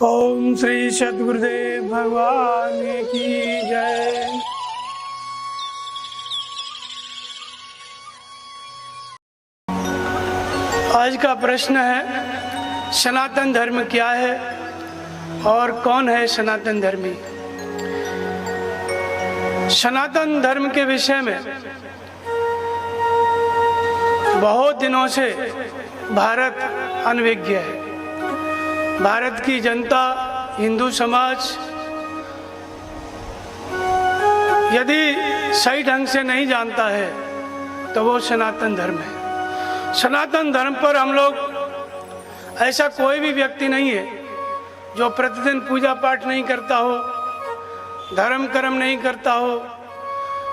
ओम श्री सद्गुरुदेव भगवान की जय। आज का प्रश्न है, सनातन धर्म क्या है और कौन है सनातन धर्मी। सनातन धर्म के विषय में बहुत दिनों से भारत अनभिज्ञ है। भारत की जनता, हिंदू समाज यदि सही ढंग से नहीं जानता है तो वो सनातन धर्म है। सनातन धर्म पर हम लोग, ऐसा कोई भी व्यक्ति नहीं है जो प्रतिदिन पूजा पाठ नहीं करता हो, धर्म कर्म नहीं करता हो,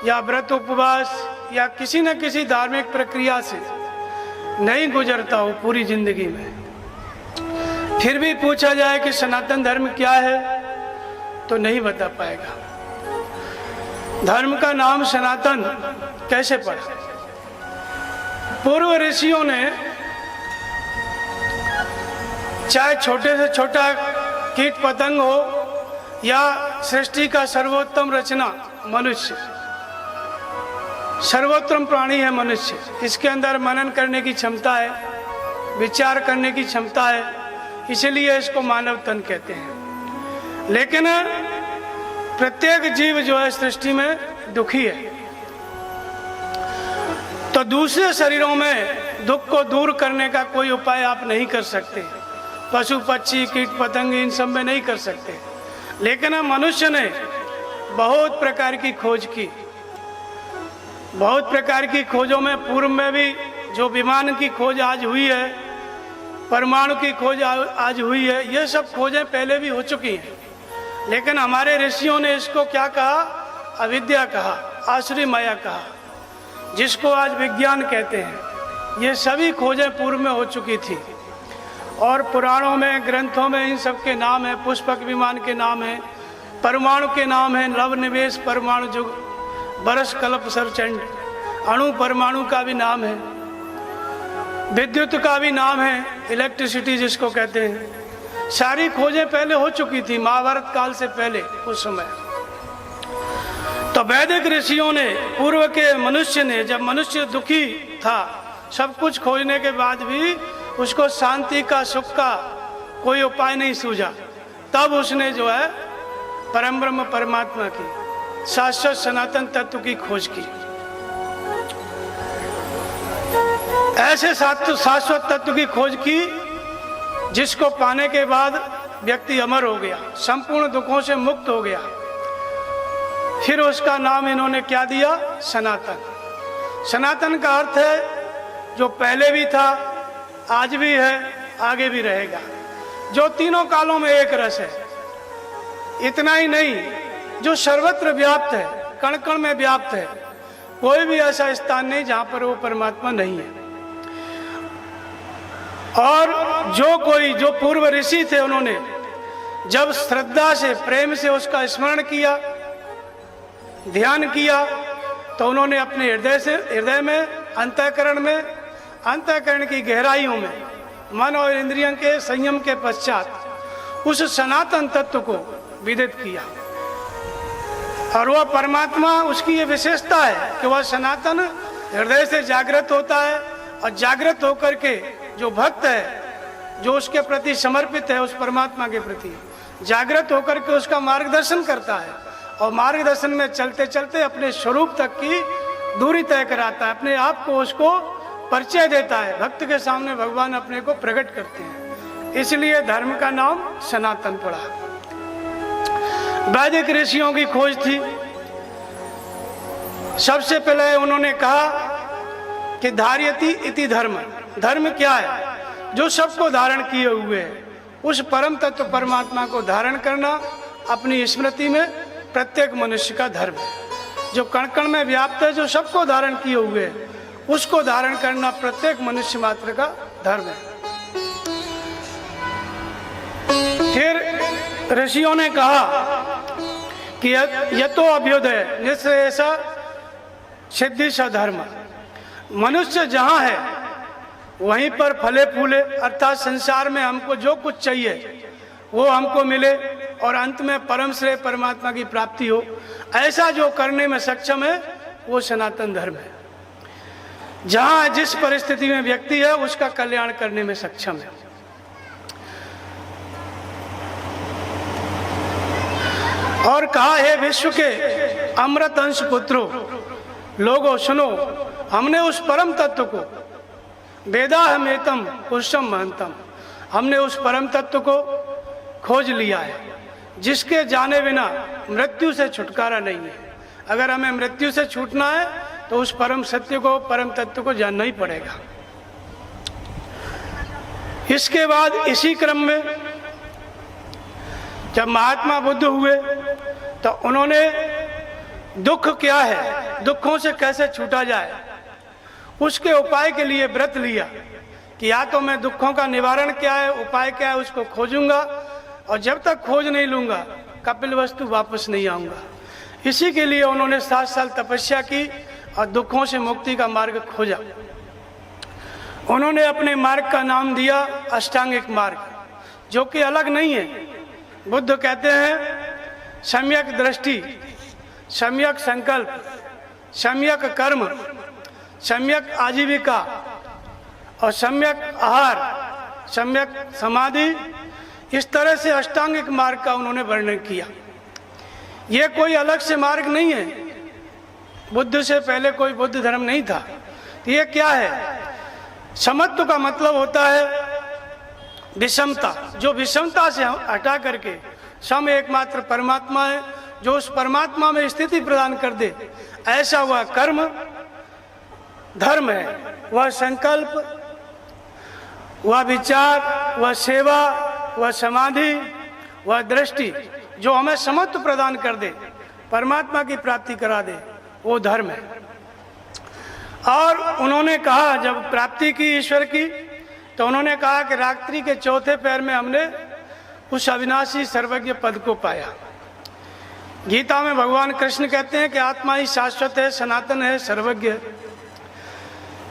या व्रत उपवास या किसी न किसी धार्मिक प्रक्रिया से नहीं गुजरता हो पूरी जिंदगी में। फिर भी पूछा जाए कि सनातन धर्म क्या है तो नहीं बता पाएगा। धर्म का नाम सनातन कैसे पड़ा? पूर्व ऋषियों ने, चाहे छोटे से छोटा कीट पतंग हो या सृष्टि का सर्वोत्तम रचना मनुष्य, सर्वोत्तम प्राणी है मनुष्य। इसके अंदर मनन करने की क्षमता है, विचार करने की क्षमता है, इसलिए इसको मानव तन कहते हैं। लेकिन प्रत्येक जीव जो है सृष्टि में दुखी है, तो दूसरे शरीरों में दुख को दूर करने का कोई उपाय आप नहीं कर सकते। पशु पक्षी कीट पतंग इन सब में नहीं कर सकते। लेकिन मनुष्य ने बहुत प्रकार की खोज की। बहुत प्रकार की खोजों में पूर्व में भी जो विमान की खोज आज हुई है, परमाणु की खोज आज हुई है, ये सब खोजें पहले भी हो चुकी हैं। लेकिन हमारे ऋषियों ने इसको क्या कहा? अविद्या कहा, आसुरी माया कहा, जिसको आज विज्ञान कहते हैं। ये सभी खोजें पूर्व में हो चुकी थी और पुराणों में, ग्रंथों में इन सब के नाम है। पुष्पक विमान के नाम है, परमाणु के नाम है, नवनिवेश परमाणु युग, बरस कल्प सरचंड, अणु परमाणु का भी नाम है, विद्युत का भी नाम है, इलेक्ट्रिसिटी जिसको कहते हैं। सारी खोजें पहले हो चुकी थी महाभारत काल से पहले, उस समय। तो वैदिक ऋषियों ने, पूर्व के मनुष्य ने, जब मनुष्य दुखी था, सब कुछ खोजने के बाद भी उसको शांति का, सुख का कोई उपाय नहीं सूझा, तब उसने जो है परम ब्रह्म परमात्मा की, शाश्वत सनातन तत्व की खोज की। ऐसे शाश्वत तत्व की खोज की जिसको पाने के बाद व्यक्ति अमर हो गया, संपूर्ण दुखों से मुक्त हो गया। फिर उसका नाम इन्होंने क्या दिया? सनातन। सनातन का अर्थ है जो पहले भी था, आज भी है, आगे भी रहेगा, जो तीनों कालों में एक रस है। इतना ही नहीं, जो सर्वत्र व्याप्त है, कण कण में व्याप्त है। कोई भी ऐसा स्थान नहीं जहां पर वो परमात्मा नहीं है। और जो पूर्व ऋषि थे, उन्होंने जब श्रद्धा से, प्रेम से उसका स्मरण किया, ध्यान किया, तो उन्होंने अपने हृदय में, अंतःकरण की गहराइयों में, मन और इंद्रियों के संयम के पश्चात उस सनातन तत्व को विदित किया। और वह परमात्मा, उसकी ये विशेषता है कि वह सनातन हृदय से जागृत होता है, और जागृत होकर के जो भक्त है, जो उसके प्रति समर्पित है, उस परमात्मा के प्रति जागृत होकर के उसका मार्गदर्शन करता है, और मार्गदर्शन में चलते चलते अपने स्वरूप तक की दूरी तय कराता है, अपने आप को उसको परिचय देता है। भक्त के सामने भगवान अपने को प्रकट करते हैं। इसलिए धर्म का नाम सनातन पड़ा। वैदिक ऋषियों की खोज थी। सबसे पहले उन्होंने कहा कि धार्यति इति धर्म। धर्म क्या है? जो सबको धारण किए हुए है, उस परम तत्व परमात्मा को धारण करना अपनी स्मृति में प्रत्येक मनुष्य का धर्म है। जो कण कण में व्याप्त है, जो सबको धारण किए हुए है, उसको धारण करना प्रत्येक मनुष्य मात्र का धर्म है। फिर ऋषियों ने कहा कि यतो अभ्युदय निःश्रेयसा सिद्धि स धर्म। मनुष्य जहाँ है वहीं पर फले फूले, अर्थात संसार में हमको जो कुछ चाहिए वो हमको मिले और अंत में परम श्रेय परमात्मा की प्राप्ति हो, ऐसा जो करने में सक्षम है वो सनातन धर्म है। जहां जिस परिस्थिति में व्यक्ति है उसका कल्याण करने में सक्षम है। और कहा है विश्व के अमृत अंश पुत्रों, लोगों सुनो, हमने उस परम तत्व को वेदाहमेतम पुरुषम महंतम, हमने उस परम तत्व को खोज लिया है जिसके जाने बिना मृत्यु से छुटकारा नहीं है। अगर हमें मृत्यु से छूटना है तो उस परम सत्य को, परम तत्व को जानना ही पड़ेगा। इसके बाद इसी क्रम में जब महात्मा बुद्ध हुए तो उन्होंने दुख क्या है, दुखों से कैसे छूटा जाए, उसके उपाय के लिए व्रत लिया कि या तो मैं दुखों का निवारण क्या है, उपाय क्या है, उसको खोजूंगा और जब तक खोज नहीं लूंगा कपिलवस्तु वापस नहीं आऊंगा। इसी के लिए उन्होंने 7 साल तपस्या की और दुखों से मुक्ति का मार्ग खोजा। उन्होंने अपने मार्ग का नाम दिया अष्टांगिक मार्ग, जो कि अलग नहीं है। बुद्ध कहते हैं सम्यक दृष्टि, सम्यक संकल्प, सम्यक कर्म, सम्यक आजीविका और सम्यक आहार, सम्यक समाधि, इस तरह से अष्टांगिक मार्ग का उन्होंने वर्णन किया। ये कोई अलग से मार्ग नहीं है, बुद्ध से पहले कोई बुद्ध धर्म नहीं था। तो ये क्या है? समत्व का मतलब होता है विषमता, जो विषमता से हटा करके सम एकमात्र परमात्मा है, जो उस परमात्मा में स्थिति प्रदान कर दे, ऐसा वह कर्म धर्म है, वह संकल्प, वह विचार, वह सेवा, वह समाधि, वह दृष्टि, जो हमें समत्व प्रदान कर दे, परमात्मा की प्राप्ति करा दे, वो धर्म है। और उन्होंने कहा जब प्राप्ति की ईश्वर की, तो उन्होंने कहा कि रात्रि के चौथे पैर में हमने उस अविनाशी सर्वज्ञ पद को पाया। गीता में भगवान कृष्ण कहते हैं कि आत्मा ही शाश्वत है, सनातन है, सर्वज्ञ है।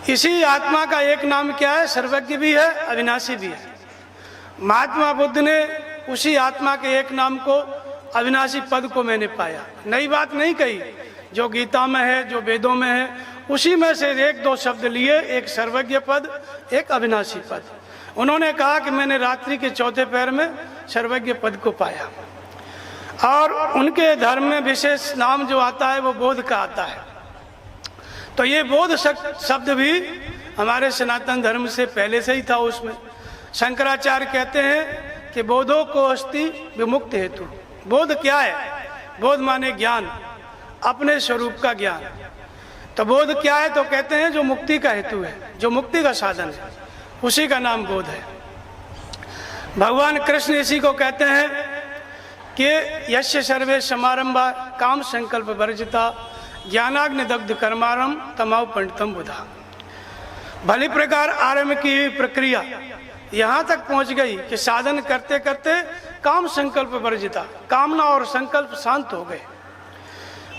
इसी आत्मा का एक नाम क्या है? सर्वज्ञ भी है, अविनाशी भी है। महात्मा बुद्ध ने उसी आत्मा के एक नाम को, अविनाशी पद को मैंने पाया। नई बात नहीं कही, जो गीता में है, जो वेदों में है, उसी में से 1-2 शब्द लिए, एक सर्वज्ञ पद, एक अविनाशी पद। उन्होंने कहा कि मैंने रात्रि के चौथे पैर में सर्वज्ञ पद को पाया। और उनके धर्म में विशेष नाम जो आता है वो बोध का आता है। तो ये बोध शब्द भी हमारे सनातन धर्म से पहले से ही था। उसमें शंकराचार्य कहते हैं कि बोधो को अस्ति विमुक्त हेतु। बोध क्या है? बोध माने ज्ञान, अपने स्वरूप का ज्ञान। तो बोध क्या है? तो कहते हैं जो मुक्ति का हेतु है, जो मुक्ति का साधन है, उसी का नाम बोध है। भगवान कृष्ण इसी को कहते हैं कि यस्य सर्वे समारंभा काम संकल्प वर्जिता ज्ञानाग्नि दग्ध कर्मारम तमाउ पंडितम बुधा। भली प्रकार आरंभ की हुई प्रक्रिया यहाँ तक पहुँच गई कि साधन करते करते काम संकल्प वर्जिता, कामना और संकल्प शांत हो गए।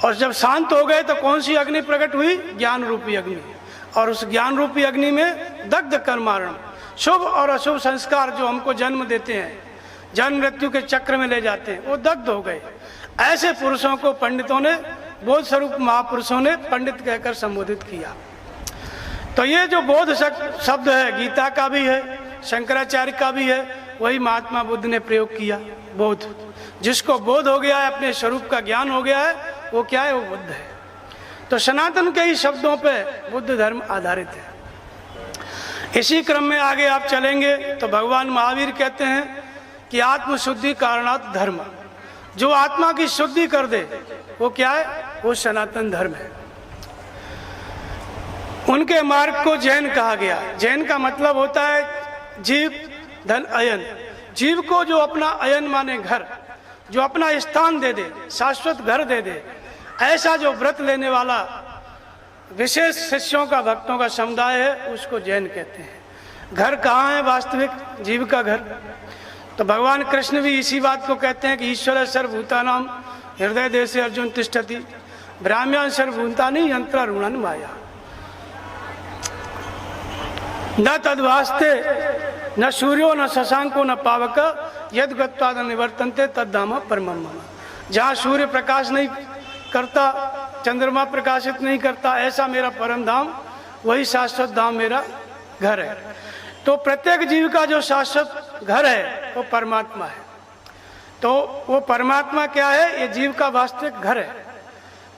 और जब शांत हो गए तो कौन सी अग्नि प्रकट हुई? ज्ञान रूपी अग्नि। और उस ज्ञान रूपी अग्नि में दग्ध कर्मारण, शुभ और अशुभ संस्कार जो हमको जन्म देते हैं, जन्म मृत्यु के चक्र में ले जाते हैं, वो दग्ध हो गए। ऐसे पुरुषों को पंडितों ने, बोध स्वरूप महापुरुषों ने पंडित कहकर संबोधित किया। तो ये जो बोध शब्द है, गीता का भी है, शंकराचार्य का भी है, वही महात्मा बुद्ध ने प्रयोग किया। बोध, जिसको बोध हो गया है, अपने स्वरूप का ज्ञान हो गया है, वो क्या है? वो बुद्ध है। तो सनातन के ही शब्दों पे बुद्ध धर्म आधारित है। इसी क्रम में आगे आप चलेंगे तो भगवान महावीर कहते हैं कि आत्मशुद्धि कारणात् धर्म, जो आत्मा की शुद्धि कर दे वो क्या है? वो सनातन धर्म है। उनके मार्ग को जैन कहा गया। जैन का मतलब होता है जीव धन अयन। जीव को जो अपना अयन माने घर, जो अपना स्थान दे दे, शाश्वत घर दे दे, ऐसा जो व्रत लेने वाला विशेष शिष्यों का, भक्तों का समुदाय है, उसको जैन कहते हैं। घर कहाँ है? वास्तविक जीव का घर। तो भगवान कृष्ण भी इसी बात को कहते हैं कि ईश्वर सर्वभूतानां हृदय देशे अर्जुन तिष्ठति ब्राह्म्यान् सर्वभूतानि यंत्रारूढ़ान् माया न तद्वास्ते न सूर्यो न शशांको न पावक यद गत्वा न निवर्तन्ते तद्धाम परमं मम। जहाँ सूर्य प्रकाश नहीं करता, चंद्रमा प्रकाशित नहीं करता, ऐसा मेरा परम धाम, वही शाश्वत धाम मेरा घर है। तो प्रत्येक जीव का जो शाश्वत घर है वो परमात्मा है। तो वो परमात्मा क्या है? ये जीव का वास्तविक घर है।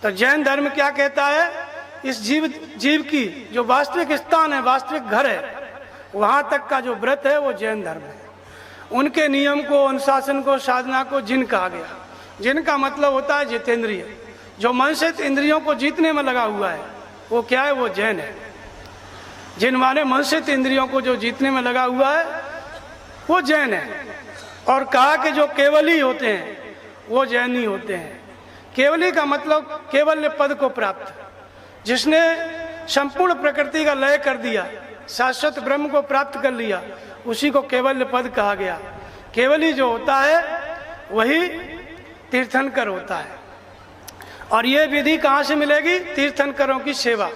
तो जैन धर्म क्या कहता है? इस जीव की जो वास्तविक स्थान है, वास्तविक घर है, वहाँ तक का जो व्रत है वो जैन धर्म है। उनके नियम को, अनुशासन को, साधना को जिन कहा गया। जिन का मतलब होता है जितेंद्रिय, जो मन से इंद्रियों को जीतने में लगा हुआ है, वो क्या है? वो जैन है। जिन माने मन से इंद्रियों को जो जीतने में लगा हुआ है वो जैन है। और कहा कि जो केवली होते हैं वो जैनी होते हैं। केवली का मतलब केवल्य पद को प्राप्त, जिसने संपूर्ण प्रकृति का लय कर दिया, शाश्वत ब्रह्म को प्राप्त कर लिया, उसी को केवल्य पद कहा गया। केवली जो होता है वही तीर्थंकर होता है। और ये विधि कहाँ से मिलेगी? तीर्थंकरों की सेवा,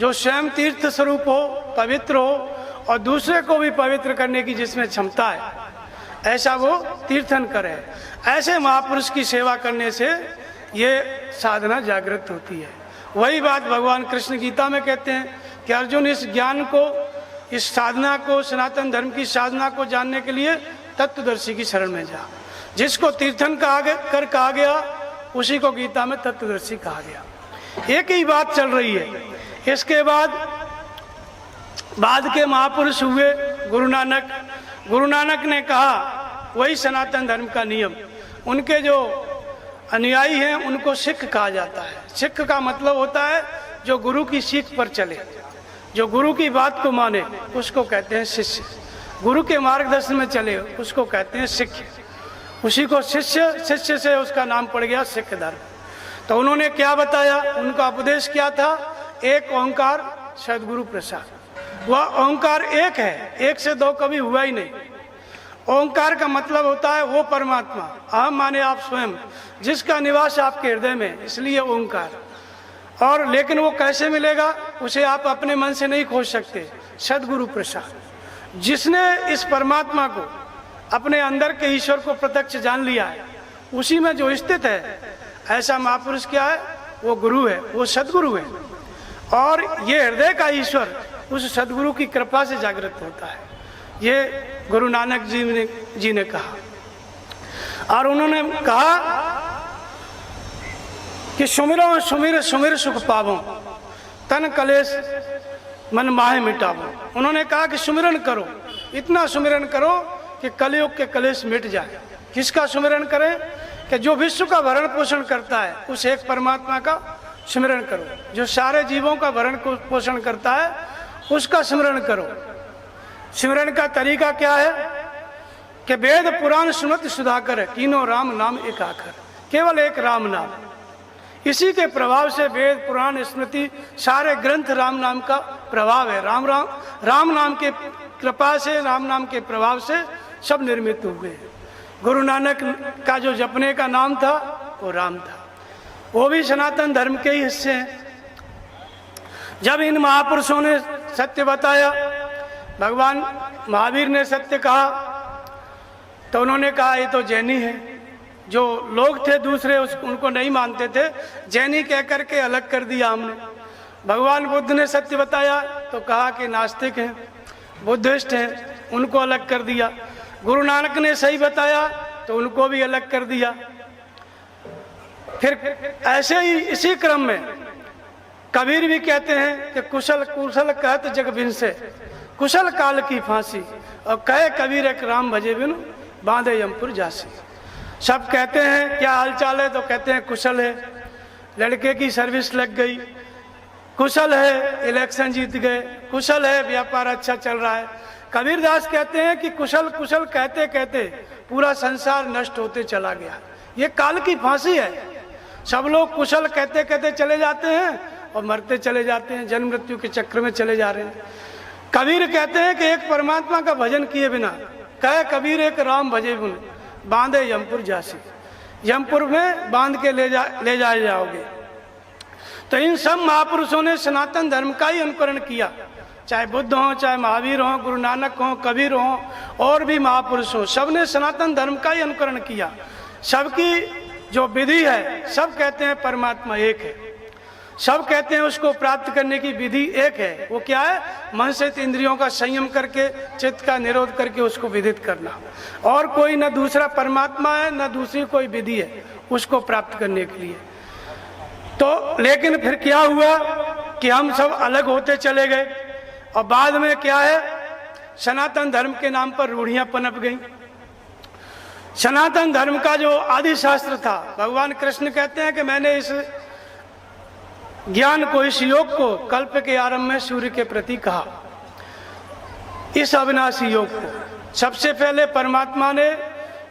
जो स्वयं तीर्थ स्वरूप हो, पवित्र हो और दूसरे को भी पवित्र करने की जिसमें क्षमता है, ऐसा वो तीर्थंकर है। ऐसे महापुरुष की सेवा करने से ये साधना जागृत होती है। वही बात भगवान कृष्ण गीता में कहते हैं कि अर्जुन, इस ज्ञान को, इस साधना को, सनातन धर्म की साधना को जानने के लिए तत्वदर्शी की शरण में जा। जिसको तीर्थंकर कहा गया उसी को गीता में तत्वदर्शी कहा गया। एक ही बात चल रही है। इसके बाद के महापुरुष हुए गुरु नानक ने कहा वही सनातन धर्म का नियम। उनके जो अनुयायी हैं उनको सिख कहा जाता है। सिख का मतलब होता है जो गुरु की सीख पर चले, जो गुरु की बात को माने, उसको कहते हैं शिष्य। गुरु के मार्गदर्शन में चले उसको कहते हैं सिख। उसी को शिष्य से उसका नाम पड़ गया सिख धर्म। तो उन्होंने क्या बताया? उनका उपदेश क्या था? एक ओंकार सदगुरु प्रसाद। वह ओंकार एक है, एक से दो कभी हुआ ही नहीं। ओंकार का मतलब होता है वो परमात्मा, अहम माने आप स्वयं, जिसका निवास आपके हृदय में, इसलिए ओंकार। और लेकिन वो कैसे मिलेगा? उसे आप अपने मन से नहीं खोज सकते। सदगुरु प्रसाद, जिसने इस परमात्मा को, अपने अंदर के ईश्वर को प्रत्यक्ष जान लिया है, उसी में जो स्थित है, ऐसा महापुरुष क्या है? वो गुरु है, वो सदगुरु है। और ये हृदय का ईश्वर उस सदगुरु की कृपा से जागृत होता है। ये गुरु नानक जी ने कहा। और उन्होंने कहा कि सुमिरो सुमिर सुमिर सुख पावो, तन कलेश मन माहे मिटावो। उन्होंने कहा कि सुमिरन करो, इतना सुमिरन करो कि कलयुग के कलेश मिट जाए। किसका सुमिरन करें? कि जो विश्व का भरण पोषण करता है उस एक परमात्मा का स्मरण करो। जो सारे जीवों का भरण पोषण करता है उसका स्मरण करो। स्मरण का तरीका क्या है? कि वेद पुराण स्मृति सुधाकर, तीनों राम नाम एक आखर। केवल एक राम नाम, इसी के प्रभाव से वेद पुराण स्मृति सारे ग्रंथ राम नाम का प्रभाव है। राम नाम के कृपा से, राम नाम के प्रभाव से सब निर्मित हुए। गुरु नानक का जो जपने का नाम था वो राम था, वो भी सनातन धर्म के ही हिस्से हैं। जब इन महापुरुषों ने सत्य बताया, भगवान महावीर ने सत्य कहा, तो उन्होंने कहा ये तो जैनी है। जो लोग थे दूसरे उनको नहीं मानते थे, जैनी कह करके अलग कर दिया हमने। भगवान बुद्ध ने सत्य बताया तो कहा कि नास्तिक हैं, बुद्धिस्ट हैं, उनको अलग कर दिया। गुरु नानक ने सही बताया तो उनको भी अलग कर दिया। फिर ऐसे ही इसी क्रम में कबीर भी कहते हैं कि कुशल कुशल कहत जग बिन से, कुशल काल की फांसी, और कहे कबीर एक राम भजे बिनु बांधे यमपुर जासी। सब कहते हैं क्या हाल चाल है, तो कहते हैं कुशल है, लड़के की सर्विस लग गई, कुशल है इलेक्शन जीत गए, कुशल है व्यापार अच्छा चल रहा है। कबीरदास कहते हैं कि कुशल कुशल कहते कहते पूरा संसार नष्ट होते चला गया। ये काल की फांसी है। सब लोग कुशल कहते कहते चले जाते हैं और मरते चले जाते हैं, जन्म मृत्यु के चक्र में चले जा रहे हैं। कबीर कहते हैं कि एक परमात्मा का भजन किए बिना, कहे कबीर एक राम भजे बिन बांधे यमपुर जासी, यमपुर में बांध के ले जाए जाओगे। तो इन सब महापुरुषों ने सनातन धर्म का ही अनुकरण किया। चाहे बुद्ध हों, चाहे महावीर हों, गुरु नानक हों, कबीर हों, और भी महापुरुष हों, सबने सनातन धर्म का ही अनुकरण किया। सबकी जो विधि है, सब कहते हैं परमात्मा एक है, सब कहते हैं उसको प्राप्त करने की विधि एक है। वो क्या है? मन से इंद्रियों का संयम करके, चित्त का निरोध करके उसको विदित करना। और कोई न दूसरा परमात्मा है, न दूसरी कोई विधि है उसको प्राप्त करने के लिए। तो लेकिन फिर क्या हुआ कि हम सब अलग होते चले गए, और बाद में क्या है, सनातन धर्म के नाम पर रूढ़ियां पनप गई। सनातन धर्म का जो आदि शास्त्र था, भगवान कृष्ण कहते हैं कि मैंने इस ज्ञान को, इस योग को कल्प के आरंभ में सूर्य के प्रति कहा। इस अविनाशी योग को सबसे पहले परमात्मा ने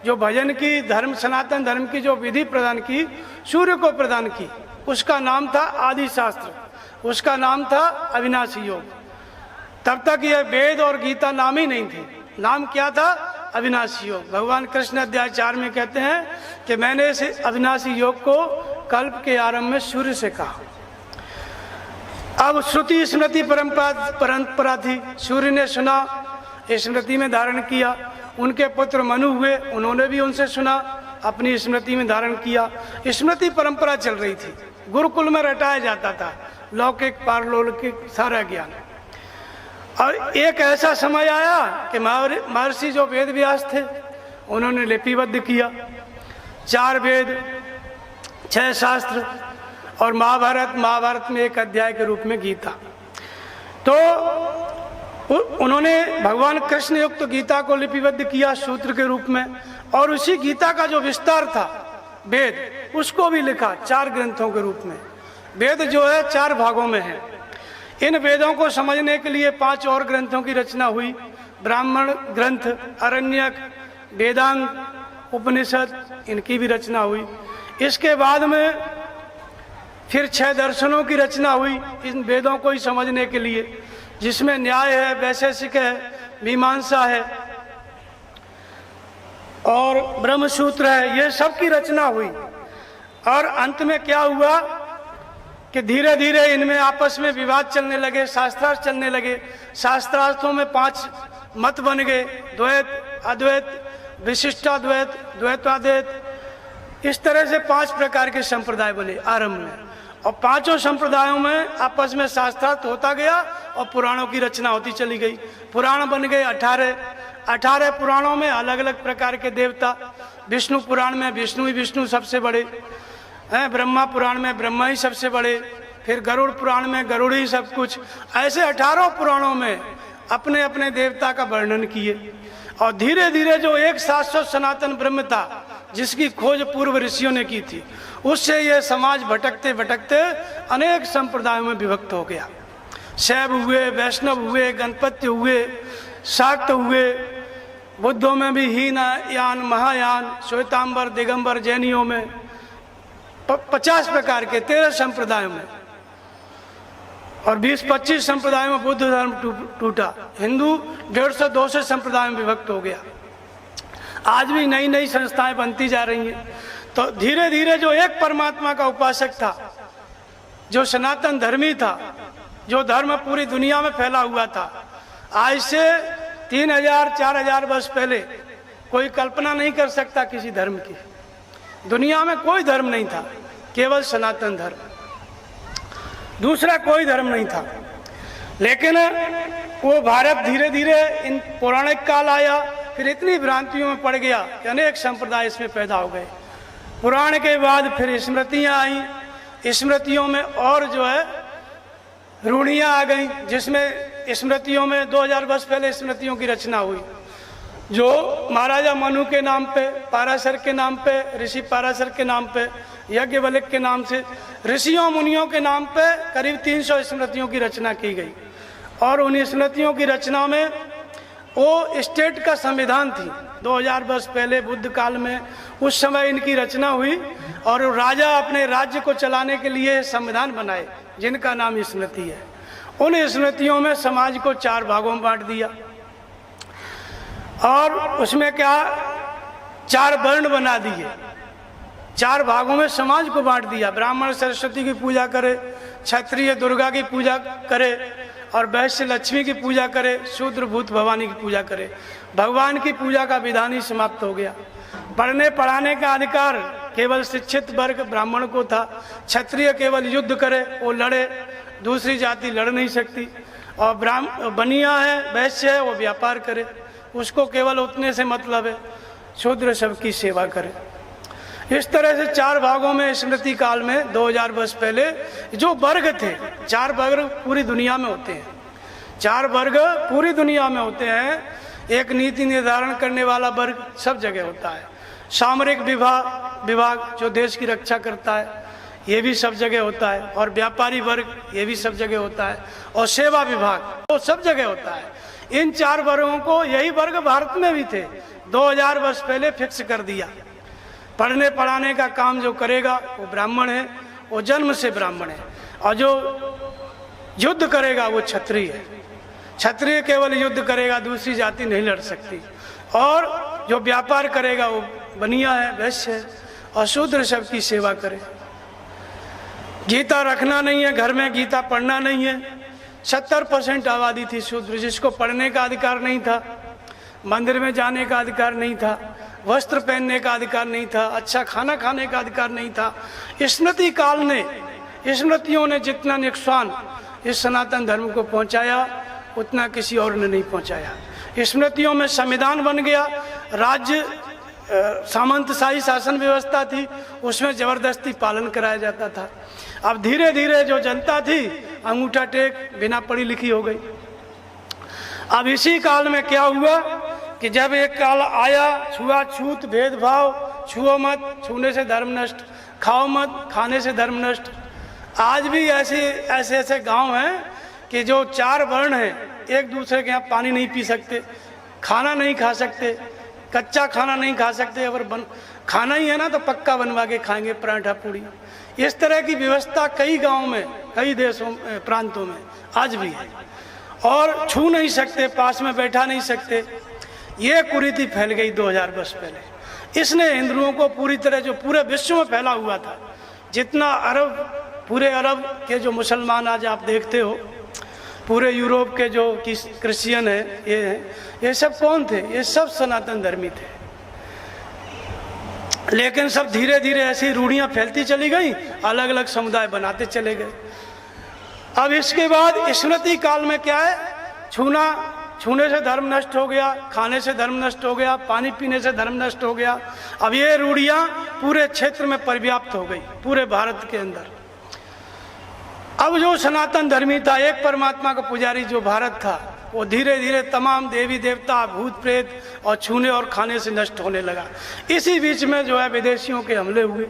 जो भजन की, धर्म, सनातन धर्म की जो विधि प्रदान की, सूर्य को प्रदान की, उसका नाम था आदि शास्त्र, उसका नाम था अविनाशी योग। तब तक यह वेद और गीता नाम ही नहीं थे। नाम क्या था? अविनाशी योग। भगवान कृष्ण अध्याय 4 में कहते हैं कि मैंने इस अविनाशी योग को कल्प के आरंभ में सूर्य से कहा। अब श्रुति स्मृति परंपरा थी, सूर्य ने सुना, स्मृति में धारण किया। उनके पुत्र मनु हुए, उन्होंने भी उनसे सुना, अपनी स्मृति में धारण किया। स्मृति परंपरा चल रही थी, गुरुकुल में रटाया जाता था लौकिक पारलौकिक सारा ज्ञान। और एक ऐसा समय आया कि महर्षि जो वेद व्यास थे, उन्होंने लिपिबद्ध किया 4 वेद, 6 शास्त्र और महाभारत में एक अध्याय के रूप में गीता। तो उन्होंने भगवान कृष्ण युक्त गीता को लिपिबद्ध किया सूत्र के रूप में, और उसी गीता का जो विस्तार था वेद, उसको भी लिखा 4 ग्रंथों के रूप में। वेद जो है 4 भागों में है। इन वेदों को समझने के लिए 5 और ग्रंथों की रचना हुई, ब्राह्मण ग्रंथ, अरण्यक, वेदांग, उपनिषद, इनकी भी रचना हुई। इसके बाद में फिर 6 दर्शनों की रचना हुई इन वेदों को ही समझने के लिए, जिसमें न्याय है, वैशेषिक है, मीमांसा है और ब्रह्मसूत्र है। ये सब की रचना हुई। और अंत में क्या हुआ कि धीरे धीरे इनमें आपस में विवाद चलने लगे, शास्त्रार्थ चलने लगे। शास्त्रार्थों में 5 मत बन गए, द्वैत, अद्वैत, विशिष्टाद्वैत, द्वैताद्वैत। इस तरह से 5 प्रकार के संप्रदाय बने आरंभ में, और 5 संप्रदायों में आपस में शास्त्रार्थ होता गया और पुराणों की रचना होती चली गई। पुराण बन गए 18 पुराणों में अलग अलग प्रकार के देवता। विष्णु पुराण में विष्णु ही विष्णु सबसे बड़े हैं, ब्रह्मा पुराण में ब्रह्मा ही सबसे बड़े, फिर गरुड़ पुराण में गरुड़ ही सब कुछ। ऐसे 18 पुराणों में अपने अपने देवता का वर्णन किए। और धीरे धीरे जो एक शाश्वत सनातन ब्रह्म था, जिसकी खोज पूर्व ऋषियों ने की थी, उससे यह समाज भटकते भटकते अनेक संप्रदायों में विभक्त हो गया। शैव हुए, वैष्णव हुए, गणपत्य हुए, शाक्त हुए, बुद्धों में भी हीनयान, महायान, श्वेतांबर, दिगंबर, जैनियों में 50 प्रकार के 13 संप्रदायों में, और 20-25 संप्रदायों में बुद्ध धर्म टूटा। हिंदू 150-200 संप्रदायों में विभक्त हो गया। आज भी नई नई संस्थाएं बनती जा रही हैं। तो धीरे धीरे जो एक परमात्मा का उपासक था, जो सनातन धर्मी था, जो धर्म पूरी दुनिया में फैला हुआ था, आज से 3000-4000 वर्ष पहले कोई कल्पना नहीं कर सकता किसी धर्म की। दुनिया में कोई धर्म नहीं था, केवल सनातन धर्म, दूसरा कोई धर्म नहीं था। लेकिन वो भारत धीरे धीरे इन पौराणिक काल आया, फिर इतनी भ्रांतियों में पड़ गया कि अनेक संप्रदाय इसमें पैदा हो गए। पुराण के बाद फिर स्मृतियां आई, स्मृतियों में और जो है रूढ़ियां आ गई, जिसमें स्मृतियों में 2000 वर्ष पहले स्मृतियों की रचना हुई, जो महाराजा मनु के नाम पे, पाराशर के नाम पे, ऋषि पाराशर के नाम पे, यज्ञवल्क्य के नाम से, ऋषियों मुनियों के नाम पे करीब 300 स्मृतियों की रचना की गई। और उन स्मृतियों की रचना में वो स्टेट का संविधान थी। 2000 वर्ष पहले बुद्ध काल में उस समय इनकी रचना हुई, और राजा अपने राज्य को चलाने के लिए संविधान बनाए, जिनका नाम स्मृति है। उन स्मृतियों में समाज को 4 भागों में बांट दिया, और उसमें क्या 4 वर्ण बना दिए। 4 भागों में समाज को बांट दिया। ब्राह्मण सरस्वती की पूजा करे, क्षत्रिय दुर्गा की पूजा करे, और वैश्य लक्ष्मी की पूजा करे, शूद्र भूत भवानी की पूजा करे। भगवान की पूजा का विधान ही समाप्त हो गया। पढ़ने पढ़ाने का अधिकार केवल शिक्षित वर्ग ब्राह्मण को था। क्षत्रिय केवल युद्ध करे, वो लड़े, दूसरी जाति लड़ नहीं सकती। और बनिया है, वैश्य है, वो व्यापार करे, उसको केवल उतने से मतलब है। शूद्र सबकी सेवा करे। इस तरह से 4 भागों में स्मृति काल में 2000 वर्ष पहले जो वर्ग थे, 4 वर्ग पूरी दुनिया में होते हैं, 4 वर्ग पूरी दुनिया में होते हैं। एक नीति निर्धारण करने वाला वर्ग सब जगह होता है। सामरिक विभाग जो देश की रक्षा करता है, ये भी सब जगह होता है। और व्यापारी वर्ग, ये भी सब जगह होता है। और सेवा विभाग वो सब जगह होता है। इन 4 वर्गों को, यही वर्ग भारत में भी थे, 2000 वर्ष पहले फिक्स कर दिया। पढ़ने पढ़ाने का काम जो करेगा वो ब्राह्मण है, वो जन्म से ब्राह्मण है। और जो युद्ध करेगा वो क्षत्रिय है। क्षत्रिय केवल युद्ध करेगा, दूसरी जाति नहीं लड़ सकती। और जो व्यापार करेगा वो बनिया है, वैश्य है। और शूद्र सबकी सेवा करे। गीता रखना नहीं है घर में, गीता पढ़ना नहीं है। 70% आबादी थी शूद्र, जिसको पढ़ने का अधिकार नहीं था, मंदिर में जाने का अधिकार नहीं था, वस्त्र पहनने का अधिकार नहीं था, अच्छा खाना खाने का अधिकार नहीं था। स्मृति काल ने, स्मृतियों ने जितना नुकसान इस सनातन धर्म को पहुंचाया, उतना किसी और ने नहीं पहुंचाया। स्मृतियों में संविधान बन गया, राज्य सामंतशाही शासन व्यवस्था थी, उसमें जबरदस्ती पालन कराया जाता था। अब धीरे धीरे जो जनता थी अंगूठा टेक बिना पढ़ी लिखी हो गई। अब इसी काल में क्या हुआ कि जब एक काल आया, छुआछूत, भेदभाव, छुओ मत, छूने से धर्म नष्ट, खाओ मत, खाने से धर्म नष्ट। आज भी ऐसे गांव हैं कि जो 4 वर्ण हैं, एक दूसरे के यहाँ पानी नहीं पी सकते, खाना नहीं खा सकते, कच्चा खाना नहीं खा सकते। अगर खाना ही है ना तो पक्का बनवा के खाएंगे, पराठा पूड़ी। इस तरह की व्यवस्था कई गांवों में, कई देशों प्रांतों में आज भी है। और छू नहीं सकते, पास में बैठा नहीं सकते। ये कुरीति फैल गई 2000 वर्ष पहले। इसने हिंदुओं को पूरी तरह, जो पूरे विश्व में फैला हुआ था, जितना पूरे अरब के जो मुसलमान आज आप देखते हो, पूरे यूरोप के जो क्रिश्चियन है, ये सब कौन थे? ये सब सनातन धर्मी थे। लेकिन सब धीरे धीरे ऐसी रूढ़ियां फैलती चली गई, अलग अलग समुदाय बनाते चले गए। अब इसके बाद स्मृति काल में क्या है? छूने से धर्म नष्ट हो गया, खाने से धर्म नष्ट हो गया, पानी पीने से धर्म नष्ट हो गया। अब ये रूढ़ियां पूरे क्षेत्र में परिव्याप्त हो गई, पूरे भारत के अंदर। अब जो सनातन धर्मी था, एक परमात्मा का पुजारी जो भारत था, वो धीरे धीरे तमाम देवी देवता, भूत प्रेत और छूने और खाने से नष्ट होने लगा। इसी बीच में जो है विदेशियों के हमले हुए।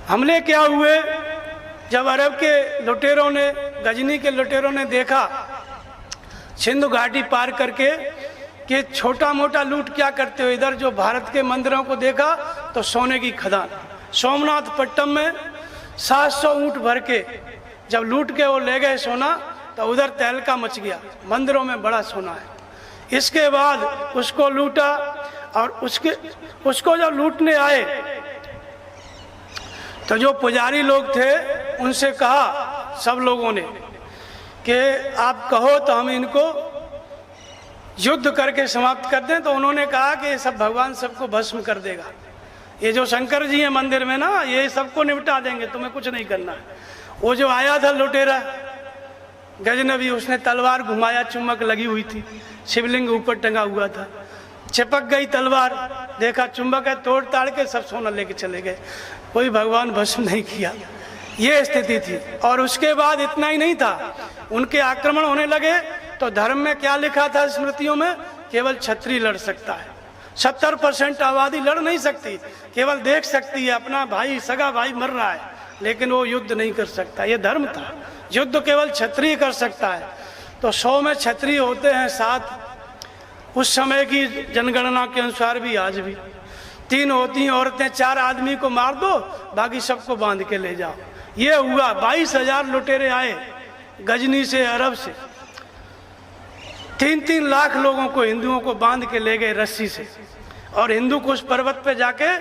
हमले क्या हुए? जब अरब के लुटेरों ने, गजनी के लुटेरों ने देखा सिंधु घाटी पार करके कि छोटा मोटा लूट क्या करते हो, इधर जो भारत के मंदिरों को देखा तो सोने की खदान। सोमनाथ पट्टम में 700 ऊंट भर के जब लूट के वो ले गए सोना, तो उधर तहलका मच गया, मंदिरों में बड़ा सोना है। इसके बाद उसको लूटा, और उसको जब लूटने आए तो जो पुजारी लोग थे उनसे कहा सब लोगों ने कि आप कहो तो हम इनको युद्ध करके समाप्त कर दें। तो उन्होंने कहा कि सब भगवान सबको भस्म कर देगा, ये जो शंकर जी हैं मंदिर में ना, ये सबको निपटा देंगे, तुम्हें कुछ नहीं करना है। वो जो आया था लुटेरा गजनबी, उसने तलवार घुमाया, चुम्बक लगी हुई थी, शिवलिंग ऊपर टंगा हुआ था, चिपक गई तलवार, देखा चुम्बक है, तोड़ ताड़ के सब सोना लेके चले गए, कोई भगवान भस्म नहीं किया। ये स्थिति थी। और उसके बाद इतना ही नहीं था, उनके आक्रमण होने लगे तो धर्म में क्या लिखा था स्मृतियों में? केवल क्षत्रिय लड़ सकता है। 70% आबादी लड़ नहीं सकती, केवल देख सकती है, अपना भाई, सगा भाई मर रहा है, लेकिन वो युद्ध नहीं कर सकता। ये धर्म था, युद्ध केवल क्षत्रिय कर सकता है। तो 100 में क्षत्रिय होते हैं 7, उस समय की जनगणना के अनुसार भी आज भी 3 होती हैं औरतें। 4 आदमी को मार दो, बाकी सबको बांध के ले जाओ। ये हुआ। 22,000 लुटेरे आए गजनी से, अरब से, 3-3 लाख लोगों को, हिंदुओं को बांध के ले गए रस्सी से, और हिंदू को उस पर्वत पे जाके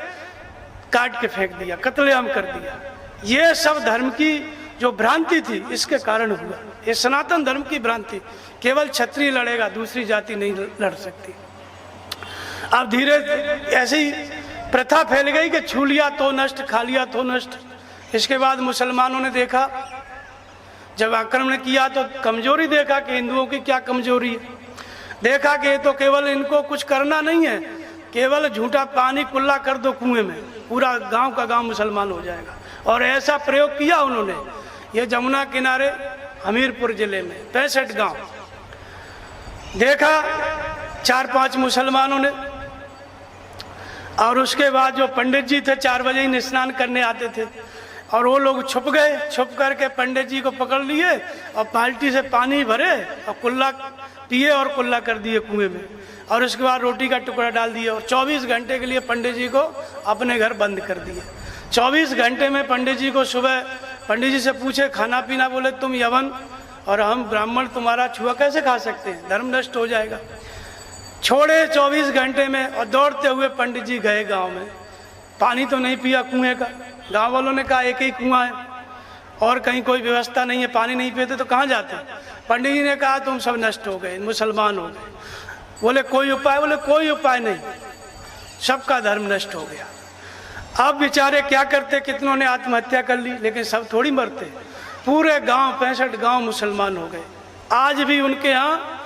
काट के फेंक दिया, कत्लेआम कर दिया। ये सब धर्म की जो भ्रांति थी इसके कारण हुआ। ये सनातन धर्म की भ्रांति, केवल क्षत्रिय लड़ेगा, दूसरी जाति नहीं लड़ सकती। अब धीरे ऐसी प्रथा फैल गई कि छू लिया तो नष्ट, खा लिया तो नष्ट। इसके बाद मुसलमानों ने देखा, जब आक्रमण किया तो कमजोरी देखा कि हिंदुओं की क्या कमजोरी है। देखा कि तो केवल इनको कुछ करना नहीं है, केवल झूठा पानी कुल्ला कर दो कुएं में, पूरा गांव का गांव मुसलमान हो जाएगा। और ऐसा प्रयोग किया उन्होंने। ये जमुना किनारे हमीरपुर जिले में 65 गांव देखा 4-5 मुसलमानों ने। और उसके बाद जो पंडित जी थे 4 बजे ही स्नान करने आते थे, और वो लोग छुप गए। छुप करके पंडित जी को पकड़ लिए और बाल्टी से पानी भरे और कुल्ला पिए और कुल्ला कर दिए कुएं में। और उसके बाद रोटी का टुकड़ा डाल दिया और 24 घंटे के लिए पंडित जी को अपने घर बंद कर दिए। 24 घंटे में पंडित जी को सुबह पंडित जी से पूछे खाना पीना, बोले तुम यवन और हम ब्राह्मण तुम्हारा छुआ कैसे खा सकते हैं, धर्म नष्ट हो जाएगा। छोड़े 24 घंटे में और दौड़ते हुए पंडित जी गए गांव में। पानी तो नहीं पिया कुएं का, गांव वालों ने कहा एक ही कुआं है और कहीं कोई व्यवस्था नहीं है, पानी नहीं पीते तो कहाँ जाते। पंडित जी ने कहा तुम सब नष्ट हो गए, मुसलमान हो गए। बोले कोई उपाय, बोले कोई उपाय नहीं, सबका धर्म नष्ट हो गया। अब बेचारे क्या करते, कितनों ने आत्महत्या कर ली, लेकिन सब थोड़ी मरते। पूरे गांव 65 गांव मुसलमान हो गए। आज भी उनके यहाँ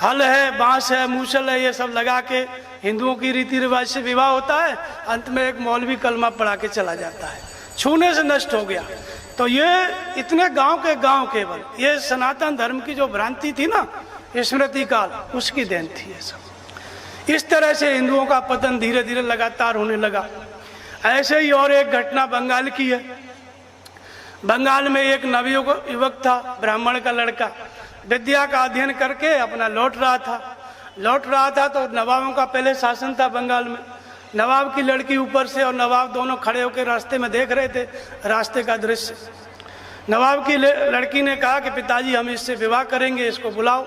हल है, बांस है, मूसल है, ये सब लगा के हिंदुओं की रीति रिवाज से विवाह होता है। अंत में एक मौलवी कलमा पढ़ा के चला जाता है, छूने से नष्ट हो गया। तो ये इतने गांव के गांव केवल ये सनातन धर्म की जो भ्रांति थी ना, स्मृति काल, उसकी देन थी ये सब। इस तरह से हिंदुओं का पतन धीरे धीरे लगातार होने लगा। ऐसे ही और एक घटना बंगाल की है। बंगाल में एक नवयुवक था, ब्राह्मण का लड़का, विद्या का अध्ययन करके अपना लौट रहा था तो नवाबों का पहले शासन था बंगाल में। नवाब की लड़की ऊपर से और नवाब दोनों खड़े होकर रास्ते में देख रहे थे रास्ते का दृश्य। नवाब की लड़की ने कहा कि पिताजी हम इससे विवाह करेंगे, इसको बुलाओ।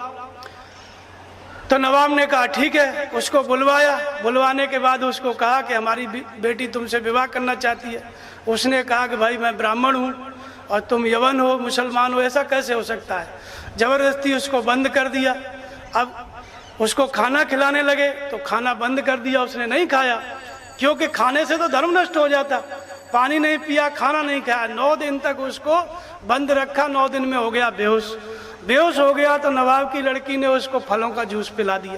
तो नवाब ने कहा ठीक है, उसको बुलवाया। बुलवाने के बाद उसको कहा कि हमारी बेटी तुमसे विवाह करना चाहती है। उसने कहा कि भाई मैं ब्राह्मण हूँ और तुम यवन हो, मुसलमान हो, ऐसा कैसे हो सकता है। जबरदस्ती उसको बंद कर दिया। अब उसको खाना खिलाने लगे तो खाना बंद कर दिया, उसने नहीं खाया, क्योंकि खाने से तो धर्म नष्ट हो जाता। पानी नहीं पिया, खाना नहीं खाया, 9 दिन तक उसको बंद रखा। 9 दिन में हो गया बेहोश हो गया। तो नवाब की लड़की ने उसको फलों का जूस पिला दिया।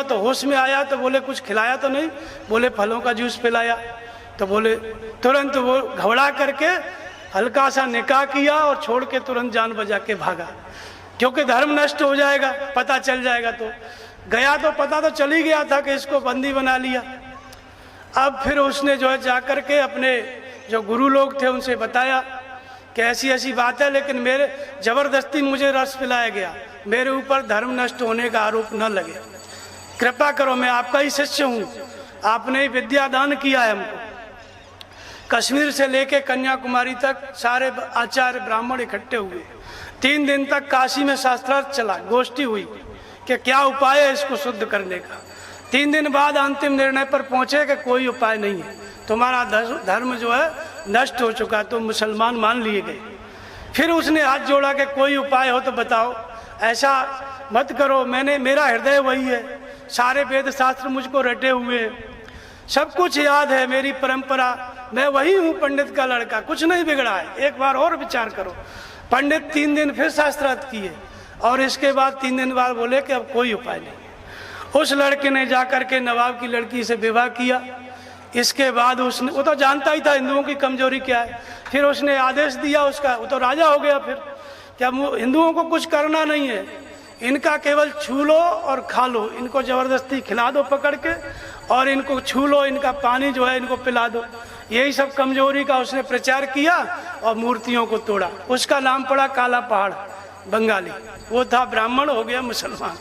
तो होश में आया तो बोले कुछ खिलाया तो नहीं, बोले फलों का जूस पिलाया। तो बोले तुरंत वो घबरा करके हल्का सा निकाह किया और छोड़ के तुरंत जान बजा के भागा, क्योंकि धर्म नष्ट हो जाएगा, पता चल जाएगा। तो गया तो पता तो चल ही गया था कि इसको बंदी बना लिया। अब फिर उसने जो है जाकर के अपने जो गुरु लोग थे उनसे बताया कि ऐसी ऐसी बात है, लेकिन मेरे जबरदस्ती मुझे रस पिलाया गया, मेरे ऊपर धर्म नष्ट होने का आरोप न लगे, कृपा करो, मैं आपका ही शिष्य हूँ, आपने ही विद्या दान किया है हमको। कश्मीर से लेके कन्याकुमारी तक सारे आचार्य ब्राह्मण इकट्ठे हुए। 3 दिन तक काशी में शास्त्रार्थ चला, गोष्ठी हुई कि क्या उपाय है इसको शुद्ध करने का। 3 दिन बाद अंतिम निर्णय पर पहुंचे कि कोई उपाय नहीं है, तुम्हारा धर्म जो है नष्ट हो चुका, तो मुसलमान मान लिए गए। फिर उसने हाथ जोड़ा कि कोई उपाय हो तो बताओ, ऐसा मत करो, मेरा हृदय वही है, सारे वेद शास्त्र मुझको रटे हुए हैं, सब कुछ याद है, मेरी परंपरा, मैं वही हूँ पंडित का लड़का, कुछ नहीं बिगड़ा है, एक बार और विचार करो। पंडित 3 दिन फिर शास्त्रार्थ किए और इसके बाद 3 दिन बाद बोले कि अब कोई उपाय नहीं। उस लड़के ने जाकर के नवाब की लड़की से विवाह किया। इसके बाद उसने, वो तो जानता ही था हिंदुओं की कमजोरी क्या है, फिर उसने आदेश दिया उसका, वो तो राजा हो गया फिर, क्या हिंदुओं को कुछ करना नहीं है, इनका केवल छू लो और खा लो, इनको जबरदस्ती खिला दो पकड़ के, और इनको छू लो, इनका पानी जो है इनको पिला दो। यही सब कमजोरी का उसने प्रचार किया और मूर्तियों को तोड़ा। उसका नाम पड़ा काला पहाड़ बंगाली। वो था ब्राह्मण, हो गया मुसलमान।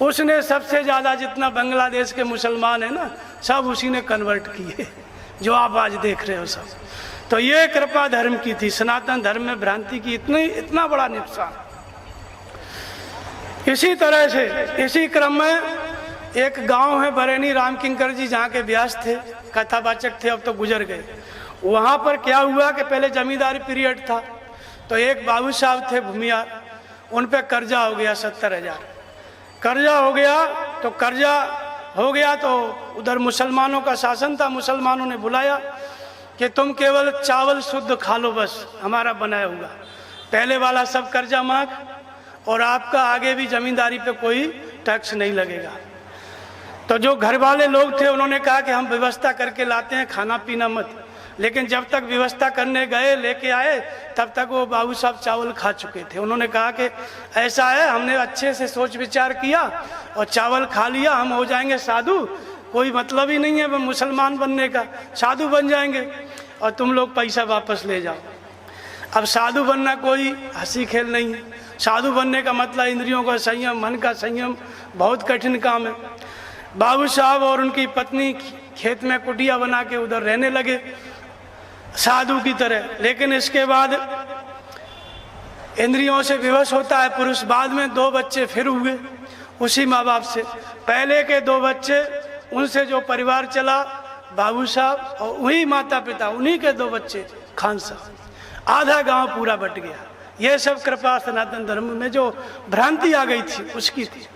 उसने सबसे ज़्यादा जितना बांग्लादेश के मुसलमान है ना, सब उसी ने कन्वर्ट किए, जो आप आज देख रहे हो सब। तो ये कृपा धर्म की थी, सनातन धर्म में भ्रांति की इतना बड़ा नुकसान। इसी तरह से इसी क्रम में एक गांव है बरेनी, राम किंकर जी जहाँ के व्यास थे, कथावाचक थे, अब तो गुजर गए। वहाँ पर क्या हुआ कि पहले जमींदारी पीरियड था, तो एक बाबू साहब थे भूमियार, उन पे कर्जा हो गया 70,000। कर्जा हो गया तो उधर मुसलमानों का शासन था, मुसलमानों ने बुलाया कि तुम केवल चावल शुद्ध खा लो, बस हमारा बनाया हुआ, पहले वाला सब कर्जा माफ, और आपका आगे भी जमींदारी पे कोई टैक्स नहीं लगेगा। तो जो घर वाले लोग थे उन्होंने कहा कि हम व्यवस्था करके लाते हैं, खाना पीना मत। लेकिन जब तक व्यवस्था करने गए, लेके आए, तब तक वो बाबू साहब चावल खा चुके थे। उन्होंने कहा कि ऐसा है, हमने अच्छे से सोच विचार किया और चावल खा लिया, हम हो जाएंगे साधु, कोई मतलब ही नहीं है मुसलमान बनने का, साधु बन जाएंगे और तुम लोग पैसा वापस ले जाओ। अब साधु बनना कोई हंसी खेल नहीं है। साधु बनने का मतलब इंद्रियों का संयम, मन का संयम, बहुत कठिन काम है। बाबू साहब और उनकी पत्नी खेत में कुटिया बना के उधर रहने लगे साधु की तरह। लेकिन इसके बाद इंद्रियों से विवश होता है पुरुष। बाद में 2 बच्चे फिर हुए उसी माँ बाप से। पहले के 2 बच्चे, उनसे जो परिवार चला, बाबू साहब और वही माता पिता, उन्हीं के 2 बच्चे खान साहब। आधा गांव पूरा बट गया। ये सब कृपा सनातन धर्म में जो भ्रांति आ गई थी उसकी थी।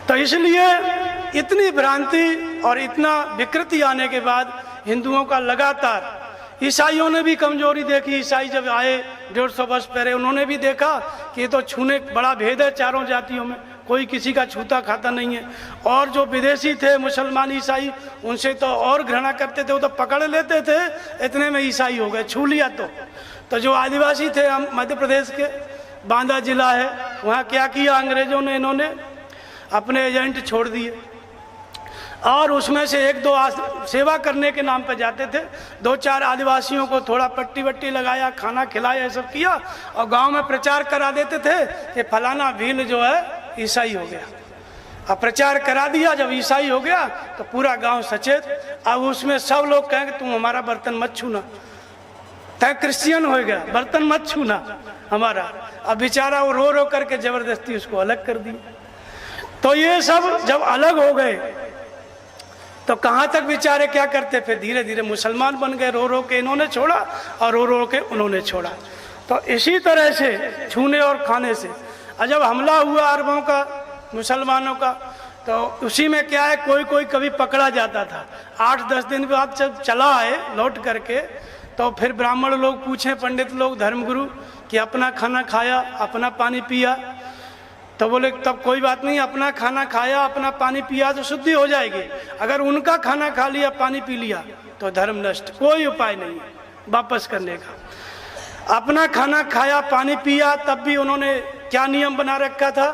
तो इसलिए इतनी भ्रांति और इतना विकृति आने के बाद हिंदुओं का लगातार, ईसाइयों ने भी कमजोरी देखी। ईसाई जब आए 150 वर्ष पहले, उन्होंने भी देखा कि ये तो छूने, बड़ा भेद है चारों जातियों में, कोई किसी का छूता खाता नहीं है। और जो विदेशी थे मुसलमान ईसाई, उनसे तो और घृणा करते थे, वो तो पकड़ लेते थे, इतने में ईसाई हो गए, छू लिया तो जो आदिवासी थे, हम मध्य प्रदेश के बांदा जिला है, वहाँ क्या किया अंग्रेजों ने, इन्होंने अपने एजेंट छोड़ दिए और उसमें से 1-2 सेवा करने के नाम पे जाते थे। 2-4 आदिवासियों को थोड़ा पट्टी वट्टी लगाया, खाना खिलाया, ये सब किया और गांव में प्रचार करा देते थे कि फलाना भील जो है ईसाई हो गया। अब प्रचार करा दिया, जब ईसाई हो गया तो पूरा गांव सचेत। अब उसमें सब लोग कहेंगे तुम हमारा बर्तन मत छूना, तय क्रिश्चियन हो गया, बर्तन मत छूना हमारा। अब बेचारा वो रो रो करके जबरदस्ती उसको अलग कर दिया। तो ये सब जब अलग हो गए तो कहाँ तक बेचारे क्या करते, फिर धीरे धीरे मुसलमान बन गए। रो रो के इन्होंने छोड़ा और रो रो के उन्होंने छोड़ा। तो इसी तरह से छूने और खाने से जब हमला हुआ अरबों का, मुसलमानों का, तो उसी में क्या है, कोई कोई कभी पकड़ा जाता था। 8-10 दिन बाद जब चला आए लौट करके, तो फिर ब्राह्मण लोग पूछे, पंडित लोग, धर्मगुरु, कि अपना खाना खाया, अपना पानी पिया? तो बोले तब कोई बात नहीं, अपना खाना खाया, अपना पानी पिया तो शुद्धि हो जाएगी। अगर उनका खाना खा लिया, पानी पी लिया तो धर्म नष्ट, कोई उपाय नहीं है वापस करने का। अपना खाना खाया, पानी पिया, तब भी उन्होंने क्या नियम बना रखा था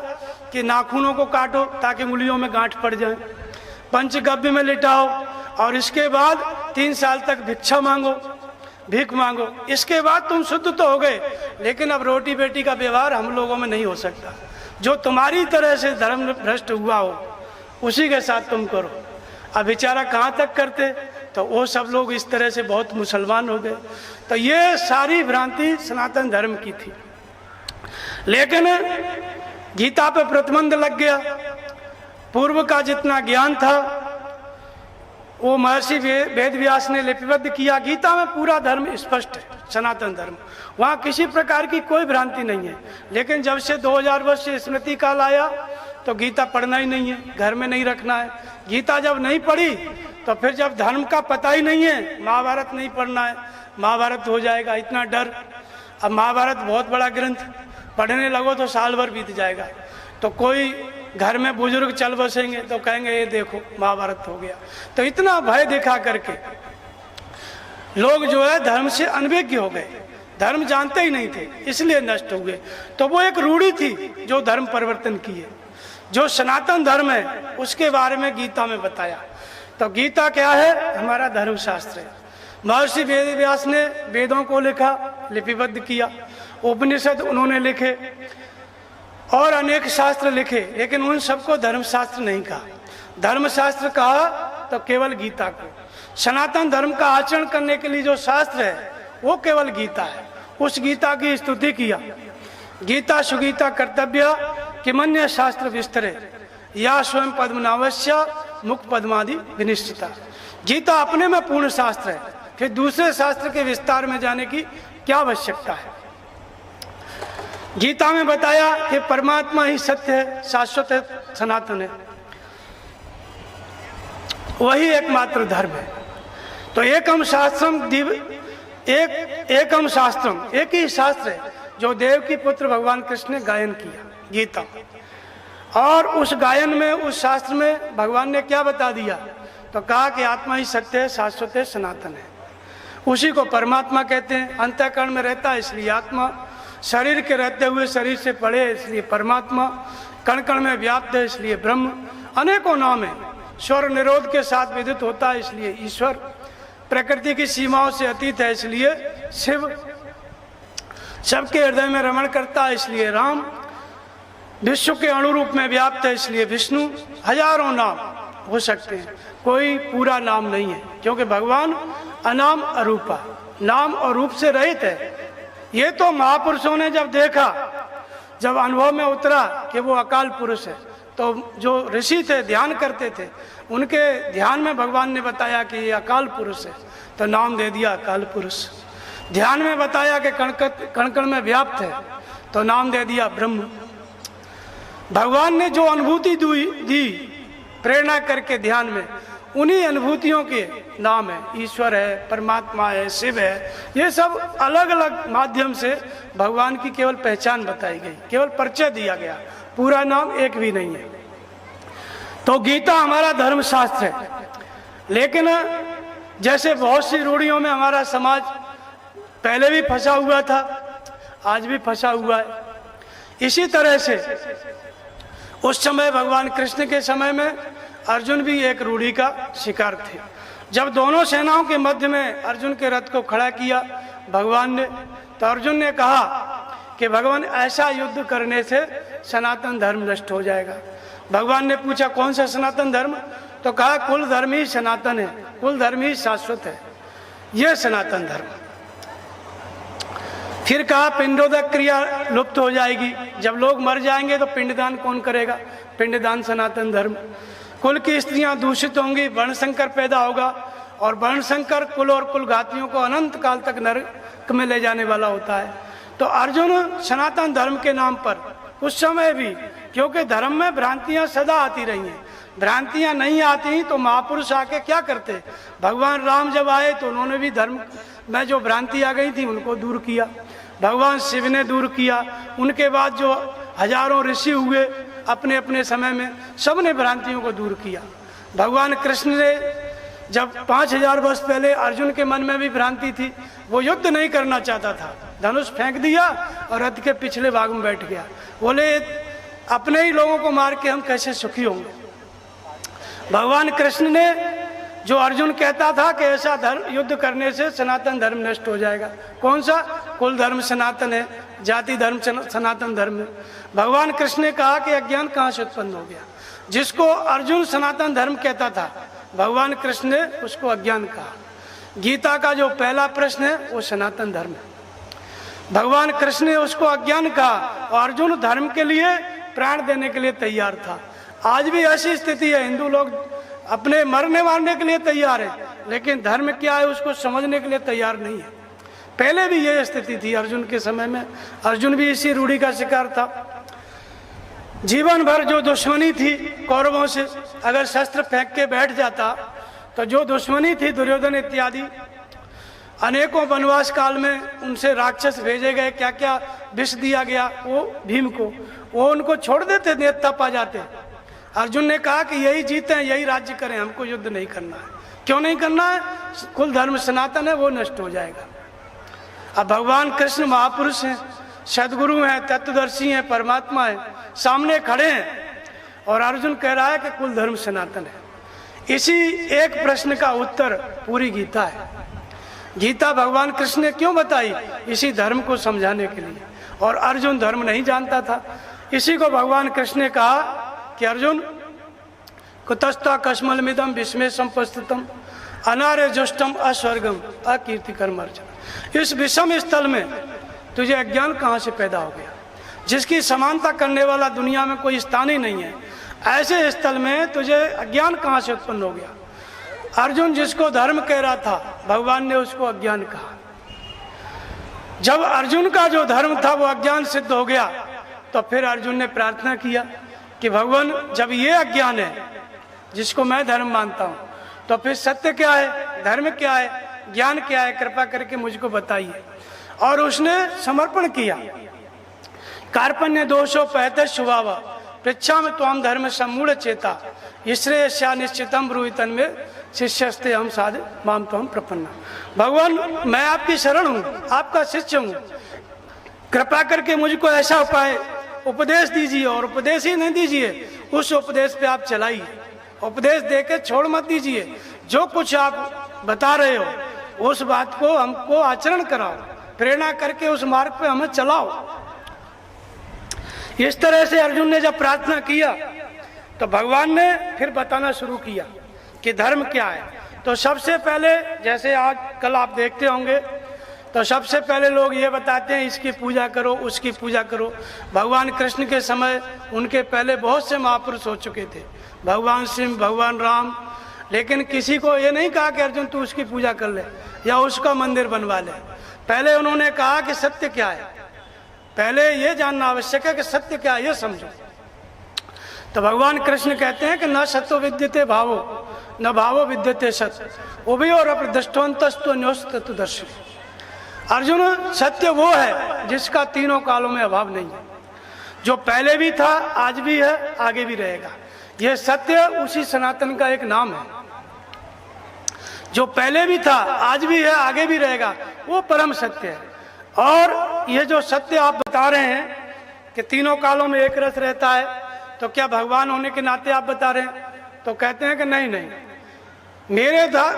कि नाखूनों को काटो ताकि उंगलियों में गांठ पड़ जाए, पंचगव्य में लिटाओ और इसके बाद 3 साल तक भिक्षा मांगो, भीख मांगो। इसके बाद तुम शुद्ध तो हो गए, लेकिन अब रोटी बेटी का व्यवहार हम लोगों में नहीं हो सकता। जो तुम्हारी तरह से धर्म भ्रष्ट हुआ हो उसी के साथ तुम करो। अब बेचारा कहाँ तक करते, तो वो सब लोग इस तरह से बहुत मुसलमान हो गए। तो ये सारी भ्रांति सनातन धर्म की थी। लेकिन गीता पे प्रतिबंध लग गया। पूर्व का जितना ज्ञान था वो महर्षि वेद व्यास ने लिपिबद्ध किया। गीता में पूरा धर्म स्पष्ट है, सनातन धर्म, वहाँ किसी प्रकार की कोई भ्रांति नहीं है। लेकिन जब से 2000 वर्ष से स्मृति काल आया तो गीता पढ़ना ही नहीं है, घर में नहीं रखना है। गीता जब नहीं पढ़ी तो फिर जब धर्म का पता ही नहीं है, महाभारत नहीं पढ़ना है, महाभारत हो जाएगा, इतना डर। अब महाभारत बहुत बड़ा ग्रंथ, पढ़ने लगो तो साल भर बीत जाएगा। तो कोई घर में बुजुर्ग चल बसेंगे तो कहेंगे ये देखो महाभारत हो गया। तो इतना भय दिखा करके लोग जो है धर्म से अनभिज्ञ हो गए, धर्म जानते ही नहीं थे, इसलिए नष्ट हो गए। तो वो एक रूढ़ी थी जो धर्म परिवर्तन की है। जो सनातन धर्म है उसके बारे में गीता में बताया। तो गीता क्या है? हमारा धर्म शास्त्र है। महर्षि वेद व्यास ने वेदों को लिखा, लिपिबद्ध किया, उपनिषद उन्होंने लिखे और अनेक शास्त्र लिखे, लेकिन उन सबको धर्मशास्त्र नहीं कहा। धर्मशास्त्र कहा तो केवल गीता को। सनातन धर्म का आचरण करने के लिए जो शास्त्र है वो केवल गीता है। उस गीता की स्तुति किया। गीता सुगीता कर्तव्य किमन्य शास्त्र विस्तरे या स्वयं पद्मनावस्य मुख पद्मादि विनिश्चिता। गीता अपने में पूर्ण शास्त्र है, फिर दूसरे शास्त्र के विस्तार में जाने की क्या आवश्यकता है। गीता में बताया कि परमात्मा ही सत्य है, शाश्वत है, सनातन है, वही एकमात्र धर्म है। तो एकम शास्त्रम एकम शास्त्रम, एक ही शास्त्र है जो देव की पुत्र भगवान कृष्ण ने गायन किया, गीता। और उस गायन में, उस शास्त्र में भगवान ने क्या बता दिया? तो कहा कि आत्मा ही सत्य है, शाश्वत है, सनातन है। उसी को परमात्मा कहते हैं। अंतःकरण में रहता है इसलिए आत्मा, शरीर के रहते हुए शरीर से परे है इसलिए परमात्मा, कण कण में व्याप्त है इसलिए ब्रह्म। अनेकों नाम है। स्वर निरोध के साथ विदित होता है इसलिए ईश्वर। प्रकृति की सीमाओं से अतीत है इसलिए शिव। सबके हृदय में रमण करता है इसलिए राम। विश्व के अणुरूप में व्याप्त है इसलिए विष्णु। हजारों नाम हो सकते हैं, कोई पूरा नाम नहीं है, क्योंकि भगवान अनाम अरूपा, नाम और रूप से रहित है। ये तो महापुरुषों ने जब देखा, जब अनुभव में उतरा कि वो अकाल पुरुष है, तो जो ऋषि थे, ध्यान करते थे, उनके ध्यान में भगवान ने बताया कि ये अकाल पुरुष है, तो नाम दे दिया अकाल पुरुष। ध्यान में बताया कि कण कण में व्याप्त है, तो नाम दे दिया ब्रह्म। भगवान ने जो अनुभूति दी प्रेरणा करके ध्यान में, उन्हीं अनुभूतियों के नाम है। ईश्वर है, परमात्मा है, शिव है। ये सब अलग अलग माध्यम से भगवान की केवल पहचान बताई गई, केवल परिचय दिया गया, पूरा नाम एक भी नहीं है। तो गीता हमारा धर्मशास्त्र है। लेकिन जैसे बहुत सी रूढ़ियों में हमारा समाज पहले भी फंसा हुआ था, आज भी फंसा हुआ है। इसी तरह से उस समय भगवान कृष्ण के समय में अर्जुन भी एक रूढ़ी का शिकार थे। जब दोनों सेनाओं के मध्य में अर्जुन के रथ को खड़ा किया भगवान ने, तो अर्जुन ने कहा कि भगवान ऐसा युद्ध करने से सनातन धर्म नष्ट हो जाएगा। भगवान ने पूछा कौन सा सनातन धर्म? तो कहा कुल धर्म ही सनातन है, कुल धर्म ही शाश्वत है, यह सनातन धर्म। फिर कहा पिंडोदक क्रिया लुप्त हो जाएगी, जब लोग मर जाएंगे तो पिंडदान कौन करेगा? पिंडदान सनातन धर्म। कुल की स्त्रियां दूषित होंगी, वर्णशंकर पैदा होगा, और वर्णशंकर कुल और कुलघातियों को अनंत काल तक नरक में ले जाने वाला होता है। तो अर्जुन सनातन धर्म के नाम पर उस समय भी, क्योंकि धर्म में भ्रांतियां सदा आती रही हैं, भ्रांतियां नहीं आती तो महापुरुष आके क्या करते? भगवान राम जब आए तो उन्होंने भी धर्म में जो भ्रांति आ गई थी उनको दूर किया। भगवान शिव ने दूर किया। उनके बाद जो हजारों ऋषि हुए अपने अपने समय में, सब ने भ्रांतियों को दूर किया। भगवान कृष्ण ने जब 5000 वर्ष पहले अर्जुन के मन में भी भ्रांति थी, वो युद्ध नहीं करना चाहता था, धनुष फेंक दिया और रथ के पिछले भाग में बैठ गया। बोले अपने ही लोगों को मार के हम कैसे सुखी होंगे। भगवान कृष्ण ने जो अर्जुन कहता था कि ऐसा धर्म युद्ध करने से सनातन धर्म नष्ट हो जाएगा, कौन सा? कुल धर्म सनातन है, जाति धर्म सनातन धर्म है। भगवान कृष्ण ने कहा कि अज्ञान कहाँ से उत्पन्न हो गया? जिसको अर्जुन सनातन धर्म कहता था, भगवान कृष्ण ने उसको अज्ञान कहा। गीता का जो पहला प्रश्न है वो सनातन धर्म है। भगवान कृष्ण ने उसको अज्ञान कहा और अर्जुन धर्म के लिए प्राण देने के लिए तैयार था। आज भी ऐसी स्थिति है, हिंदू लोग अपने मरने मारने के लिए तैयार है, लेकिन धर्म क्या है उसको समझने के लिए तैयार नहीं है। पहले भी यह स्थिति थी अर्जुन के समय में, अर्जुन भी इसी रूढ़ी का शिकार था। जीवन भर जो दुश्मनी थी कौरवों से, अगर शस्त्र फेंक के बैठ जाता तो जो दुश्मनी थी दुर्योधन इत्यादि, अनेकों वनवास काल में उनसे राक्षस भेजे गए, क्या क्या विष दिया गया वो भीम को, वो उनको छोड़ देते, नेता पा जाते। अर्जुन ने कहा कि यही जीते हैं, यही राज्य करें, हमको युद्ध नहीं करना है। क्यों नहीं करना है? कुल धर्म सनातन है, वो नष्ट हो जाएगा। अब भगवान कृष्ण महापुरुष हैं, सदगुरु हैं, तत्वदर्शी हैं, परमात्मा है, सामने खड़े हैं और अर्जुन कह रहा है कि कुल धर्म सनातन है। इसी एक प्रश्न का उत्तर पूरी गीता है। गीता भगवान कृष्ण ने क्यों बताई? इसी धर्म को समझाने के लिए। और अर्जुन धर्म नहीं जानता था, इसी को भगवान कृष्ण ने कहा कि अर्जुन कुतस्ता कश्मलमिदम विस्मय संपस्थितम अनार्य जुष्टम अस्वर्गम अकीर्तिकर्म अर्जुन। इस विषम स्थल में तुझे अज्ञान कहाँ से पैदा हो गया? जिसकी समानता करने वाला दुनिया में कोई स्थान ही नहीं है, ऐसे स्थल में तुझे अज्ञान कहाँ से उत्पन्न हो गया? अर्जुन जिसको धर्म कह रहा था भगवान ने उसको अज्ञान कहा। जब अर्जुन का जो धर्म था वो अज्ञान सिद्ध हो गया, तो फिर अर्जुन ने प्रार्थना किया कि भगवान, जब ये अज्ञान है जिसको मैं धर्म मानता हूं, तो फिर सत्य क्या है, धर्म क्या है, ज्ञान क्या है, कृपा करके मुझको बताइए। और उसने समर्पण किया। कार्पण्य दोषो पैत स्वभाव पृच्छा में त्वाम धर्म सम्मूढ़ चेता श्रेयस्या निश्चितम ब्रूहितन में शिष्यस्ते हम साध माम त्वम प्रपन्ना। भगवान, मैं आपकी शरण हूँ, आपका शिष्य हूँ, कृपा करके मुझको ऐसा उपाय उपदेश दीजिए। और उपदेश ही नहीं दीजिए, उस उपदेश पे आप चलाइए, उपदेश देके छोड़ मत दीजिए। जो कुछ आप बता रहे हो उस बात को हमको आचरण कराओ, प्रेरणा करके उस मार्ग पे हमें चलाओ। इस तरह से अर्जुन ने जब प्रार्थना किया तो भगवान ने फिर बताना शुरू किया कि धर्म क्या है। तो सबसे पहले, जैसे आज कल आप देखते होंगे, तो सबसे पहले लोग ये बताते हैं इसकी पूजा करो, उसकी पूजा करो। भगवान कृष्ण के समय उनके पहले बहुत से महापुरुष हो चुके थे, भगवान शिव, भगवान राम, लेकिन किसी को ये नहीं कहा कि अर्जुन तू उसकी पूजा कर ले या उसका मंदिर बनवा ले। पहले उन्होंने कहा कि सत्य क्या है, पहले ये जानना आवश्यक है कि सत्य क्या है, ये समझो। तो भगवान कृष्ण कहते हैं कि न सत्यो विद्यते भावो न भावो विद्यते सत्य उभयोर अप्रदृष्टवन्तस्तु न्योस्तत्वदर्शी। अर्जुन, सत्य वो है जिसका तीनों कालों में अभाव नहीं है, जो पहले भी था, आज भी है, आगे भी रहेगा। यह सत्य उसी सनातन का एक नाम है, जो पहले भी था, आज भी है, आगे भी रहेगा, वो परम सत्य है। और ये जो सत्य आप बता रहे हैं कि तीनों कालों में एक रस रहता है, तो क्या भगवान होने के नाते आप बता रहे हैं? तो कहते हैं कि नहीं नहीं,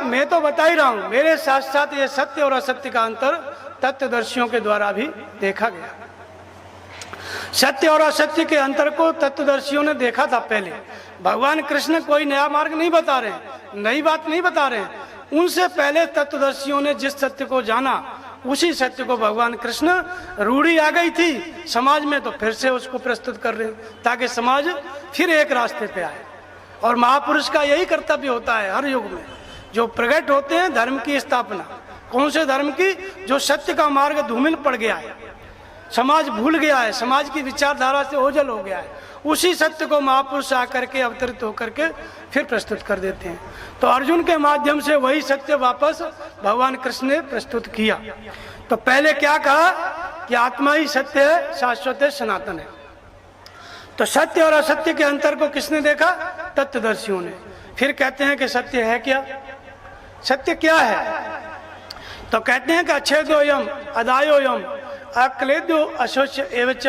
मैं तो बता ही रहा हूं, मेरे साथ साथ ये सत्य और असत्य का अंतर तत्वदर्शियों के द्वारा भी देखा गया। सत्य और असत्य के अंतर को तत्वदर्शियों ने देखा था पहले। भगवान कृष्ण कोई नया मार्ग नहीं बता रहे हैं, नई बात नहीं बता रहे हैं। उनसे पहले तत्वदर्शियों ने जिस सत्य को जाना, उसी सत्य को भगवान कृष्ण, रूढ़ी आ गई थी समाज में, तो फिर से उसको प्रस्तुत कर रहे हैं ताकि समाज फिर एक रास्ते पे आए। और महापुरुष का यही कर्तव्य होता है हर युग में, जो प्रकट होते हैं धर्म की स्थापना। कौन से धर्म की? जो सत्य का मार्ग धूमिल पड़ गया है, समाज भूल गया है, समाज की विचारधारा से ओझल हो गया है, उसी सत्य को महापुरुष आकर के अवतरित होकर के फिर प्रस्तुत कर देते हैं। तो अर्जुन के माध्यम से वही सत्य वापस भगवान कृष्ण ने प्रस्तुत किया। तो पहले क्या कहा कि आत्मा ही सत्य है, शाश्वत है, सनातन है। तो सत्य और असत्य के अंतर को किसने देखा? तत्वदर्शियों ने। फिर कहते हैं कि सत्य है क्या, सत्य क्या है? तो कहते हैं कि अच्छेदोयम अदायोयम अक्लेद्यो अशोच्य एवच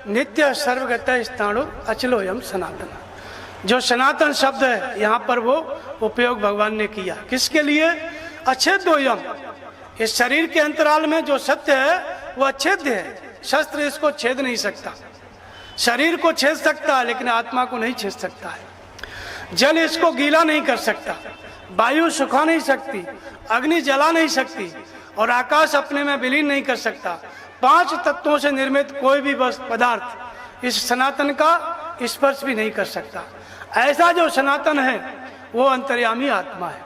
नित्य सर्वगत स्थाणु अचलोयम सनातन। जो सनातन शब्द है यहाँ पर वो उपयोग भगवान ने किया किसके लिए? अच्छेदोयम, इस शरीर के अंतराल में जो सत्य है वो अच्छेद्य है, शस्त्र इसको छेद नहीं सकता। शरीर को छेद सकता है लेकिन आत्मा को नहीं छेद सकता है। जल इसको गीला नहीं कर सकता, वायु सुखा नहीं सकती, अग्नि जला नहीं सकती, और आकाश अपने में विलीन नहीं कर सकता। 5 तत्वों से निर्मित कोई भी पदार्थ इस सनातन का स्पर्श भी नहीं कर सकता। ऐसा जो सनातन है वो अंतर्यामी आत्मा है।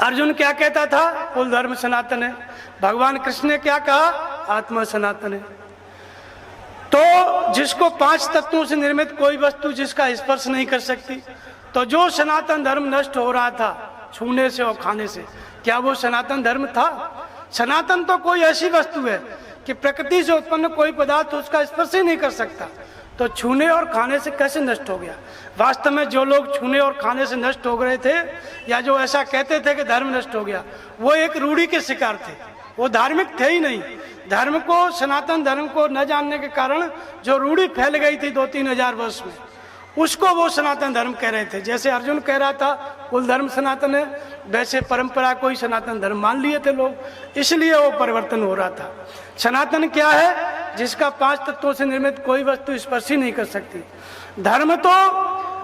अर्जुन क्या कहता था? कुल धर्म सनातन है। भगवान कृष्ण ने क्या कहा? आत्मा सनातन है। तो जिसको 5 तत्वों से निर्मित कोई वस्तु जिसका स्पर्श नहीं कर सकती, तो जो सनातन धर्म नष्ट हो रहा था छूने से और खाने से, क्या वो सनातन धर्म था? सनातन तो कोई ऐसी वस्तु है कि प्रकृति से उत्पन्न कोई पदार्थ उसका स्पर्श ही नहीं कर सकता, तो छूने और खाने से कैसे नष्ट हो गया? वास्तव में जो लोग छूने और खाने से नष्ट हो गए थे, या जो ऐसा कहते थे कि धर्म नष्ट हो गया, वो एक रूढ़ी के शिकार थे, वो धार्मिक थे ही नहीं। धर्म को, सनातन धर्म को न जानने के कारण जो रूढ़ी फैल गई थी 2-3 हजार वर्ष में, उसको वो सनातन धर्म कह रहे थे। जैसे अर्जुन कह रहा था कुल धर्म सनातन है, वैसे परंपरा को ही सनातन धर्म मान लिए थे लोग, इसलिए वो परिवर्तन हो रहा था। सनातन क्या है? जिसका 5 तत्वों से निर्मित कोई वस्तु स्पर्श ही नहीं कर सकती। धर्म तो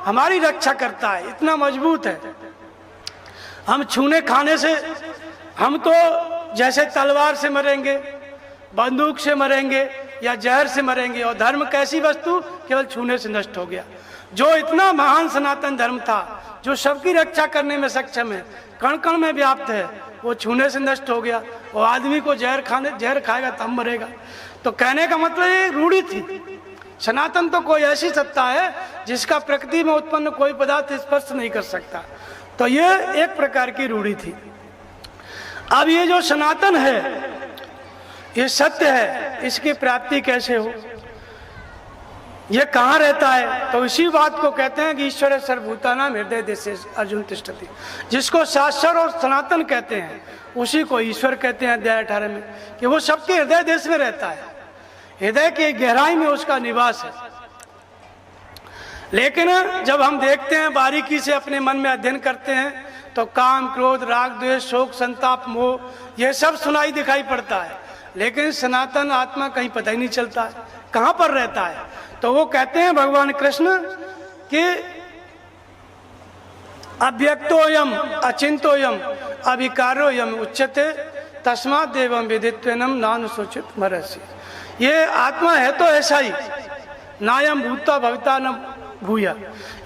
हमारी रक्षा करता है, इतना मजबूत है। हम छूने खाने से, हम तो जैसे तलवार से मरेंगे, बंदूक से मरेंगे या जहर से मरेंगे, और धर्म कैसी वस्तु? केवल छूने से नष्ट हो गया। जो इतना महान सनातन धर्म था, जो सबकी रक्षा करने में सक्षम है, कण कण में व्याप्त है, वो छूने से नष्ट हो गया। वो आदमी को जहर खाएगा तब मरेगा। तो कहने का मतलब ये रूढ़ी थी। सनातन तो कोई ऐसी सत्ता है जिसका प्रकृति में उत्पन्न कोई पदार्थ स्पर्श नहीं कर सकता। तो ये एक प्रकार की रूढ़ी थी। अब ये जो सनातन है, ये सत्य है, इसकी प्राप्ति कैसे हो, ये कहाँ रहता है? तो इसी बात को कहते हैं कि ईश्वर सर्वभूतानां हृदय देशे अर्जुन तिष्ठति। जिसको शाश्वत और सनातन कहते हैं उसी को ईश्वर कहते हैं अध्याय 18 में, कि वो सबके हृदय देश में रहता है, हृदय की गहराई में उसका निवास है। लेकिन जब हम देखते हैं, बारीकी से अपने मन में अध्ययन करते हैं, तो काम, क्रोध, राग, द्वेष, शोक, संताप, मोह, ये सब सुनाई दिखाई पड़ता है। लेकिन सनातन आत्मा कहीं पता ही नहीं चलता है, कहाँ पर रहता है। तो वो कहते हैं भगवान कृष्ण कि अव्यक्तोयम अचिंतोयम अविकारोयम उच्यते तस्मात् देवम विदित्वेनम नानुशोचित मरसि। ये आत्मा है तो ऐसा ही, नायम भूता भविता न भूया।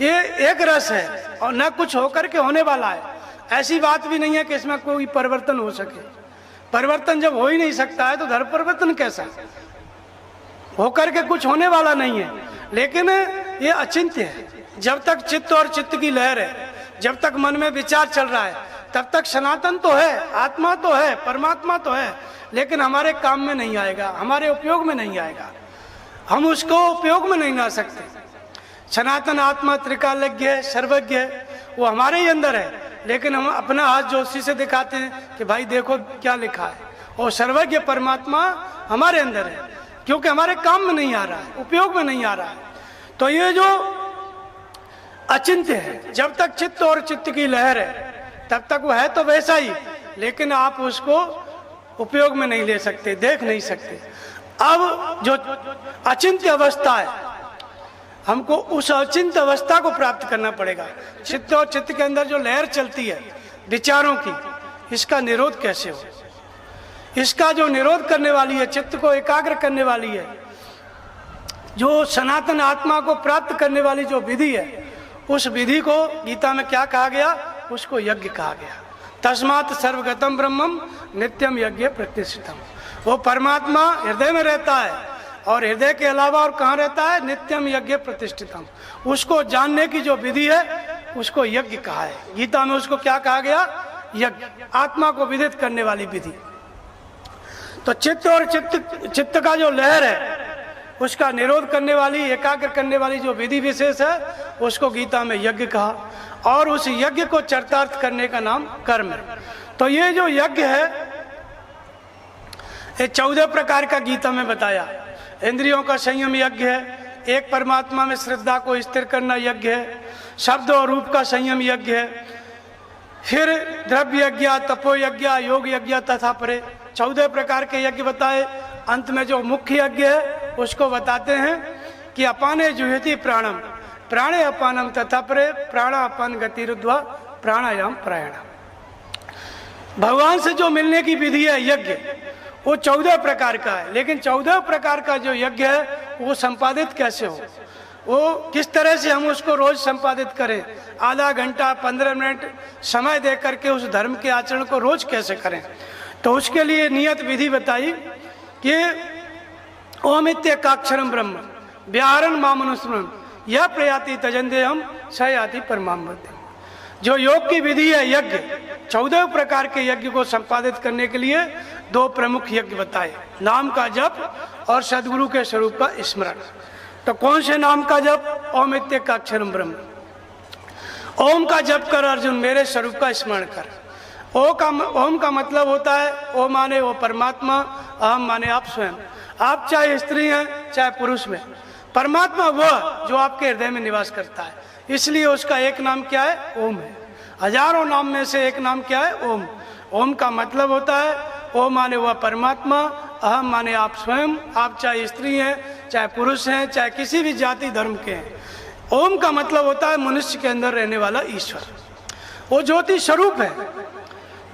ये एक रस है और न कुछ होकर के होने वाला है। ऐसी बात भी नहीं है कि इसमें कोई परिवर्तन हो सके। परिवर्तन जब हो ही नहीं सकता है तो धर्म परिवर्तन कैसा? होकर के कुछ होने वाला नहीं है। लेकिन ये अचिंत्य है। जब तक चित्त और चित्त की लहर है, जब तक मन में विचार चल रहा है, तब तक सनातन तो है, आत्मा तो है, परमात्मा तो है, लेकिन हमारे काम में नहीं आएगा, हमारे उपयोग में नहीं आएगा, हम उसको उपयोग में नहीं ला सकते। सनातन आत्मा त्रिकालज्ञ है, सर्वज्ञ है, वो हमारे ही अंदर है। लेकिन हम अपना हाथ जोशी से दिखाते हैं कि भाई देखो क्या लिखा है, और सर्वज्ञ परमात्मा हमारे अंदर है, क्योंकि हमारे काम में नहीं आ रहा है, उपयोग में नहीं आ रहा है। तो ये जो अचिंत्य है, जब तक चित्त और चित्त की लहर है तब तक वो है तो वैसा ही, लेकिन आप उसको उपयोग में नहीं ले सकते, देख नहीं सकते। अब जो अचिंत्य अवस्था है, हमको उस अचिंत्य अवस्था को प्राप्त करना पड़ेगा। चित्त और चित्त के अंदर जो लहर चलती है विचारों की, इसका निरोध कैसे हो? इसका जो निरोध करने वाली है, चित्त को एकाग्र करने वाली है, जो सनातन आत्मा को प्राप्त करने वाली जो विधि है, उस विधि को गीता में क्या कहा गया? उसको यज्ञ कहा गया। तस्मात् सर्वगतम ब्रह्मम नित्यम यज्ञ प्रतिष्ठितम। वो परमात्मा हृदय में रहता है, और हृदय के अलावा और कहाँ रहता है? नित्यम यज्ञ प्रतिष्ठितम। उसको जानने की जो विधि है उसको यज्ञ कहा है। गीता में उसको क्या कहा गया? यज्ञ, आत्मा को विदित करने वाली विधि। तो चित्त और चित्त का जो लहर है उसका निरोध करने वाली, एकाग्र करने वाली जो विधि विशेष है, उसको गीता में यज्ञ कहा, और उस यज्ञ को चरितार्थ करने का नाम कर्म है। तो ये जो यज्ञ है, ये 14 प्रकार का गीता में बताया। इंद्रियों का संयम यज्ञ है, एक परमात्मा में श्रद्धा को स्थिर करना यज्ञ है, शब्द और रूप का संयम यज्ञ है, फिर द्रव्य यज्ञ, तपो यज्ञ, योग यज्ञ तथा परे 14 प्रकार के यज्ञ बताए। अंत में जो मुख्य यज्ञ है उसको बताते हैं कि अपाने जुहति प्राणम प्राणे अपानम तथा परे प्राणा अपान गतिरुद्ध्वा प्राणायाम प्राणायाम। भगवान से जो मिलने की विधि है यज्ञ, वो 14 प्रकार का है। लेकिन 14 प्रकार का जो यज्ञ है वो संपादित कैसे हो, वो किस तरह से हम उसको रोज संपादित करें, आधा घंटा 15 मिनट समय दे करके उस धर्म के आचरण को रोज कैसे करें। तो उसके लिए नियत विधि बताई कि ओम इत्येकाक्षरम ब्रह्म व्याहरण मामनुस्मरण यह प्रयाति तजंदे हम स याति परमाम बद्धि। जो योग की विधि है यज्ञ, 14 प्रकार के यज्ञ को संपादित करने के लिए 2 प्रमुख यज्ञ बताए, नाम का जप और सदगुरु के स्वरूप का स्मरण। तो कौन से नाम का जप? ओम इत्येकाक्षरम ब्रह्म। ओम का जप कर अर्जुन, मेरे स्वरूप का स्मरण कर। ओम का मतलब होता है, ओ माने वो परमात्मा, अहम माने आप स्वयं। आप चाहे स्त्री हैं चाहे पुरुष में, परमात्मा वह जो आपके हृदय में निवास करता है। इसलिए उसका एक नाम क्या है? ओम है। हजारों नाम में से एक नाम क्या है? ओम। ओम का मतलब होता है, ओ माने वह परमात्मा, अहम माने आप स्वयं। आप चाहे स्त्री हैं चाहे पुरुष हैं चाहे किसी भी जाति धर्म के हैं। ओम का मतलब होता है मनुष्य के अंदर रहने वाला ईश्वर। वो ज्योति स्वरूप है।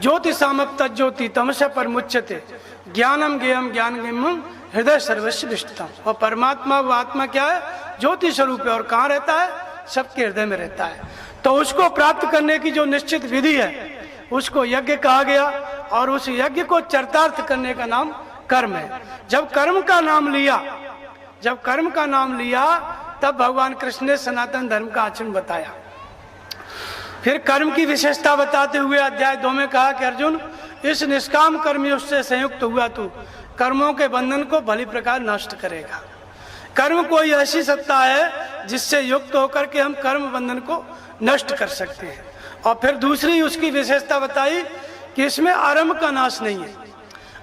ज्योति सामप तज्ज्योति तमसा पर मुच्यते ज्ञानम ज्ञेयम ज्ञान गम्यम हृदय सर्वस्व विष्टतम। और परमात्मा वो आत्मा क्या है? ज्योति स्वरूप है। और कहाँ रहता है? सबके हृदय में रहता है। तो उसको प्राप्त करने की जो निश्चित विधि है उसको यज्ञ कहा गया, और उस यज्ञ को चरितार्थ करने का नाम कर्म है। जब कर्म का नाम लिया तब भगवान कृष्ण ने सनातन धर्म का आचरण बताया। फिर कर्म की विशेषता बताते हुए अध्याय 2 में कहा कि अर्जुन, इस निष्काम कर्मयोग से संयुक्त हुआ तू कर्मों के बंधन को भली प्रकार नष्ट करेगा। कर्म कोई ऐसी सत्ता है जिससे युक्त होकर के हम कर्म बंधन को नष्ट कर सकते हैं। और फिर दूसरी उसकी विशेषता बताई कि इसमें आरंभ का नाश नहीं है।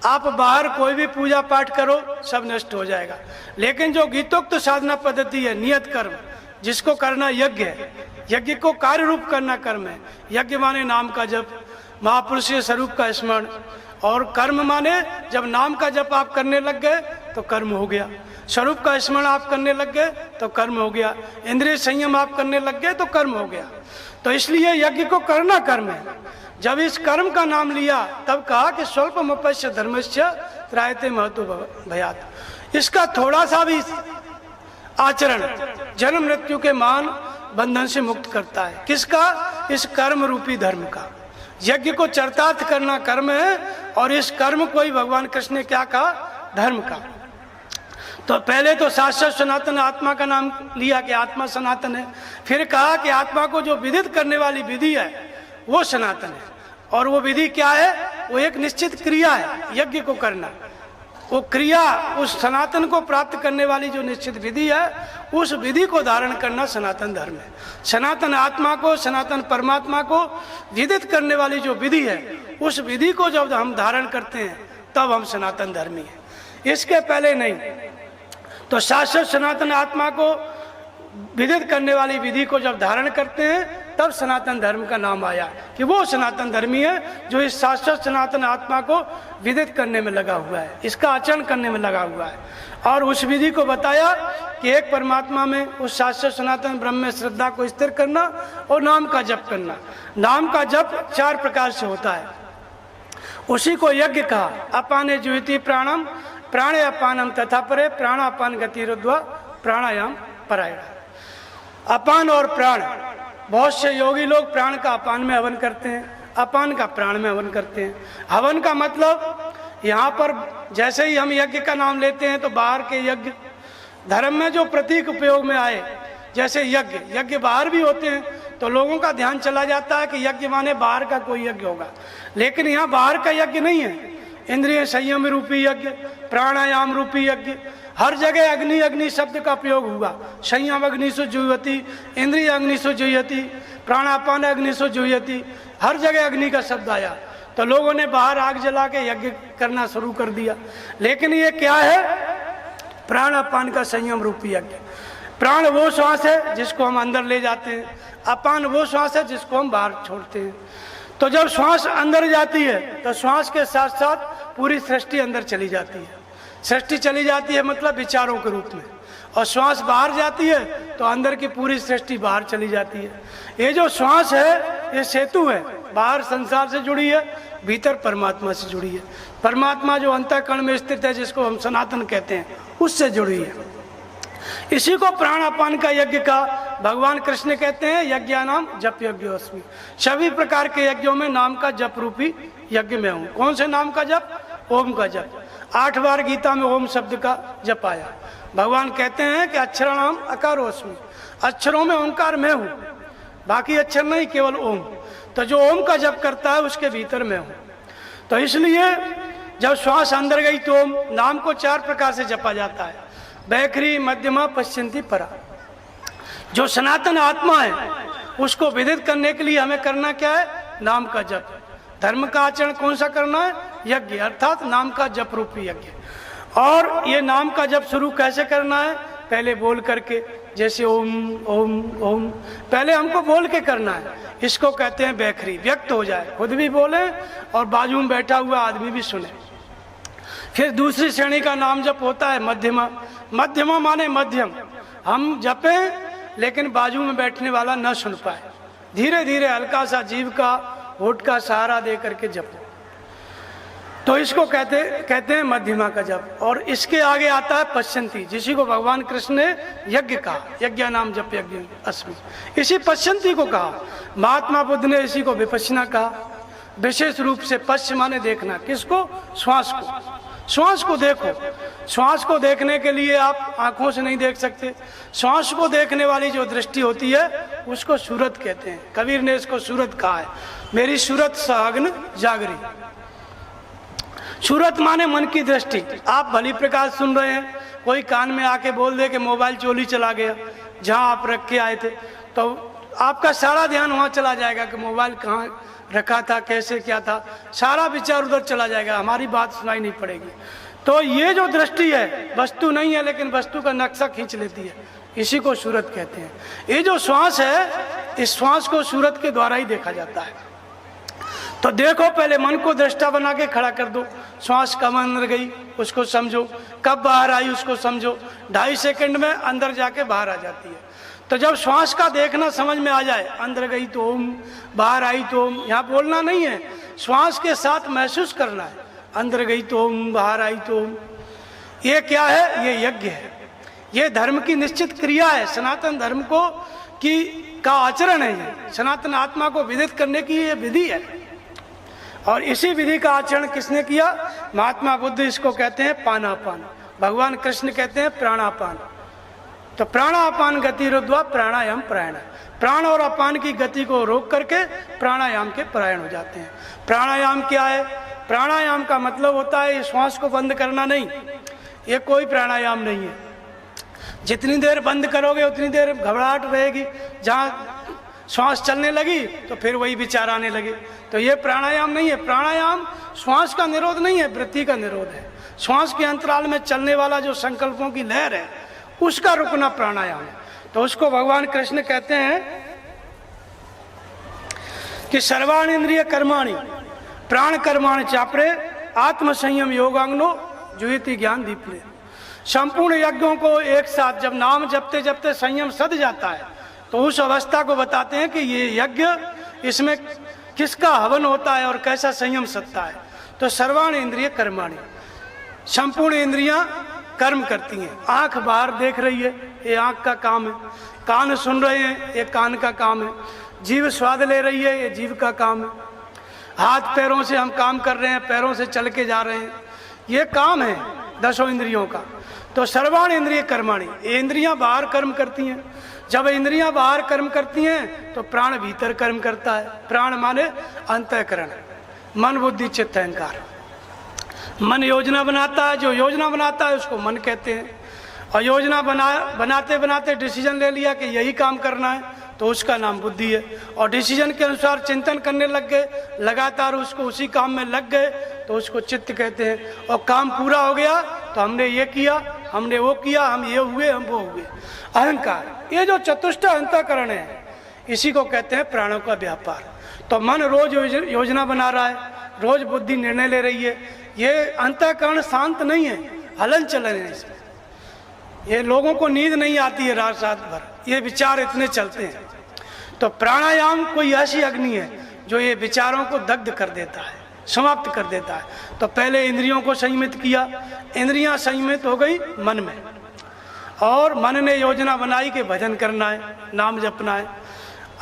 आप बाहर कोई भी पूजा पाठ करो सब नष्ट हो जाएगा, लेकिन जो गीतोक्त साधना पद्धति है, नियत कर्म जिसको करना यज्ञ है, यज्ञ को कार्य रूप करना कर्म है। यज्ञ माने नाम का जप, महापुरुषीय स्वरूप का स्मरण, और कर्म माने जब नाम का जप आप करने लग गए तो कर्म हो गया, स्वरूप का स्मरण आप करने लग गए तो कर्म हो गया, इंद्रिय संयम आप करने लग गए तो कर्म हो गया। तो इसलिए यज्ञ को करना कर्म है। जब इस कर्म का नाम लिया तब कहा कि स्वल्पमप्यस्य धर्मस्य त्रायते महतो भयात्। इसका थोड़ा सा भी आचरण जन्म मृत्यु के मान बंधन से मुक्त करता है। किसका? इस कर्म रूपी धर्म का। यज्ञ को चरितार्थ करना कर्म है, और इस कर्म को ही भगवान कृष्ण ने क्या कहा? धर्म का। तो पहले तो शाश्वत सनातन आत्मा का नाम लिया कि आत्मा सनातन है, फिर कहा कि आत्मा को जो विदित करने वाली विधि है वो सनातन है। और वो विधि क्या है? वो एक निश्चित क्रिया है, यज्ञ को करना। वो क्रिया, उस सनातन को प्राप्त करने वाली जो निश्चित विधि है, उस विधि को धारण करना सनातन धर्म है। सनातन आत्मा को, सनातन परमात्मा को विदित करने वाली जो विधि है, उस विधि को जब हम धारण करते हैं तब हम सनातन धर्मी हैं, इसके पहले नहीं। तो शाश्वत सनातन आत्मा को विदित करने वाली विधि को जब धारण करते हैं तब सनातन धर्म का नाम आया कि वो सनातन धर्मी है जो इस शाश्वत सनातन आत्मा को विदित करने में लगा हुआ है, इसका आचरण करने में लगा हुआ है। और उस विधि को बताया कि एक परमात्मा में, उस शाश्वत सनातन ब्रह्म में श्रद्धा को स्थिर करना और नाम का जप करना। नाम का जप 4 प्रकार से होता है, उसी को यज्ञ कहा। अपाने जुहिति प्राणम, प्राणे अपानम तथा परे, प्राणापान गतिरुद्ध्वा प्राणायाम परायण। अपान और प्राण, बहुत से योगी लोग प्राण का अपान में हवन करते हैं, अपान का प्राण में हवन करते हैं। हवन का मतलब यहाँ पर जैसे ही हम यज्ञ का नाम लेते हैं तो बाहर के यज्ञ धर्म में जो प्रतीक उपयोग में आए, जैसे यज्ञ बाहर भी होते हैं तो लोगों का ध्यान चला जाता है कि यज्ञ माने बाहर का कोई यज्ञ होगा, लेकिन यहाँ बाहर का यज्ञ नहीं है। इंद्रिय संयम रूपी यज्ञ, प्राणायाम रूपी यज्ञ, हर जगह अग्नि अग्नि शब्द का प्रयोग हुआ। संयम अग्निशु जुह्यति, इंद्रिय अग्निशु जुह्यति, प्राणापान अग्निशु जुह्यति, हर जगह अग्नि का शब्द आया। तो लोगों ने बाहर आग जला के यज्ञ करना शुरू कर दिया, लेकिन ये क्या है? प्राणापान का संयम रूपी यज्ञ। प्राण वो श्वास है जिसको हम अंदर ले जाते हैं, अपान वो श्वास है जिसको हम बाहर छोड़ते हैं। तो जब श्वास अंदर जाती है तो श्वास के साथ साथ पूरी सृष्टि अंदर चली जाती है। सृष्टि चली जाती है मतलब विचारों के रूप में, और श्वास बाहर जाती है तो अंदर की पूरी सृष्टि बाहर चली जाती है। ये जो श्वास है ये सेतु है, बाहर संसार से जुड़ी है, भीतर परमात्मा से जुड़ी है। परमात्मा जो अंतःकरण में स्थित है, जिसको हम सनातन कहते हैं, उससे जुड़ी है। इसी को प्राणापान का यज्ञ का भगवान कृष्ण कहते हैं यज्ञानाम जप यज्ञोस्मि। सभी प्रकार के यज्ञों में नाम का जप रूपी यज्ञ में हूँ। कौन से नाम का जप? ओम का जप। 8 बार गीता में ओम शब्द का जप आया। भगवान कहते हैं कि अक्षराणाम अकारोस्मि, अक्षरों में ओंकार मैं हूँ, बाकी अक्षर नहीं, केवल ओम। तो जो ओम का जप करता है उसके भीतर मैं हूँ। तो इसलिए जब श्वास अंदर गई तो ओम नाम को 4 प्रकार से जपा जाता है, बैखरी, मध्यमा, पश्चिंती, परा। जो सनातन आत्मा है उसको विदित करने के लिए हमें करना क्या है? नाम का जप। धर्म का आचरण कौन सा करना है? यज्ञ, अर्थात नाम का जप रूपी यज्ञ। और ये नाम का जप शुरू कैसे करना है? पहले बोल करके, जैसे ओम ओम ओम, पहले हमको बोल के करना है। इसको कहते हैं बैखरी, व्यक्त हो जाए, खुद भी बोले और बाजू में बैठा हुआ आदमी भी सुने। फिर दूसरी श्रेणी का नाम जप होता है मध्यमा। मध्यमा माने मध्यम, हम जपें लेकिन बाजू में बैठने वाला न सुन पाए, धीरे धीरे हल्का सा जीभ का, होठ का सहारा दे करके जपो। तो इसको कहते हैं मध्यमा का जप। और इसके आगे आता है पश्चंती, जिसी को भगवान कृष्ण ने यज्ञ कहा, यज्ञ नाम जप यज्ञ अस्मि, इसी पश्चंती को कहा। महात्मा बुद्ध ने इसी को विपश्यना कहा। विशेष रूप से पश्च माने देखना, किसको? श्वास को। श्वास को देखो। श्वास को देखने के लिए आप आंखों से नहीं देख सकते। श्वास को देखने वाली जो दृष्टि होती है उसको सूरत कहते हैं। कबीर ने इसको सूरत कहा है, मेरी सूरत सहाग्न जागरी। सूरत माने मन की दृष्टि। आप भली प्रकार सुन रहे हैं, कोई कान में आके बोल दे कि मोबाइल चोरी चला गया, जहां आप रख के आए थे, तो आपका सारा ध्यान वहां चला जाएगा कि मोबाइल कहाँ रखा था, कैसे क्या था, सारा विचार उधर चला जाएगा, हमारी बात सुनाई नहीं पड़ेगी। तो ये जो दृष्टि है वस्तु नहीं है, लेकिन वस्तु का नक्शा खींच लेती है, इसी को सूरत कहते हैं। ये जो श्वास है, इस श्वास को सूरत के द्वारा ही देखा जाता है। तो देखो, पहले मन को दृष्टा बना के खड़ा कर दो। श्वास कब अंदर गई उसको समझो, कब बाहर आई उसको समझो। 2.5 सेकंड में अंदर जाके बाहर आ जाती है। तो जब श्वास का देखना समझ में आ जाए, अंदर गई तो ओम, बाहर आई तो ओम, यहाँ बोलना नहीं है, श्वास के साथ महसूस करना है। अंदर गई तो ओम, बाहर आई तो ओम। ये क्या है? ये यज्ञ है, ये धर्म की निश्चित क्रिया है, सनातन धर्म को का आचरण है। ये सनातन आत्मा को विदित करने की ये विधि है। और इसी विधि का आचरण किसने किया? महात्मा बुद्ध इसको कहते हैं पानापान, भगवान कृष्ण कहते हैं प्राणापान। तो प्राणापान गति रुद्वा प्राणायाम प्राण, प्राण और अपान की गति को रोक करके प्राणायाम के परायण हो जाते हैं। प्राणायाम क्या है? प्राणायाम का मतलब होता है श्वास को बंद करना नहीं, ये कोई प्राणायाम नहीं है। जितनी देर बंद करोगे उतनी देर घबराहट रहेगी, जहाँ श्वास चलने लगी तो फिर वही विचार आने लगे। तो ये प्राणायाम नहीं है। प्राणायाम श्वास का निरोध नहीं है, वृत्ति का निरोध है। श्वास के अंतराल में चलने वाला जो संकल्पों की लहर है उसका रुकना प्राणायाम है। तो उसको भगवान कृष्ण कहते हैं कि सर्वाणि इंद्रिय कर्माणि प्राण कर्माणि चापरे आत्म संयम योगांगनो जुयति ज्ञान दीपले। संपूर्ण यज्ञों को एक साथ जब नाम जपते जपते संयम सध जाता है तो उस अवस्था को बताते हैं कि ये यज्ञ, इसमें किसका हवन होता है और कैसा संयम सधता है। तो सर्वाणि इंद्रिय कर्माणि, संपूर्ण इंद्रियां कर्म करती हैं। आंख बाहर देख रही है, ये आंख का काम है। कान सुन रहे हैं, ये कान का काम है। जीभ स्वाद ले रही है, ये जीभ का काम है। हाथ पैरों से हम काम कर रहे हैं, पैरों से चल के जा रहे हैं, ये काम है 10 इंद्रियों का। तो सर्वाण इंद्रिय कर्माणि, ये इंद्रियां बाहर कर्म करती हैं। जब इंद्रियां बाहर कर्म करती हैं तो प्राण भीतर कर्म करता है। प्राण माने अंतःकरण, मन बुद्धि चित्त अहंकार। मन योजना बनाता है, जो योजना बनाता है उसको मन कहते हैं। और योजना बनाते बनाते डिसीजन ले लिया कि यही काम करना है तो उसका नाम बुद्धि है। और डिसीजन के अनुसार चिंतन करने लग गए, लगातार उसको उसी काम में लग गए तो उसको चित्त कहते हैं। और काम पूरा हो गया तो हमने ये किया, हमने वो किया, हम ये हुए, हम वो हुए। अहंकार, ये जो चतुष्ट अंतःकरण है इसी को कहते हैं प्राणों का व्यापार। तो मन रोज योजना बना रहा है, रोज बुद्धि निर्णय ले रही है। ये अंतःकरण शांत नहीं है, हलन चलन है इसमें। ये लोगों को नींद नहीं आती है रात रात भर, ये विचार इतने चलते हैं। तो प्राणायाम कोई ऐसी अग्नि है जो ये विचारों को दग्ध कर देता है, समाप्त कर देता है। तो पहले इंद्रियों को संयमित किया, इंद्रियां संयमित हो गई मन में, और मन ने योजना बनाई कि भजन करना है, नाम जपना है।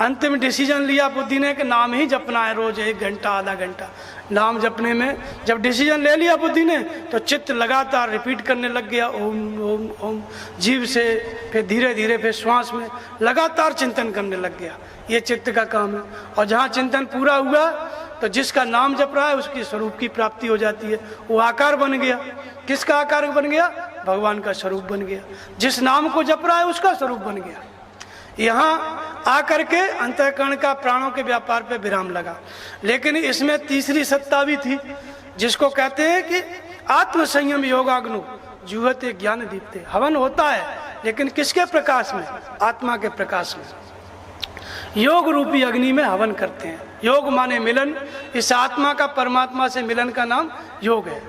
अंतिम डिसीजन लिया बुद्धि ने कि नाम ही जपना है, रोज 1 घंटा आधा घंटा नाम जपने में। जब डिसीजन ले लिया बुद्धि ने तो चित्त लगातार रिपीट करने लग गया, ओम ओम ओम। जीभ से फिर धीरे धीरे फिर श्वास में लगातार चिंतन करने लग गया। ये चित्त का काम है। और जहाँ चिंतन पूरा हुआ तो जिसका नाम जप रहा है उसकी स्वरूप की प्राप्ति हो जाती है। वो आकार बन गया। किसका आकार बन गया? भगवान का स्वरूप बन गया। जिस नाम को जप रहा है उसका स्वरूप बन गया। यहाँ आकर के अंतःकरण का प्राणों के व्यापार पे विराम लगा। लेकिन इसमें तीसरी सत्ता भी थी जिसको कहते हैं कि आत्म संयम योगाग्नु जुहते ज्ञान दीप्ते। हवन होता है लेकिन किसके प्रकाश में? आत्मा के प्रकाश में। योग रूपी अग्नि में हवन करते हैं। योग माने मिलन। इस आत्मा का परमात्मा से मिलन का नाम योग है।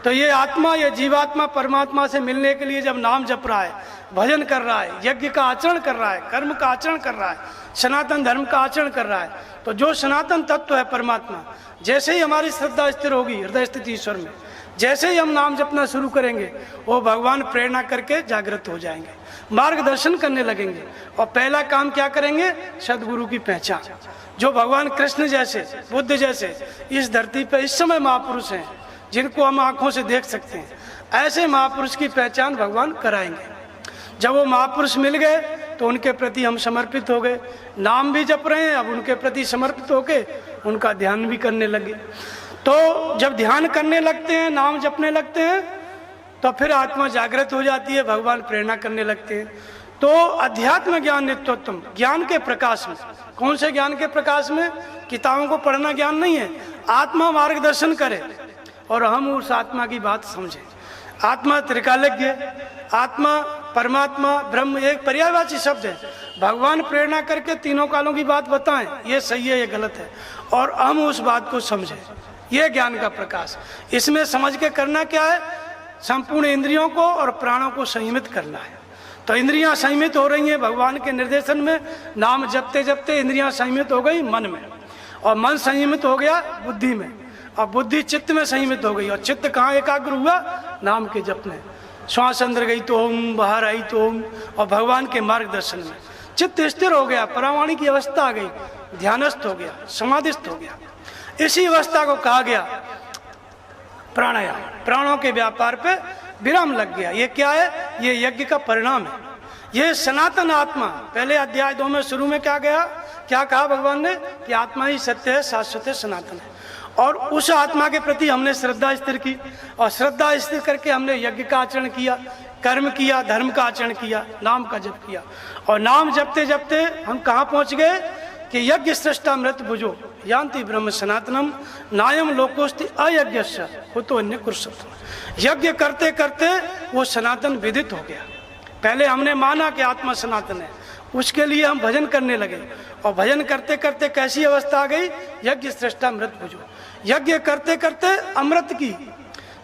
तो ये आत्मा, ये जीवात्मा परमात्मा से मिलने के लिए जब नाम जप रहा है, भजन कर रहा है, यज्ञ का आचरण कर रहा है, कर्म का आचरण कर रहा है, सनातन धर्म का आचरण कर रहा है, तो जो सनातन तत्व है परमात्मा, जैसे ही हमारी श्रद्धा स्थिर होगी हृदय स्थित ईश्वर में, जैसे ही हम नाम जपना शुरू करेंगे वो भगवान प्रेरणा करके जागृत हो जाएंगे, मार्गदर्शन करने लगेंगे। और पहला काम क्या करेंगे? सदगुरु की पहचान। जो भगवान कृष्ण जैसे, बुद्ध जैसे इस धरती पर इस समय महापुरुष हैं, जिनको हम आंखों से देख सकते हैं, ऐसे महापुरुष की पहचान भगवान कराएंगे। जब वो महापुरुष मिल गए तो उनके प्रति हम समर्पित हो गए, नाम भी जप रहे हैं, अब उनके प्रति समर्पित होके उनका ध्यान भी करने लगे। तो जब ध्यान करने लगते हैं, नाम जपने लगते हैं, तो फिर आत्मा जागृत हो जाती है, भगवान प्रेरणा करने लगते हैं। तो अध्यात्म ज्ञान नित्योत्तम, ज्ञान के प्रकाश में। कौन से ज्ञान के प्रकाश में? किताबों को पढ़ना ज्ञान नहीं है, आत्मा मार्गदर्शन करे और हम उस आत्मा की बात समझें। आत्मा त्रिकालज्ञ, आत्मा परमात्मा ब्रह्म एक पर्यायवाची शब्द है। भगवान प्रेरणा करके तीनों कालों की बात बताएं, ये सही है, ये गलत है, और हम उस बात को समझें। ये ज्ञान का प्रकाश। इसमें समझ के करना क्या है? संपूर्ण इंद्रियों को और प्राणों को संयमित करना है। तो इंद्रियां संयमित हो रही हैं भगवान के निर्देशन में, नाम जपते जपते इंद्रियां संयमित हो गई मन में, और मन संयमित हो गया बुद्धि में, और बुद्धि चित्त में संयमित हो गई, और चित्त कहाँ एकाग्र हुआ? नाम के जप में। श्वास अंदर गई तो ओम, बाहर आई तो ओम, और भगवान के मार्गदर्शन में चित्त स्थिर हो गया, प्रामाणिक की अवस्था आ गई, ध्यानस्थ हो गया, समाधिस्थ हो गया। इसी अवस्था को कहा गया प्राणायाम। प्राणों के व्यापार पे विराम लग गया। ये क्या है? ये यज्ञ का परिणाम है। ये सनातन आत्मा, पहले अध्याय 2 में शुरू में क्या गया, क्या कहा भगवान ने? कि आत्मा ही सत्य है, शाश्वत है, सनातन है। और उस आत्मा के प्रति हमने श्रद्धा स्थिर की, और श्रद्धा स्थिर करके हमने यज्ञ का आचरण किया, कर्म किया, धर्म का आचरण किया, नाम का जप किया। और नाम जपते जपते हम कहाँ पहुँच गए? कि यज्ञ सृष्टा मृत भुजो यान्ति ब्रह्म सनातनम नायम लोकोस्ति अयज्ञस्य कुतो अन्य कुरुषत्व। यज्ञ करते करते वो सनातन विदित हो गया। पहले हमने माना कि आत्मा सनातन है, उसके लिए हम भजन करने लगे, और भजन करते करते कैसी अवस्था आ गई? यज्ञ सृष्टा मृत भुजो। यज्ञ करते करते अमृत की,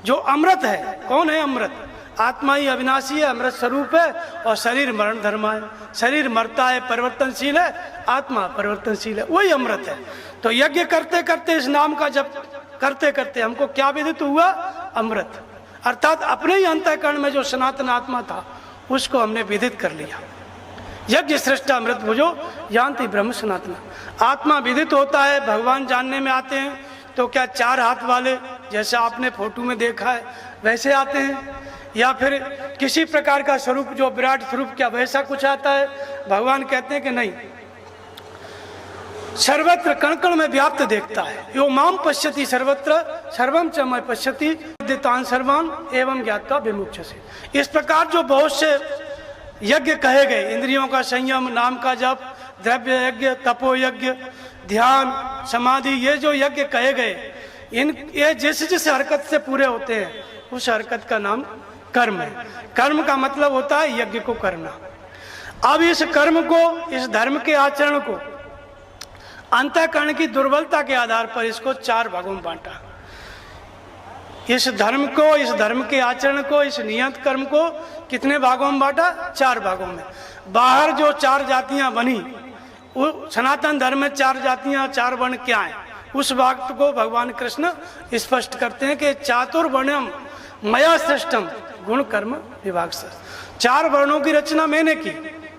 जो अमृत है, कौन है अमृत? आत्मा ही अविनाशी है, अमृत स्वरूप है, और शरीर मरण धर्म है। शरीर मरता है, परिवर्तनशील है, आत्मा परिवर्तनशील है, वही अमृत है। तो यज्ञ करते करते, इस नाम का जप करते करते हमको क्या विदित हुआ? अमृत, अर्थात अपने ही अंतःकरण में जो सनातन आत्मा था उसको हमने विदित कर लिया। यज्ञ सृष्टा अमृत भुजो यान्ति ब्रह्म सनातन। आत्मा विदित होता है, भगवान जानने में आते हैं, तो क्या 4 हाथ वाले जैसे आपने फोटो में देखा है वैसे आते हैं, या फिर किसी प्रकार का स्वरूप जो विराट स्वरूप, क्या वैसा कुछ आता है? भगवान कहते हैं कि नहीं, सर्वत्र कण कण में व्याप्त देखता है। यो माम पश्यति सर्वत्र सर्वम च मय पश्यति दितान सर्वान एवं ज्ञात्वा विमुच्यसे। इस प्रकार जो बहुत से यज्ञ कहे गए, इंद्रियों का संयम, नाम का जप, द्रव्य यज्ञ, तपो यज्ञ, ध्यान, समाधि, ये जो यज्ञ कहे गए, ये जिस जिस हरकत से पूरे होते हैं उस हरकत का नाम कर्म है। कर्म का मतलब होता है यज्ञ को करना। अब इस कर्म को, इस धर्म के आचरण को अंतःकरण की दुर्बलता के आधार पर इसको 4 भागों में बांटा। इस धर्म को, इस धर्म के आचरण को, इस नियत कर्म को कितने भागों में बांटा? 4 भागों में। बाहर जो 4 जातियां बनी, वो सनातन धर्म में 4 जातियां, 4 वर्ण क्या है, उस बात को भगवान कृष्ण स्पष्ट करते हैं कि चातुर्वर्ण्यम मया सृष्टम गुण कर्म विभाग से। 4 वर्णों की रचना मैंने की।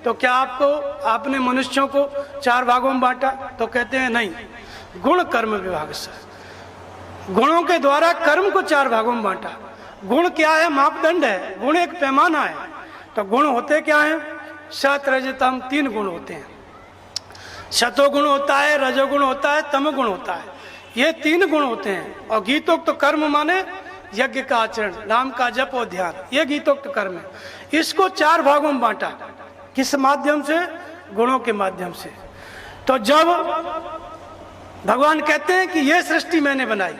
तो क्या आपने मनुष्यों को 4 भागों में बांटा? तो कहते हैं नहीं, गुण कर्म विभाग से, गुणों के द्वारा कर्म को 4 भागों में बांटा। गुण क्या है? मापदंड है, गुण एक पैमाना है। तो गुण होते क्या है? सत रज तम 3 गुण होते हैं। सतोगुण होता है, रजोगुण होता है, तमोगुण होता है, ये 3 गुण होते हैं। और गीतोक्त कर्म माने यज्ञ का आचरण, नाम का जप और ध्यान, ये गीतोक्त कर्म है। इसको 4 भागों में बांटा। किस माध्यम से? गुणों के माध्यम से। तो जब भगवान कहते हैं कि ये सृष्टि मैंने बनाई,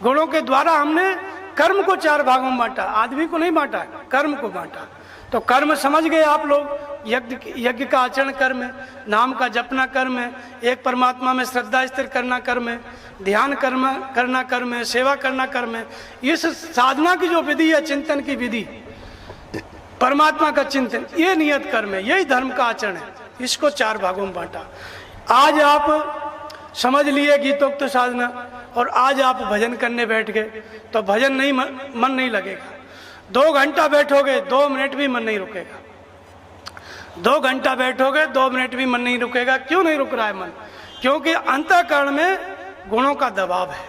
गुणों के द्वारा हमने कर्म को 4 भागों में बांटा, आदमी को नहीं बांटा, कर्म को बांटा। तो कर्म समझ गए आप लोग, यज्ञ का आचरण कर्म है, नाम का जपना कर्म है, एक परमात्मा में श्रद्धा स्थिर करना कर्म है, ध्यान करना कर्म है, सेवा करना कर्म है। इस साधना की जो विधि है, चिंतन की विधि, परमात्मा का चिंतन, ये नियत कर्म है, यही धर्म का आचरण है। इसको 4 भागों में बांटा। आज आप समझ लिए गीतोक्त साधना, और आज आप भजन करने बैठ गए तो भजन नहीं मन नहीं लगेगा। 2 घंटा बैठोगे 2 मिनट भी मन नहीं रुकेगा। 2 घंटा बैठोगे 2 मिनट भी मन नहीं रुकेगा। क्यों नहीं रुक रहा है मन? क्योंकि अंतःकरण में गुणों का दबाव है।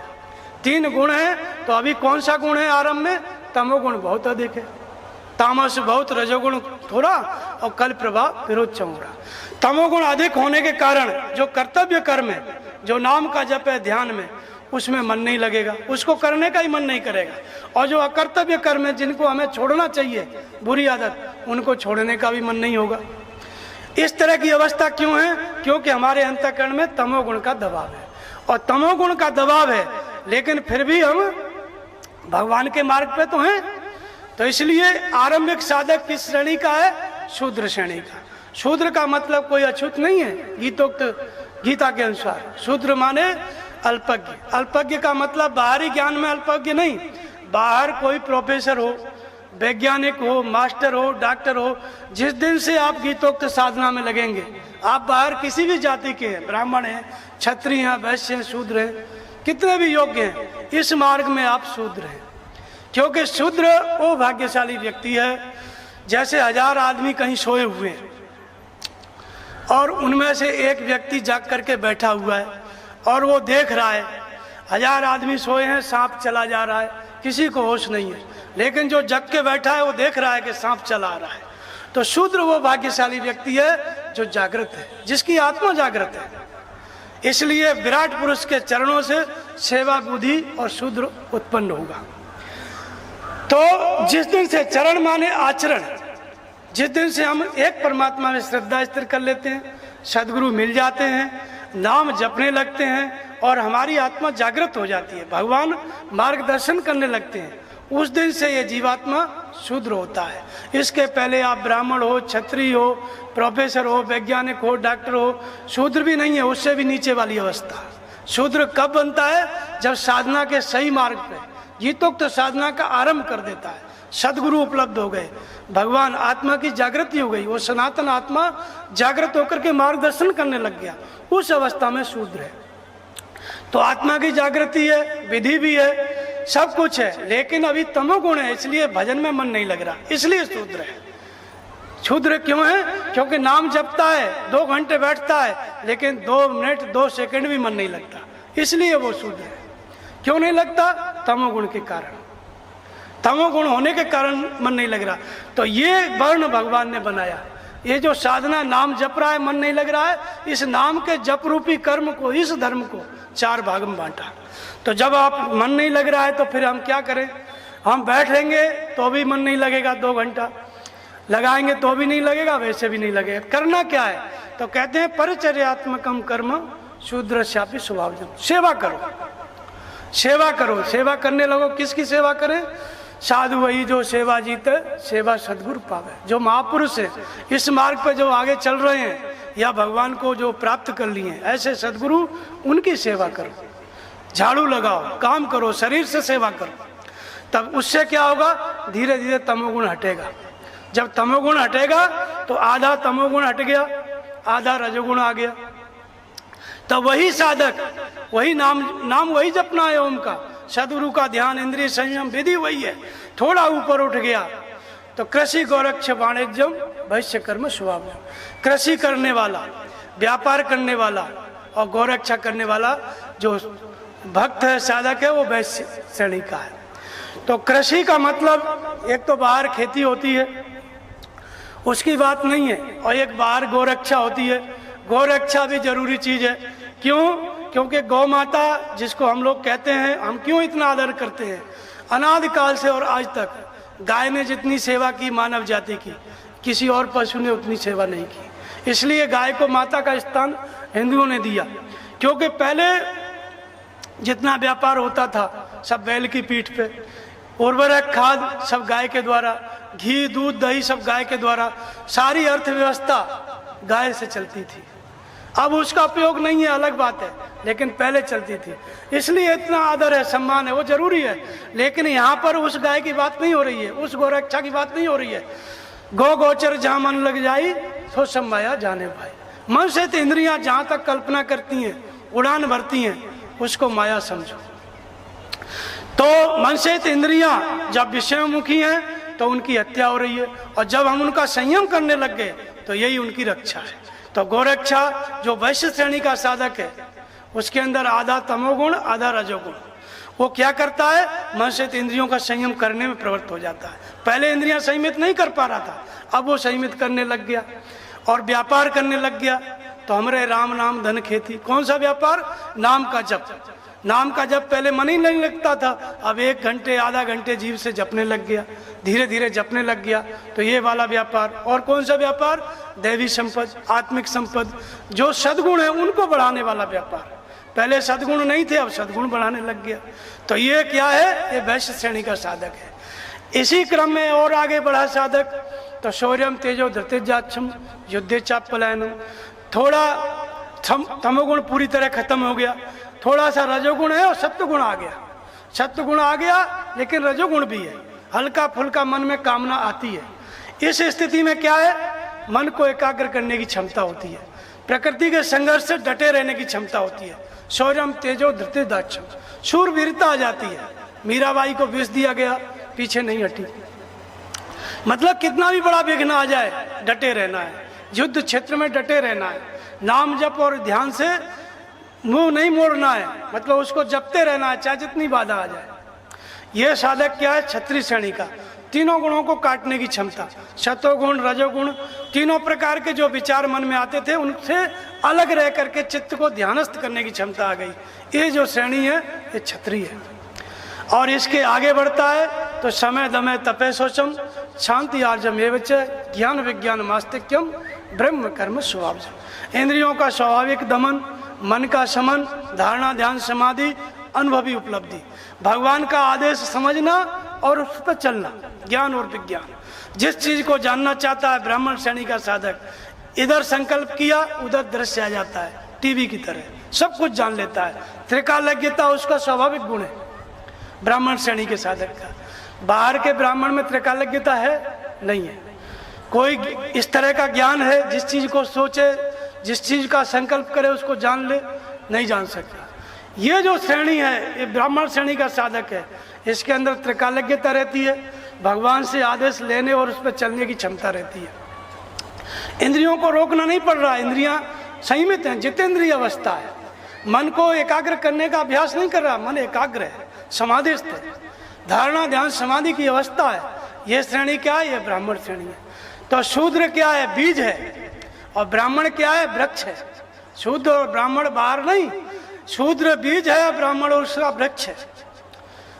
3 गुण है, तो अभी कौन सा गुण है आरंभ में? तमोगुण बहुत अधिक है, तामस बहुत, रजोगुण थोड़ा, और कल प्रभाव विरोध चौड़ा। तमोगुण अधिक होने के कारण जो कर्तव्य कर्म है, जो नाम का जप है ध्यान में, उसमें मन नहीं लगेगा, उसको करने का ही मन नहीं करेगा। और जो अकर्तव्य कर्म है, जिनको हमें छोड़ना चाहिए, बुरी आदत, उनको छोड़ने का भी मन नहीं होगा। इस तरह की अवस्था क्यों है? क्योंकि हमारे अंतःकरण में तमोगुण का दबाव है। और तमोगुण का दबाव है, लेकिन फिर भी हम भगवान के मार्ग पे तो हैं। तो इसलिए आरंभिक साधक किस श्रेणी का है? शूद्र श्रेणी का। शूद्र का मतलब कोई अछूत नहीं है, गीतोक्त गीता के अनुसार। शूद्र माने अल्पज्ञ। अल्पज्ञ का मतलब बाहरी ज्ञान में अल्पज्ञ नहीं, बाहर कोई प्रोफेसर हो, वैज्ञानिक हो, मास्टर हो, डॉक्टर हो, जिस दिन से आप गीतोक्त साधना में लगेंगे, आप बाहर किसी भी जाति के हैं, ब्राह्मण हैं, क्षत्रिय हैं, वैश्य हैं, शूद्र हैं, कितने भी योग्य हैं, इस मार्ग में आप शूद्र हैं। क्योंकि शूद्र वो भाग्यशाली व्यक्ति है, जैसे 1000 आदमी कहीं सोए हुए हैं और उनमें से एक व्यक्ति जाग करके बैठा हुआ है और वो देख रहा है 1000 आदमी सोए हैं, सांप चला जा रहा है, किसी को होश नहीं है, लेकिन जो जग के बैठा है वो देख रहा है कि सांप चला आ रहा है। तो शूद्र वो भाग्यशाली व्यक्ति है जो जागृत है, जिसकी आत्मा जागृत है। इसलिए विराट पुरुष के चरणों से सेवा बुद्धि और शूद्र उत्पन्न होगा। तो जिस दिन से चरण माने आचरण, जिस दिन से हम एक परमात्मा में श्रद्धा स्थिर कर लेते हैं, सदगुरु मिल जाते हैं, नाम जपने लगते हैं और हमारी आत्मा जागृत हो जाती है, भगवान मार्गदर्शन करने लगते हैं, उस दिन से ये जीवात्मा शूद्र होता है। इसके पहले आप ब्राह्मण हो, क्षत्रिय हो, प्रोफेसर हो, वैज्ञानिक हो, डॉक्टर हो, शूद्र भी नहीं है, उससे भी नीचे वाली अवस्था। शूद्र कब बनता है? जब साधना के सही मार्ग पे गीतोक्त साधना का आरंभ कर देता है, सदगुरु उपलब्ध हो गए, भगवान आत्मा की जागृति हो गई, वो सनातन आत्मा जागृत होकर के मार्गदर्शन करने लग गया, उस अवस्था में शूद्र है। तो आत्मा की जागृति है, विधि भी है, सब कुछ है, लेकिन अभी तमोगुण है, इसलिए भजन में मन नहीं लग रहा, इसलिए शूद्र है। शूद्र क्यों है? क्योंकि नाम जपता है, 2 घंटे बैठता है, लेकिन 2 मिनट 2 सेकंड भी मन नहीं लगता, इसलिए वो शूद्र है। क्यों नहीं लगता? तमोगुण के कारण। तमोगुण होने के कारण मन नहीं लग रहा। तो ये वर्ण भगवान ने बनाया। ये जो साधना नाम जप रहा है, मन नहीं लग रहा है, इस नाम के जप रूपी कर्म को, इस धर्म को 4 भाग में बांटा। तो जब आप मन नहीं लग रहा है तो फिर हम क्या करें? हम बैठेंगे तो भी मन नहीं लगेगा, 2 घंटा लगाएंगे तो भी नहीं लगेगा, वैसे भी नहीं लगेगा। करना क्या है? तो कहते हैं परिचर्यात्मकम कर्म शूद्रस्यापि स्वभावजम। सेवा करो, सेवा करो, सेवा करने लगो। किसकी सेवा करें? साधु वही जो सेवा जीते, सेवा सदगुरु पावे। जो महापुरुष है, इस मार्ग पर जो आगे चल रहे हैं या भगवान को जो प्राप्त कर लिए हैं, ऐसे सदगुरु, उनकी सेवा करो, झाड़ू लगाओ, काम करो, शरीर से सेवा करो। तब उससे क्या होगा? धीरे धीरे तमोगुण हटेगा। जब तमोगुण हटेगा तो आधा तमोगुण हट गया, आधा रजोगुण आ गया। तब वही साधक, वही नाम वही जपना है ओम का, सदगुरु का ध्यान, इंद्रिय संयम, विधि वही है। थोड़ा ऊपर उठ गया तो कृषि गौरक्ष वाणिज्यम वैश्य कर्म स्वभाव। कृषि करने वाला, व्यापार करने वाला और गौरक्षा करने वाला जो भक्त है, साधक है, वो वैश्य श्रेणी का है। तो कृषि का मतलब एक तो बाहर खेती होती है, उसकी बात नहीं है, और एक बाहर गौरक्षा होती है। गौरक्षा भी जरूरी चीज है। क्यों? क्योंकि गौ माता जिसको हम लोग कहते हैं, हम क्यों इतना आदर करते हैं? अनादिकाल से और आज तक गाय ने जितनी सेवा की मानव जाति की, किसी और पशु ने उतनी सेवा नहीं की। इसलिए गाय को माता का स्थान हिंदुओं ने दिया। क्योंकि पहले जितना व्यापार होता था सब बैल की पीठ पे, उर्वरक खाद सब गाय के द्वारा, घी दूध दही सब गाय के द्वारा, सारी अर्थव्यवस्था गाय से चलती थी। अब उसका उपयोग नहीं है, अलग बात है, लेकिन पहले चलती थी। इसलिए इतना आदर है, सम्मान है, वो जरूरी है। लेकिन यहाँ पर उस गाय की बात नहीं हो रही है, उस गौरक्षा की बात नहीं हो रही है। गौ गोचर जहाँ मन लग जाई सो समाया जाने भाई। मन से तो इंद्रियां जहाँ तक कल्पना करती हैं, उड़ान भरती हैं, उसको माया समझो। तो मन से इंद्रियां जब विषयमुखी हैं तो उनकी हत्या हो रही है, और जब हम उनका संयम करने लग गए तो यही उनकी रक्षा है। तो गोरक्षा जो वैश्य श्रेणी का साधक है, उसके अंदर आधा तमोगुण आधा रजोगुण, वो क्या करता है, मन से इंद्रियों का संयम करने में प्रवृत्त हो जाता है। पहले इंद्रियां संयमित नहीं कर पा रहा था, अब वो संयमित करने लग गया और व्यापार करने लग गया। तो हमारे राम नाम धन खेती, कौन सा व्यापार, नाम का जप। नाम का जप पहले मन ही नहीं लगता था, अब 1 घंटे आधा घंटे जीव से जपने लग गया, धीरे धीरे जपने लग गया। तो ये वाला व्यापार। और कौन सा व्यापार, दैवी संपद, आत्मिक संपद, जो सद्गुण है उनको बढ़ाने वाला व्यापार। पहले सद्गुण नहीं थे, अब सद्गुण बढ़ाने लग गया। तो ये क्या है, ये वैश्य श्रेणी का साधक है। इसी क्रम में और आगे बढ़ा साधक, तो शौर्यम तेजो धृतिजाक्षम युद्धे चापलायनम, थोड़ा तमोगुण पूरी तरह खत्म हो गया, थोड़ा सा रजोगुण है और सत्वगुण आ गया। सत्वगुण आ गया लेकिन रजोगुण भी है, हल्का फुल्का मन में कामना आती है। इस स्थिति में क्या है, मन को एकाग्र करने की क्षमता होती है, प्रकृति के संघर्ष से डटे रहने की क्षमता होती है। शौर्यम तेजो धृतिदाक्षम, शूरवीरता आ जाती है। मीराबाई को विष दिया गया, पीछे नहीं हटी। मतलब कितना भी बड़ा विघ्न आ जाए, डटे रहना है, युद्ध क्षेत्र में डटे रहना है, नाम जप और ध्यान से मुंह नहीं मोड़ना है, मतलब उसको जपते रहना है चाहे जितनी बाधा आ जाए। यह साधक क्या है, क्षत्रिय श्रेणी का, तीनों गुणों को काटने की क्षमता, सतोगुण रजोगुण, तीनों प्रकार के जो विचार मन में आते थे उनसे अलग रह करके चित्त को ध्यानस्थ करने की क्षमता आ गई। ये जो श्रेणी है ये क्षत्रिय है। और इसके आगे बढ़ता है तो समय दमय तपे शोचम शांति आर्जम एवं ज्ञान विज्ञान मास्तिक्यम ब्रह्म कर्म स्वभाव। इंद्रियों का स्वाभाविक दमन, मन का शमन, धारणा ध्यान समाधि, अनुभवी उपलब्धि, भगवान का आदेश समझना और उस पर चलना, ज्ञान और विज्ञान। जिस चीज को जानना चाहता है ब्राह्मण श्रेणी का साधक, इधर संकल्प किया उधर दृश्य आ जाता है, टीवी की तरह सब कुछ जान लेता है। त्रिकालज्ञता उसका स्वाभाविक गुण है ब्राह्मण श्रेणी के साधक का। बाहर के ब्राह्मण में त्रिकालज्ञता है नहीं है, कोई इस तरह का ज्ञान है जिस चीज को सोचे, जिस चीज का संकल्प करे उसको जान ले, नहीं जान सकता। ये जो श्रेणी है ये ब्राह्मण श्रेणी का साधक है, इसके अंदर त्रिकालज्ञता रहती है, भगवान से आदेश लेने और उस पर चलने की क्षमता रहती है। इंद्रियों को रोकना नहीं पड़ रहा, इंद्रियां संयमित हैं, जितेंद्रिय अवस्था है। मन को एकाग्र करने का अभ्यास नहीं कर रहा, मन एकाग्र है, समाधिस्थ है, धारणा ध्यान समाधि की अवस्था है। यह श्रेणी क्या है, यह ब्राह्मण श्रेणी है। तो शूद्र क्या है, बीज है, और ब्राह्मण क्या है, वृक्ष है। शूद्र और ब्राह्मण बाहर नहीं, शूद्र बीज है, ब्राह्मण उसका वृक्ष है।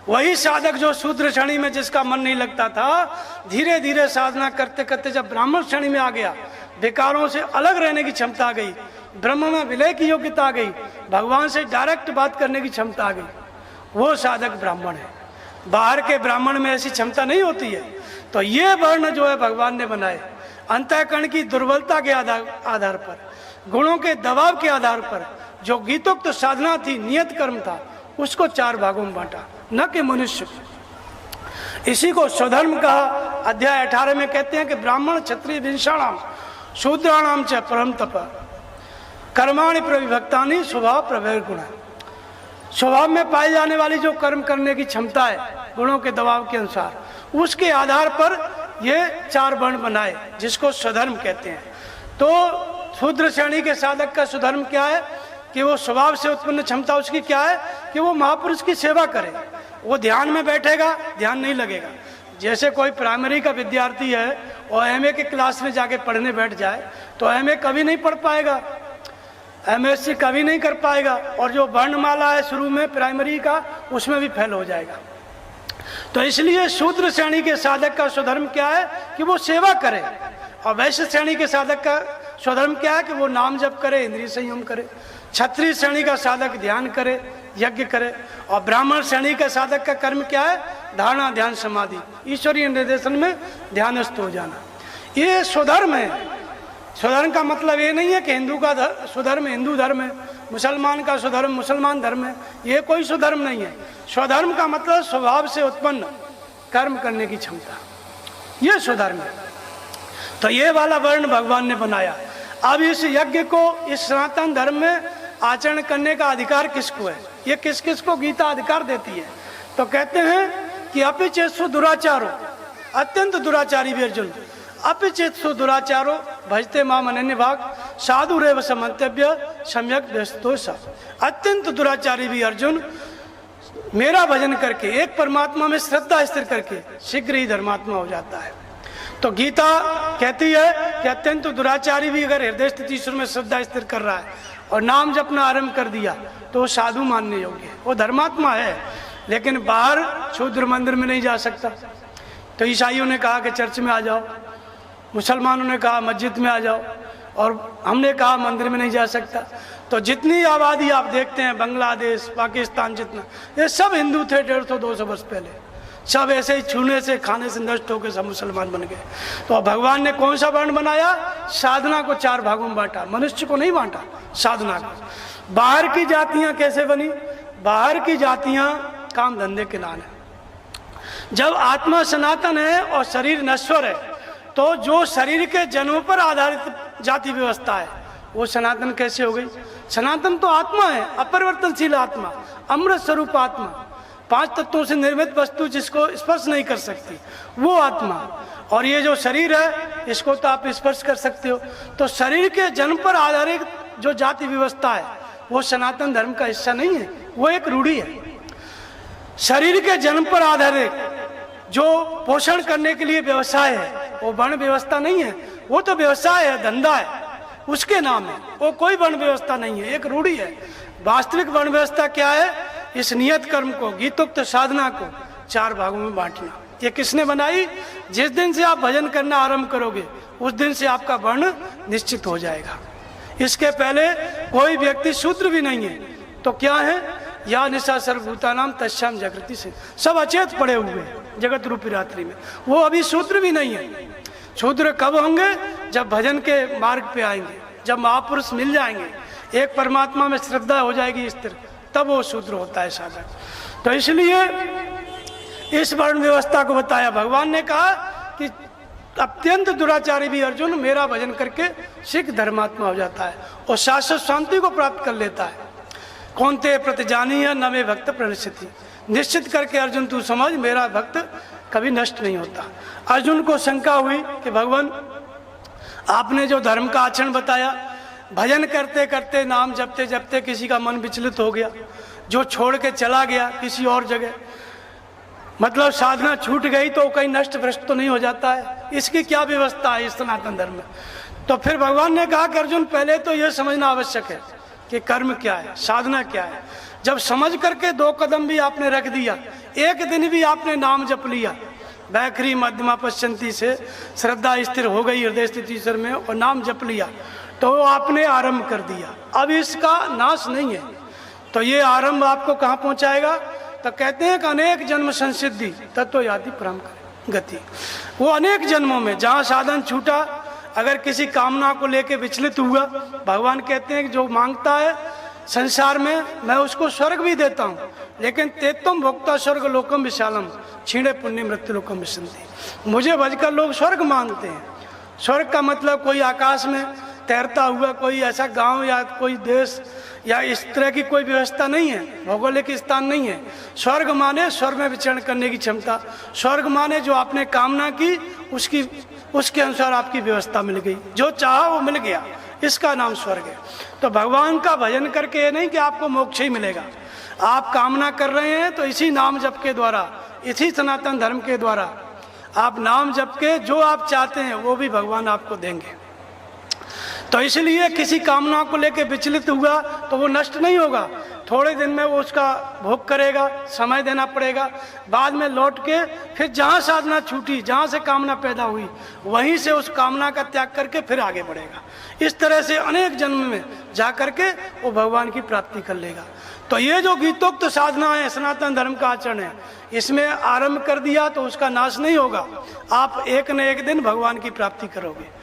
वही साधक जो शूद्र श्रेणी में जिसका मन नहीं लगता था, धीरे धीरे साधना करते करते जब ब्राह्मण श्रेणी में आ गया, विकारों से अलग रहने की क्षमता आ गई, ब्रह्म में विलय की योग्यता आ गई, भगवान से डायरेक्ट बात करने की क्षमता आ गई, वो साधक ब्राह्मण है। बाहर के ब्राह्मण में ऐसी क्षमता नहीं होती है। तो ये वर्ण जो है भगवान ने बनाए, अंतःकरण की दुर्बलता के आधार पर, गुणों के दबाव के आधार पर, जो गीतोक्त तो साधना थी, नियत कर्म था, उसको 4 भागों में बांटा, न कि मनुष्य। इसी को स्वधर्म कहा। अध्याय 18 में कहते हैं कि ब्राह्मण क्षत्रिय विंशाणाम शूद्राणाम च परम तप कर्माणि प्रविभक्तानि स्वभाव प्रभेद गुण। स्वभाव में पाई जाने वाली जो कर्म करने की क्षमता है, गुणों के दबाव के अनुसार, उसके आधार पर ये 4 वर्ण बनाए, जिसको स्वधर्म कहते हैं। तो शूद्र श्रेणी के साधक का स्वधर्म क्या है कि वो स्वभाव से उत्पन्न क्षमता उसकी क्या है कि वो महापुरुष की सेवा करे। वो ध्यान में बैठेगा, ध्यान नहीं लगेगा। जैसे कोई प्राइमरी का विद्यार्थी है और एमए के क्लास में जाके पढ़ने बैठ जाए तो एमए कभी नहीं पढ़ पाएगा, एमएससी कभी नहीं कर पाएगा, और जो वर्णमाला है शुरू में प्राइमरी का, उसमें भी फेल हो जाएगा। तो इसलिए शूद्र श्रेणी के साधक का स्वधर्म क्या है कि वो सेवा करे, और वैश्य श्रेणी के साधक का स्वधर्म क्या है कि वो नाम जप करे, इंद्रिय संयम करे। क्षत्रिय श्रेणी का साधक ध्यान करे, यज्ञ करे, और ब्राह्मण श्रेणी का साधक का कर्म क्या है, धारणा ध्यान समाधि, ईश्वरीय निर्देशन में ध्यानस्थ हो जाना। ये स्वधर्म है। स्वधर्म का मतलब ये नहीं है कि हिंदू का स्वधर्म हिंदू धर्म है, मुसलमान का स्वधर्म मुसलमान धर्म है, ये कोई स्वधर्म नहीं है। स्वधर्म का मतलब स्वभाव से उत्पन्न कर्म करने की क्षमता, ये स्वधर्म है। तो ये वाला वर्ण भगवान ने बनाया। अब इस यज्ञ को, इस सनातन धर्म में आचरण करने का अधिकार किसको है, ये किस किस को गीता अधिकार देती है। तो कहते हैं कि अपिचेत्सु दुराचारो, अत्यंत दुराचारी भी अर्जुन, अपिचेत्सु दुराचारो भजते माम अनन्य भाग साधु रेव समंतव्य सम्यक व्यस्तोषा। अत्यंत दुराचारी भी अर्जुन मेरा भजन करके, एक परमात्मा में श्रद्धा स्थिर करके शीघ्र ही धर्मात्मा हो जाता है। तो गीता कहती है कि अत्यंत दुराचारी भी अगर हृदय स्थिति ईश्वर में श्रद्धा स्थिर कर रहा है और नाम जपना आरंभ कर दिया तो वो साधु मानने योग्य है, वो धर्मात्मा है, लेकिन बाहर शूद्र मंदिर में नहीं जा सकता। तो ईसाइयों ने कहा कि चर्च में आ जाओ, मुसलमानों ने कहा मस्जिद में आ जाओ, और हमने कहा मंदिर में नहीं जा सकता। तो जितनी आबादी आप देखते हैं, बांग्लादेश, पाकिस्तान, जितना, ये सब हिंदू थे 150-200 वर्ष पहले, सब ऐसे ही छूने से खाने से नष्ट होकर सब मुसलमान बन गए। तो भगवान ने कौन सा वर्ण बनाया? साधना को 4 भागों में बांटा, मनुष्य को नहीं बांटा, साधना को। बाहर की जातियां कैसे बनी? बाहर की जातियां काम धंधे के नाम है। जब आत्मा सनातन है और शरीर नश्वर है, तो जो शरीर के जन्म पर आधारित जाति व्यवस्था है वो सनातन कैसे हो गई? सनातन तो आत्मा है, अपरिवर्तनशील आत्मा, अमृत स्वरूप आत्मा, 5 तत्वों से निर्मित वस्तु जिसको स्पर्श नहीं कर सकती, वो आत्मा। और ये जो शरीर है इसको तो आप स्पर्श कर सकते हो। तो शरीर के जन्म पर आधारित जो जाति व्यवस्था है वो सनातन धर्म का हिस्सा नहीं है, वो एक रूढ़ी है। शरीर के जन्म पर आधारित जो पोषण करने के लिए व्यवसाय है वो वर्ण व्यवस्था नहीं है, वो तो व्यवसाय है, धंधा है, उसके नाम है, वो कोई वर्ण व्यवस्था नहीं है, एक रूढ़ी है। वास्तविक वर्ण व्यवस्था क्या है? इस नियत कर्म को, गीतोक्त साधना को 4 भागों में बांटना। ये किसने बनाई? जिस दिन से आप भजन करना आरंभ करोगे उस दिन से आपका वर्ण निश्चित हो जाएगा। इसके पहले कोई व्यक्ति शूद्र भी नहीं है। तो क्या है? या निशा सर्वभूता नाम तस्याम जागृति से, सब अचेत पड़े हुए जगत रूपी रात्रि में, वो अभी शूद्र भी नहीं है। शूद्र कब होंगे? जब भजन के मार्ग पे आएंगे, जब महापुरुष मिल जाएंगे, एक परमात्मा में श्रद्धा हो जाएगी स्थिर, तब वो शूद्र होता है साधक। तो इसलिए इस वर्ण व्यवस्था को बताया। भगवान ने कहा कि अत्यंत दुराचारी भी अर्जुन मेरा भजन करके शीघ्र धर्मात्मा हो जाता है और शाश्वत शांति को प्राप्त कर लेता है। कौन ते प्रतिजानी है न मे भक्त प्रणश्यति, निश्चित करके अर्जुन तू समझ मेरा भक्त कभी नष्ट नहीं होता। अर्जुन को शंका हुई कि भगवान आपने जो धर्म का आचरण बताया, भजन करते करते नाम जपते जपते किसी का मन विचलित हो गया, जो छोड़ के चला गया किसी और जगह, मतलब साधना छूट गई, तो कहीं नष्ट भ्रष्ट तो नहीं हो जाता है? इसकी क्या व्यवस्था है इस सनातन धर्म में? तो फिर भगवान ने कहा कि अर्जुन पहले तो यह समझना आवश्यक है कि कर्म क्या है, साधना क्या है। जब समझ करके 2 कदम भी आपने रख दिया, एक दिन भी आपने नाम जप लिया, वैखरी मध्यमा पश्चंती से श्रद्धा स्थिर हो गई हृदय स्थिति ईश्वर में और नाम जप लिया, तो आपने आरंभ कर दिया। अब इसका नाश नहीं है। तो ये आरंभ आपको कहाँ पहुंचाएगा? तो कहते हैं कि अनेक जन्म संसिद्धि तत्व याति परम गति। वो अनेक जन्मों में जहाँ साधन छूटा, अगर किसी कामना को लेके विचलित हुआ, भगवान कहते हैं कि जो मांगता है संसार में मैं उसको स्वर्ग भी देता हूँ, लेकिन तेतम भोक्ता स्वर्ग लोकम विशालम छीणे पुण्य मृत्यु लोकम विसंति। मुझे भजकर लोग स्वर्ग मांगते हैं। स्वर्ग का मतलब कोई आकाश में तैरता हुआ कोई ऐसा गांव या कोई देश या इस तरह की कोई व्यवस्था नहीं है, भौगोलिक स्थान नहीं है। स्वर्ग माने स्वर्ग में विचरण करने की क्षमता, स्वर्ग माने जो आपने कामना की उसके अनुसार आपकी व्यवस्था मिल गई, जो चाहा वो मिल गया, इसका नाम स्वर्ग है। तो भगवान का भजन करके ये नहीं कि आपको मोक्ष ही मिलेगा। आप कामना कर रहे हैं तो इसी नाम जप के द्वारा, इसी सनातन धर्म के द्वारा आप नाम जप के जो आप चाहते हैं वो भी भगवान आपको देंगे। तो इसलिए किसी कामना को लेकर विचलित हुआ तो वो नष्ट नहीं होगा, थोड़े दिन में वो उसका भोग करेगा, समय देना पड़ेगा, बाद में लौट के फिर जहाँ साधना छूटी, जहाँ से कामना पैदा हुई, वहीं से उस कामना का त्याग करके फिर आगे बढ़ेगा। इस तरह से अनेक जन्म में जा करके वो भगवान की प्राप्ति कर लेगा। तो ये जो गीतोक्त साधना है, सनातन धर्म का आचरण है, इसमें आरंभ कर दिया तो उसका नाश नहीं होगा। आप एक न एक दिन भगवान की प्राप्ति करोगे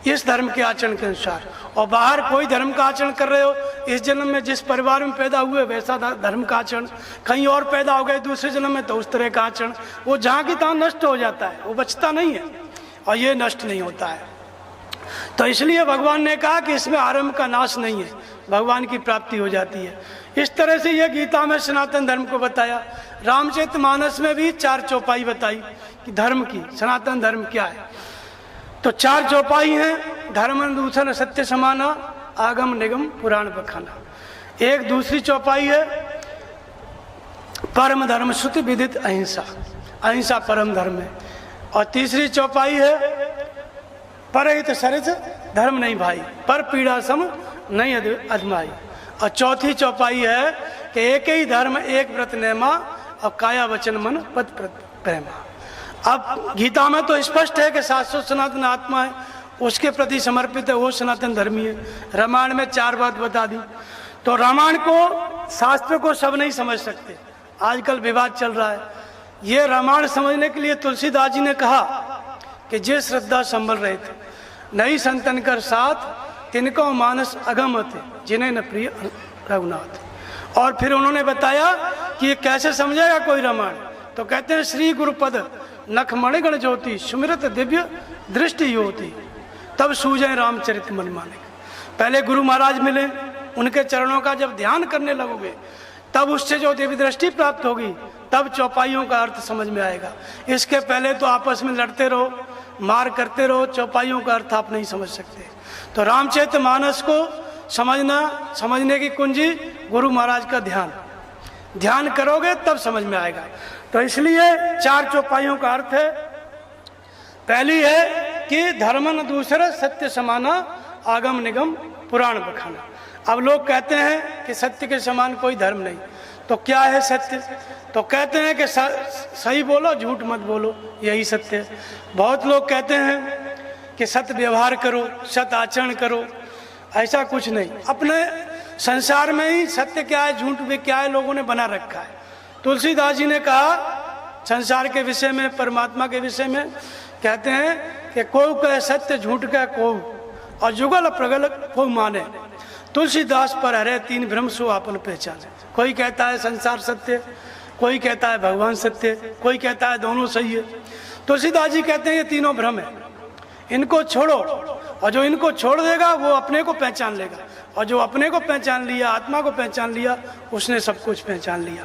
इस धर्म के आचरण के अनुसार। और बाहर कोई धर्म का आचरण कर रहे हो, इस जन्म में जिस परिवार में पैदा हुए वैसा धर्म का आचरण, कहीं और पैदा हो गए दूसरे जन्म में तो उस तरह का आचरण, वो जहाँ की तहाँ नष्ट हो जाता है, वो बचता नहीं है और ये नष्ट नहीं होता है। तो इसलिए भगवान ने कहा कि इसमें आरंभ का नाश नहीं है, भगवान की प्राप्ति हो जाती है। इस तरह से यह गीता में सनातन धर्म को बताया। रामचरितमानस में भी 4 चौपाई बताई कि धर्म की, सनातन धर्म क्या है। तो 4 चौपाई हैं, धर्म दूषण सत्य समाना, आगम निगम पुराण बखाना। एक दूसरी चौपाई है परम धर्म श्रुति विदित अहिंसा, अहिंसा परम धर्म है। और तीसरी चौपाई है परहित सरित धर्म नहीं भाई, पर पीड़ा सम नहीं अधमाई। और चौथी चौपाई है कि एक ही धर्म एक व्रत नेमा, और काया वचन मन पद प्रेमा। अब गीता में तो स्पष्ट है कि शाश्वत सनातन आत्मा है, उसके प्रति समर्पित है, वो सनातन धर्मी है। रामायण में 4 बात बता दी। तो रामायण को, शास्त्र को सब नहीं समझ सकते, आजकल विवाद चल रहा है। ये रामायण समझने के लिए तुलसीदास जी ने कहा कि जे श्रद्धा संभल रहे थे, नहीं संतन कर साथ, तिनको मानस अगम थे, जिन्हें न प्रिय रघुनाथ। और फिर उन्होंने बताया कि ये कैसे समझेगा कोई रामायण। तो कहते हैं श्री गुरुपद नख मणिगण ज्योति, सुमिरत दिव्य दृष्टि होती, तब सूझे रामचरित मन माने। पहले गुरु महाराज मिले, उनके चरणों का जब ध्यान करने लगोगे, तब उससे जो दिव्य दृष्टि प्राप्त होगी, तब चौपाइयों का अर्थ समझ में आएगा। इसके पहले तो आपस में लड़ते रहो, मार करते रहो, चौपाइयों का अर्थ आप नहीं समझ सकते। तो रामचरितमानस को समझने की कुंजी गुरु महाराज का ध्यान करोगे तब समझ में आएगा। तो इसलिए 4 चौपाइयों का अर्थ है। पहली है कि धर्म न दूसरा सत्य समाना, आगम निगम पुराण बखाना। अब लोग कहते हैं कि सत्य के समान कोई धर्म नहीं, तो क्या है सत्य? तो कहते हैं कि सही बोलो, झूठ मत बोलो, यही सत्य है। बहुत लोग कहते हैं कि सत्य व्यवहार करो, सत्य आचरण करो, ऐसा कुछ नहीं। अपने संसार में ही सत्य क्या है, झूठ भी क्या है, लोगों ने बना रखा है। तुलसीदास जी ने कहा संसार के विषय में, परमात्मा के विषय में, कहते हैं कि कोई कहे सत्य, झूठ कहे कोई, और जुगल प्रगल को माने। तुलसीदास पर हरे 3 भ्रम सो आपन पहचाने। कोई कहता है संसार सत्य, कोई कहता है भगवान सत्य, कोई कहता है दोनों सही है। तुलसीदास जी कहते हैं ये तीनों भ्रम है, इनको छोड़ो, और जो इनको छोड़ देगा वो अपने को पहचान लेगा, और जो अपने को पहचान लिया, आत्मा को पहचान लिया, उसने सब कुछ पहचान लिया।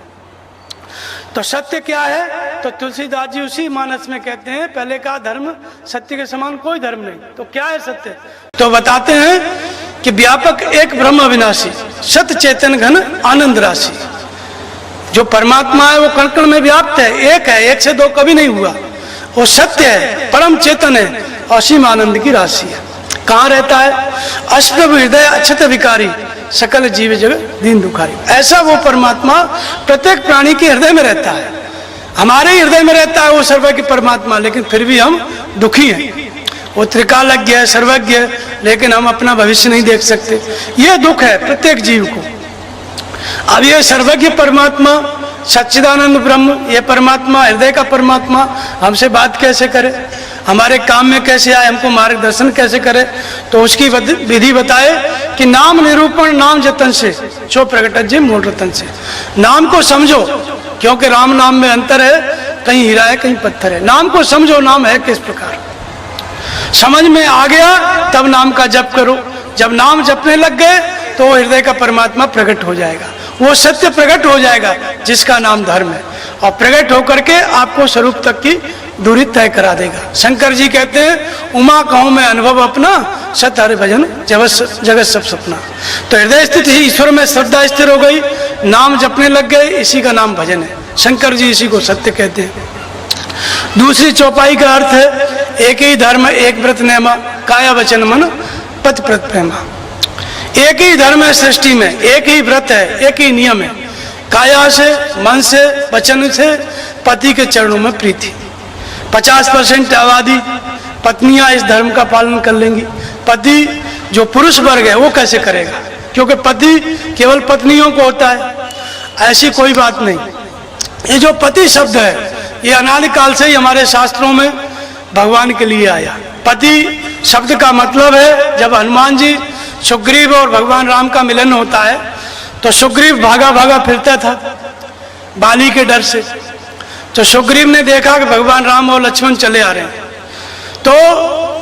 तो सत्य क्या है? तो तुलसीदास जी उसी मानस में कहते हैं, पहले का धर्म सत्य के समान कोई धर्म नहीं। तो क्या है सत्य? तो बताते हैं कि व्यापक एक ब्रह्म अविनाशी, सत्य चेतन घन आनंद राशि। जो परमात्मा है वो कण कण में व्याप्त है, एक है, एक से दो कभी नहीं हुआ। वो सत्य है, परम चेतन है, असीम आनंद की राशि है। कहाँ रहता है? अष्टभ हृदय अक्षत विकारी, सकल जीव जगत दीन दुखारी। ऐसा वो परमात्मा प्रत्येक प्राणी के हृदय में रहता है। हमारे हृदय में रहता है वो सर्वज्ञ परमात्मा, लेकिन फिर भी हम दुखी हैं। वो त्रिकालज्ञ है, सर्वज्ञ है, लेकिन हम अपना भविष्य नहीं देख सकते। ये दुख है प्रत्येक जीव को। अब ये सर्वज्ञ परमात्मा, सच्चिदानंद ब्रह्म, ये परमात्मा, हृदय का परमात्मा हमसे बात कैसे करे, हमारे काम में कैसे आए, हमको मार्गदर्शन कैसे करे? तो उसकी विधि बताए कि नाम निरूपण नाम जतन से, सो प्रगट जी मूल रतन से। नाम को समझो, क्योंकि राम नाम में अंतर है, कहीं हीरा है कहीं पत्थर है। नाम को समझो, नाम है किस प्रकार। समझ में आ गया तब नाम का जप करो। जब नाम जपने लग गए तो हृदय का परमात्मा प्रकट हो जाएगा, वो सत्य प्रकट हो जाएगा जिसका नाम धर्म है, और प्रकट होकर के आपको स्वरूप तक की दूरी तय करा देगा। शंकर जी कहते हैं उमा कहूं मैं अनुभव अपना, सत हरि भजन जगत सब सपना। तो हृदय स्थित ही ईश्वर में श्रद्धा स्थिर हो गई, नाम जपने लग गए, इसी का नाम भजन है। शंकर जी इसी को सत्य कहते हैं। दूसरी चौपाई का अर्थ है एक ही धर्म एक व्रत नेमा, काया वचन मन पति प्रत प्रेमा। एक ही धर्म है सृष्टि में, एक ही व्रत है, एक ही नियम है। काया से, मन से, वचन से पति के चरणों में प्रीति। 50% आबादी पत्नियां इस धर्म का पालन कर लेंगी। पति जो पुरुष वर्ग है वो कैसे करेगा? क्योंकि पति केवल पत्नियों को होता है, ऐसी कोई बात नहीं। ये जो पति शब्द है ये अनादिकाल से ही हमारे शास्त्रों में भगवान के लिए आया। पति शब्द का मतलब है, जब हनुमान जी सुग्रीव और भगवान राम का मिलन होता है तो सुग्रीव भागा भागा फिरता था बाली के डर से। तो सुग्रीव ने देखा कि भगवान राम और लक्ष्मण चले आ रहे हैं, तो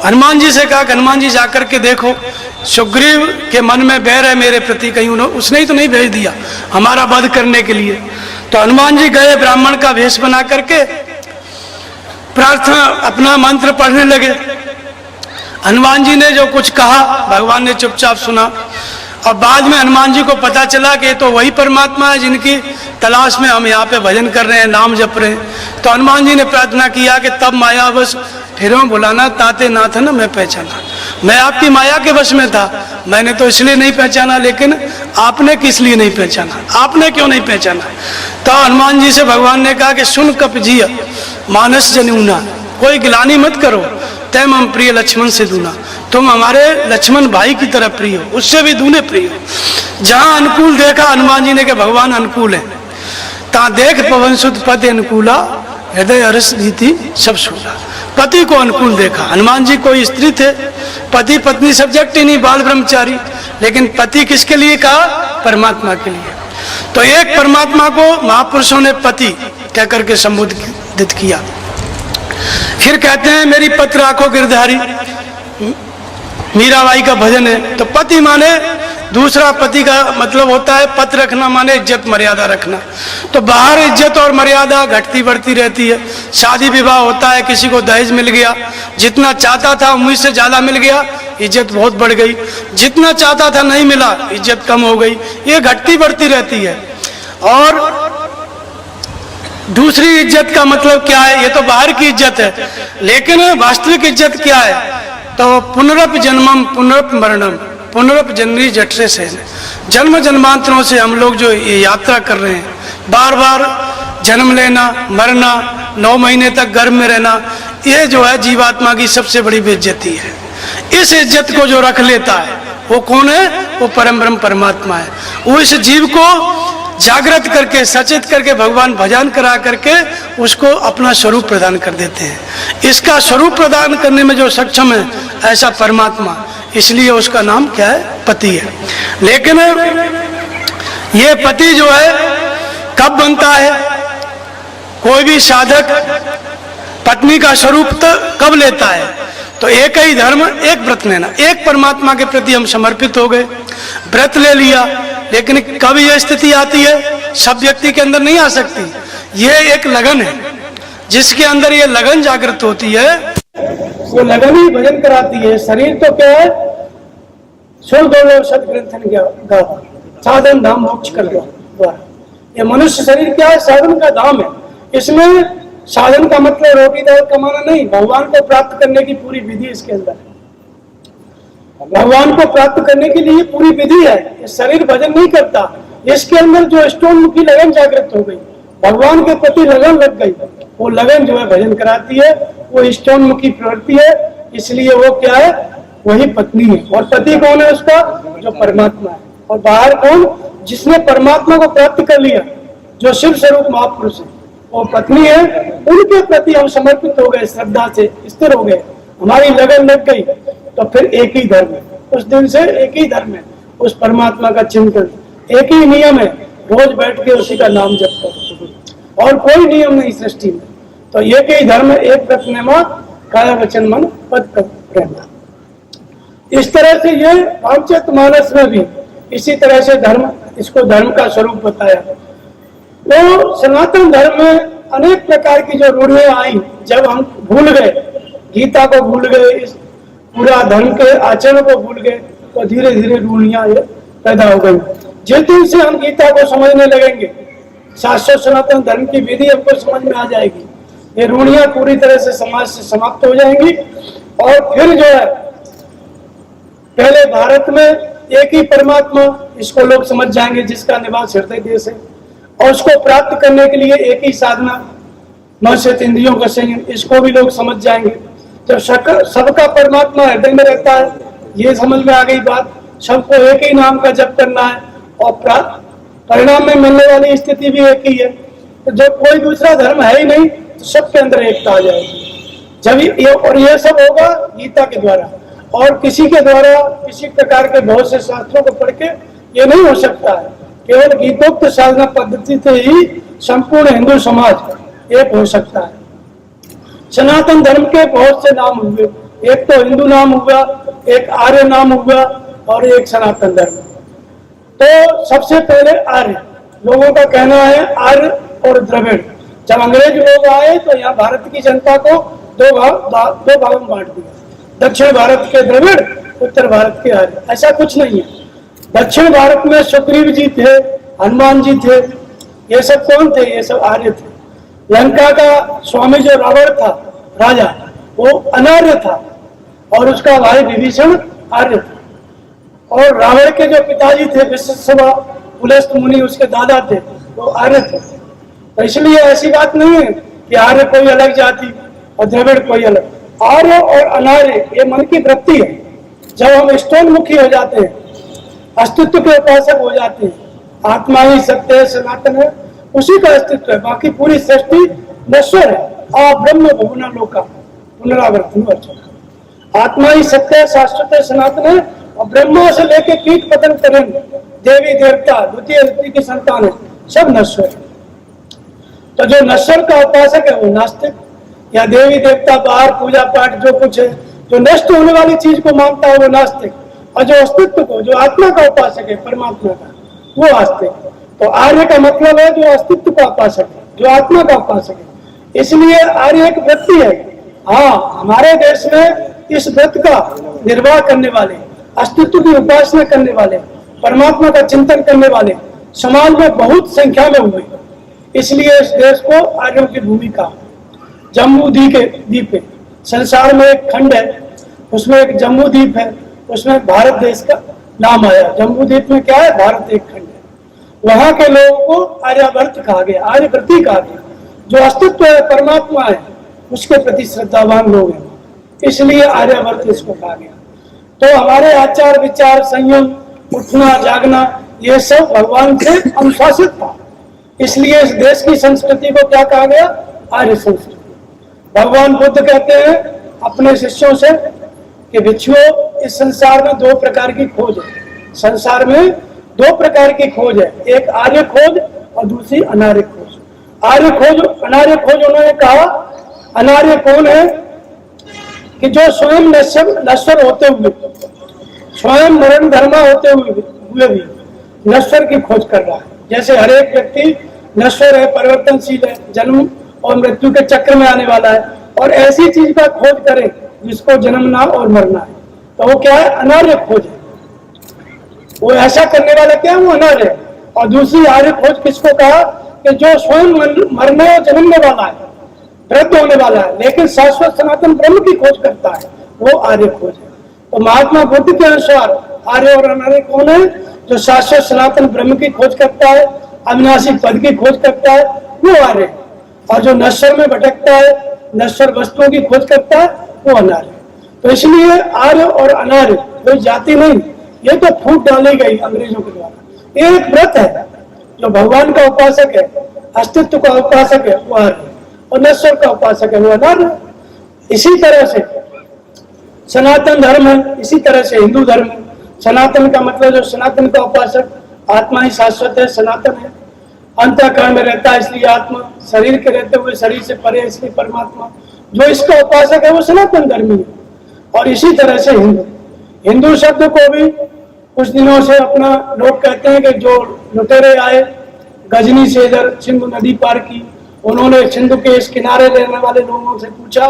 हनुमान जी से कहा कि हनुमान जी जाकर के देखो, सुग्रीव के मन में बैर है मेरे प्रति, कहीं उसने ही तो नहीं भेज दिया हमारा वध करने के लिए। तो हनुमान जी गए ब्राह्मण का वेश बना करके, प्रार्थना अपना मंत्र पढ़ने लगे। हनुमान जी ने जो कुछ कहा भगवान ने चुपचाप सुना, और बाद में हनुमान जी को पता चला कि तो वही परमात्मा है जिनकी तलाश में हम यहाँ पे भजन कर रहे हैं, नाम जप रहे हैं। तो हनुमान जी ने प्रार्थना किया कि तब माया बस फिर बुलाना ताते नाथ न मैं पहचाना। मैं आपकी माया के वश में था, मैंने तो इसलिए नहीं पहचाना, लेकिन आपने किस लिए नहीं पहचाना, आपने क्यों नहीं पहचाना? तो हनुमान जी से भगवान ने कहा कि सुन कप जिया मानस जनूना, कोई गिलानी मत करो, तैम हम प्रिय लक्ष्मण से दूना, तुम हमारे लक्ष्मण भाई की तरह प्रिय हो, उससे भी दूने प्रिय हो। जहां अनुकूल देखा हनुमान जी ने कि भगवान अनुकूल है, ता देख पवन सुत पति अनुकूला, हृदय हर्ष रीति सब सूला। पति को अनुकूल देखा। हनुमान जी कोई स्त्री थे, पति पत्नी सब्जेक्ट ही नहीं, बाल ब्रह्मचारी, लेकिन पति किसके लिए कहा? परमात्मा के लिए। तो एक परमात्मा को महापुरुषों ने पति कह करके संबोधित किया। फिर कहते हैं मेरी पत्र आंखों गिरधारी, मीराबाई का भजन है। तो पति माने दूसरा, पति का मतलब होता है पत्र रखना, माने इज्जत मर्यादा रखना। तो बाहर इज्जत और मर्यादा घटती बढ़ती रहती है। शादी विवाह होता है, किसी को दहेज मिल गया, जितना चाहता था उम्मीद से ज्यादा मिल गया, इज्जत बहुत बढ़ गई, जितना चाहता था नहीं मिला, इज्जत कम हो गई। ये घटती बढ़ती रहती है। और दूसरी इज्जत का मतलब क्या है? ये तो बाहर की इज्जत है, लेकिन वास्तविक इज्जत क्या है? तो पुनरप जन्मम पुनरप मरणम पुनरप जननी जठरे से, जन्म जन्मांतरों से हम लोग जो ये यात्रा कर रहे हैं, बार बार जन्म लेना, मरना, 9 महीने तक गर्भ में रहना, ये जो है जीवात्मा की सबसे बड़ी बेइज्जती है। इस इज्जत को जो रख लेता है वो कौन है? वो परम ब्रह्म परमात्मा है। वो इस जीव को जागृत करके, सचेत करके, भगवान भजन करा करके उसको अपना स्वरूप प्रदान कर देते हैं। इसका स्वरूप प्रदान करने में जो सक्षम है ऐसा परमात्मा, इसलिए उसका नाम क्या है? पति है। लेकिन ये पति जो है कब बनता है? कोई भी साधक पत्नी का स्वरूप तो कब लेता है? तो एक ही धर्म, एक व्रत लेना, एक परमात्मा के प्रति हम समर्पित हो गए, व्रत ले लिया। लेकिन कब यह स्थिति आती है? सब व्यक्ति के अंदर नहीं आ सकती। ये एक लगन है, जिसके अंदर ये लगन जागृत होती है, वो लगन ही भजन कराती है। शरीर तो क्या है? सुर दो सदग्रंथन गावा, साधन धाम मोक्ष कर द्वारा। ये मनुष्य शरीर क्या है? साधन का धाम है। इसमें साधन का मतलब रोटी दाल कमाना नहीं, भगवान को प्राप्त करने की पूरी विधि इसके अंदर है। भगवान को प्राप्त करने के लिए पूरी विधि है। ये शरीर भजन नहीं करता, इसके अंदर जो स्टोनमुखी लगन जागृत हो गई, भगवान के प्रति लगन लग गई, वो लगन जो है भजन कराती है। वो स्टोनमुखी प्रवृत्ति है, इसलिए वो क्या है? वही पत्नी है। और पति कौन है उसका? जो परमात्मा है। और बाहर कौन? जिसने परमात्मा को प्राप्त कर लिया, जो शिव स्वरूप महापुरुष है, वो पत्नी है। उनके प्रति हम समर्पित हो गए, श्रद्धा से स्थिर हो गए, हमारी लगन लग गई, तो फिर एक ही धर्म है। उस दिन से एक ही धर्म है, उस परमात्मा का चिंतन, एक ही नियम है, रोज बैठ के उसी का नाम जप करो, और कोई नियम नहीं सृष्टि में। तो एक ही धर्म है, एक प्रतिमा, काया वचन मन पद प्रेम। इस तरह से ये रामचरितमानस में भी इसी तरह से धर्म, इसको धर्म का स्वरूप बताया। तो सनातन धर्म में अनेक प्रकार की जो रूढ़ियां आई, जब हम भूल गए, गीता को भूल गए, इस पूरा धर्म के आचरण को भूल गए, तो धीरे धीरे रूढ़ियां ये पैदा हो गई। जिस दिन से हम गीता को समझने लगेंगे, शाश्वत सनातन धर्म की विधि हमको समझ में आ जाएगी, ये रूढ़ियां पूरी तरह से समाज से समाप्त हो जाएंगी। और फिर जो है, पहले भारत में एक ही परमात्मा, इसको लोग समझ जाएंगे, जिसका निवास हृदय देश है, और उसको प्राप्त करने के लिए एक ही साधना, 9 इंद्रियों का संयम, इसको भी लोग समझ जाएंगे। जब सबका परमात्मा हृदय में रहता है, ये समझ में आ गई बात, सबको एक ही नाम का जप करना है, और परिणाम में मिलने वाली स्थिति भी एक ही है। तो जब कोई दूसरा धर्म है ही नहीं, तो सबके अंदर एकता आ जाएगी। जब ये सब होगा गीता के द्वारा, और किसी के द्वारा, किसी प्रकार के बहुत से शास्त्रों को पढ़ के ये नहीं हो सकता है। केवल गीतोक्त साधना पद्धति से ही संपूर्ण हिंदू समाज एक हो सकता है। सनातन धर्म के बहुत से नाम हुए, एक तो हिंदू नाम हुआ, एक आर्य नाम हुआ, और एक सनातन धर्म। तो सबसे पहले आर्य, लोगों का कहना है आर्य और द्रविड़। जब अंग्रेज लोग आए तो यहाँ भारत की जनता को दो भागों में बांट दिया, दक्षिण भारत के द्रविड़, उत्तर भारत के आर्य। ऐसा कुछ नहीं है। दक्षिण भारत में सुग्रीव जी थे, हनुमान जी थे, ये सब कौन थे? ये सब आर्य थे। लंका का स्वामी जो रावण था राजा, वो अनार्य था और उसका भाई विभीषण आर्य था। और रावण के जो पिताजी थे विश्वसभा पुलस्त मुनि, उसके दादा थे, वो आर्य थे। तो इसलिए ऐसी बात नहीं है कि आर्य कोई अलग जाति और द्रविड़ कोई अलग। आर्य और अनार्य ये मन की वृत्ति है। जब हम स्टोनमुखी हो जाते हैं, अस्तित्व के उपासक हो जाते हैं, आत्मा ही सत्य है, सनातन है, उसी का अस्तित्व है, बाकी पूरी सृष्टि नश्वर है। आ ब्रह्म भुवना लोका पुनरावर्तन। आत्मा ही सत्य है, शाश्वत है, सनातन है, और ब्रह्मा से लेके कीट पतंग पर्यंत, देवी देवता, द्वितीय ऋतु की संतान है, सब नश्वर है। तो जो नश्वर का उपासक है वो नास्तिक, या देवी देवता बाहर पूजा पाठ जो कुछ है, जो नष्ट होने वाली चीज को मानता है वो नास्तिक, और जो अस्तित्व को, जो आत्मा का उपासक है, परमात्मा का, वो आस्तिक। तो आर्य का मतलब है जो अस्तित्व का उपासक है, जो आत्मा का उपासक है। इसलिए आर्य एक वृत्ति है। हाँ, हमारे देश में इस व्रत का निर्वाह करने वाले, अस्तित्व की उपासना करने वाले, परमात्मा का चिंतन करने वाले समाज में बहुत संख्या में हुए। इसलिए इस देश को आर्यों की भूमिका। जम्बू द्वीप है, संसार में एक खंड है, उसमें एक जम्बू द्वीप है, उसमें भारत देश का नाम आया। जम्बू द्वीप में क्या है? भारत एक खंड है। वहां के लोगों को आर्यावर्त कहा गया, आर्यव्रती कहा गया। जो अस्तित्व है, परमात्मा है, उसके प्रति श्रद्धावान लोग हैं, इसलिए आर्यावर्त इसको कहा गया। तो हमारे आचार विचार, संयम, उठना जागना, ये सब भगवान से अनुशासित था। इसलिए इस देश की संस्कृति को क्या कहा गया? आर्य संस्कृति। भगवान बुद्ध कहते हैं अपने शिष्यों से कि भिक्षुओं, इस संसार में दो प्रकार की खोज है। संसार में दो प्रकार की खोज है, एक आर्य खोज और दूसरी अनार्य खोज। आर्य खोज, अनार्य खोज उन्होंने कहा, अनार्य कौन है? कि जो स्वयं नश्वर होते हुए, स्वयं मरण धर्मा होते हुए भी नश्वर की खोज कर रहा है। जैसे हर एक व्यक्ति नश्वर है, परिवर्तनशील है, जन्म और मृत्यु के चक्र में आने वाला है, और ऐसी चीज का खोज करे जिसको जन्मना और मरना है, तो वो क्या है? अनार्य खोज है। वो ऐसा करने वाला क्या है? वो अनार्य है। और दूसरी आर्य खोज किसको कहा? कि जो स्वयं मरने और जन्मने वाला है, वृद्ध होने वाला है, लेकिन शाश्वत सनातन ब्रह्म की खोज करता है, वो आर्य खोज है। तो महात्मा बुद्ध के अनुसार आर्य और अनार्य कौन है? जो शाश्वत सनातन ब्रह्म की खोज करता है, अविनाशी पद की खोज करता है, वो आर्य है। और जो नश्वर में भटकता है, नश्वर वस्तुओं की खोज करता है, वो अनार्य। तो इसलिए आर्य और अनार्य कोई जाति नहीं, ये तो फूट डाली गई अंग्रेजों के द्वारा। ये एक व्रत है। जो भगवान का उपासक है, अस्तित्व का उपासक है, वो आर्य, और नश्वर का उपासक है, वो अनार्य। इसी तरह से सनातन धर्म है, इसी तरह से हिंदू धर्म है। सनातन का मतलब जो सनातन का उपासक, आत्मा ही शाश्वत है, सनातन है, अंतःकरण में रहता है इसलिए आत्मा, शरीर के रहते हुए शरीर से परे इसलिए परमात्मा। जो इसका उपासक है वो सनातन धर्मी है। और इसी तरह से हिंदू शब्द को भी कुछ दिनों से अपना लोग कहते हैं कि जो लुटेरे आए गजनी से इधर सिंधु नदी पार की, उन्होंने सिंधु के इस किनारे रहने वाले लोगों से पूछा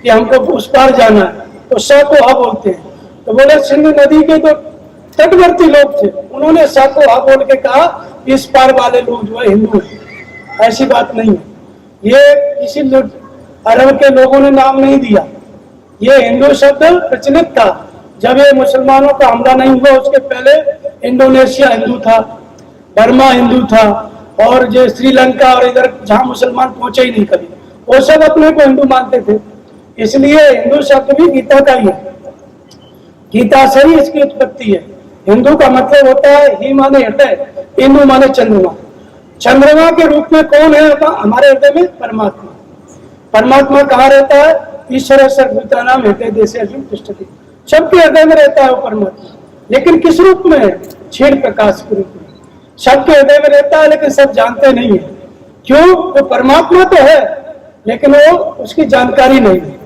कि हमको उस पार जाना है, तो स को हा बोलते हैं। तो बोले सिंधु नदी के तो तटवर्ती लोग थे, उन्होंने स को हा बोल के कहा इस पार वाले लोग जो है हिंदू है। ऐसी बात नहीं है, ये किसी अरब के लोगों ने नाम नहीं दिया, ये हिंदू शब्द प्रचलित था। जब ये मुसलमानों का हमला नहीं हुआ उसके पहले इंडोनेशिया हिंदू था, बर्मा हिंदू था, और जो श्रीलंका और इधर जहाँ मुसलमान पहुंचे ही नहीं कभी, वो सब अपने को हिंदू मानते थे। इसलिए हिंदू शब्द भी गीता का ही है, गीता से ही इसकी उत्पत्ति है। हिंदू का मतलब होता है ही माने हृदय, हिंदू माने चंद्रमा। चंद्रमा के रूप में कौन है हमारे हृदय में? परमात्मा। परमात्मा कहाँ रहता है? ईश्वर सर्वभूतानां हृदय देशे अर्जुन तिष्ठति। सबके हृदय में रहता है वो परमात्मा, लेकिन किस रूप में है? क्षीण प्रकाश के रूप में। सबके हृदय में रहता है लेकिन सब जानते नहीं है। क्यों? वो परमात्मा तो है लेकिन वो उसकी जानकारी नहीं है,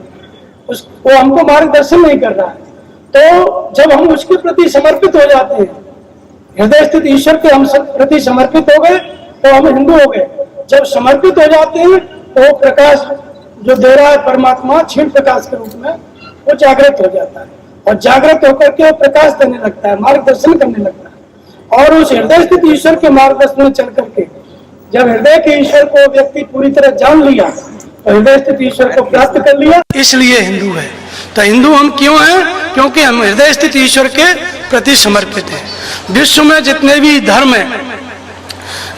वो हमको मार्गदर्शन नहीं कर रहा है। तो जब हम उसके प्रति समर्पित हो जाते हैं, हृदय स्थित ईश्वर के हम प्रति समर्पित हो गए, तो हम हिंदू हो गए। जब समर्पित हो जाते हैं तो वो प्रकाश जो दे रहा है परमात्मा क्षीण प्रकाश के रूप में, वो जागृत हो जाता है और जागृत होकर के वो प्रकाश देने लगता है, मार्गदर्शन करने लगता है। और उस हृदय स्थित ईश्वर के मार्गदर्शन में चल करके जब हृदय के ईश्वर को व्यक्ति पूरी तरह जान लिया तो हृदय स्थित ईश्वर को प्राप्त कर लिया। इसलिए हिंदू है। तो हिंदू हम क्यों हैं? क्योंकि हम हृदय स्थित ईश्वर के प्रति समर्पित हैं। विश्व में जितने भी धर्म हैं,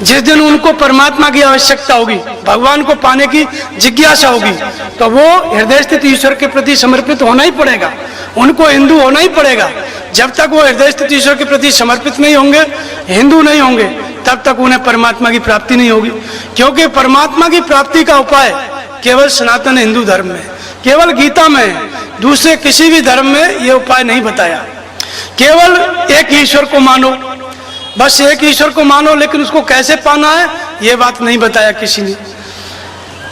जिस दिन उनको परमात्मा की आवश्यकता होगी, भगवान को पाने की जिज्ञासा होगी, तो वो हृदय स्थित ईश्वर के प्रति समर्पित होना ही पड़ेगा, उनको हिंदू होना ही पड़ेगा। जब तक वो हृदय स्थित ईश्वर के प्रति समर्पित नहीं होंगे, हिंदू नहीं होंगे, तब तक उन्हें परमात्मा की प्राप्ति नहीं होगी। क्योंकि परमात्मा की प्राप्ति का उपाय केवल सनातन हिंदू धर्म में, केवल गीता में, दूसरे किसी भी धर्म में ये उपाय नहीं बताया। केवल एक ईश्वर को मानो, बस एक ईश्वर को मानो, लेकिन उसको कैसे पाना है ये बात नहीं बताया किसी ने।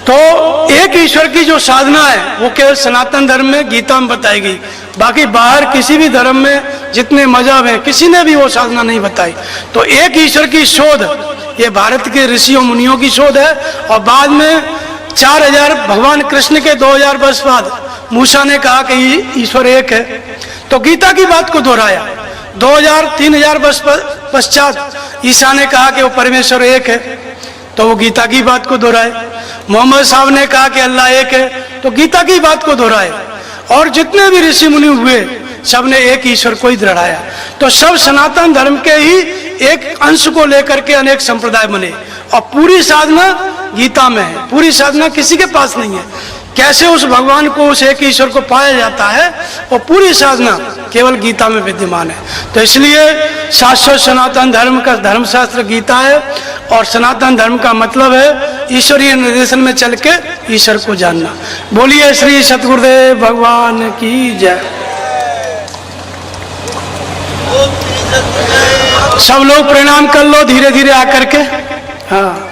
तो एक ईश्वर की जो साधना है वो केवल सनातन धर्म में, गीता में बताई गई। बाकी बाहर किसी भी धर्म में जितने मजहब हैं, किसी ने भी वो साधना नहीं बताई। तो एक ईश्वर की शोध ये भारत के ऋषियों मुनियों की शोध है। और बाद में 4000 भगवान कृष्ण के 2000 वर्ष बाद मूसा ने कहा कि ईश्वर एक है, तो गीता की बात को दोहराया। 2000-3000 वर्ष पश्चात ईसा ने कहा कि वो परमेश्वर एक है, तो वो गीता की बात को दोहराए। मोहम्मद साहब ने कहा कि अल्लाह एक है, तो गीता की बात को दोहराए। और जितने भी ऋषि मुनि हुए सबने एक ईश्वर को ही दृढ़ाया। तो सब सनातन धर्म के ही एक अंश को लेकर के अनेक संप्रदाय बने। और पूरी साधना गीता में है, पूरी साधना किसी के पास नहीं है। कैसे उस भगवान को, उस एक ईश्वर को पाया जाता है, वो पूरी साधना केवल गीता में विद्यमान है। तो इसलिए शाश्वत सनातन धर्म का धर्मशास्त्र गीता है। और सनातन धर्म का मतलब है ईश्वरीय निर्देशन में चल के ईश्वर को जानना। बोलिए श्री सतगुरुदेव भगवान की जय। सब लोग प्रणाम कर लो धीरे धीरे आकर के। हाँ।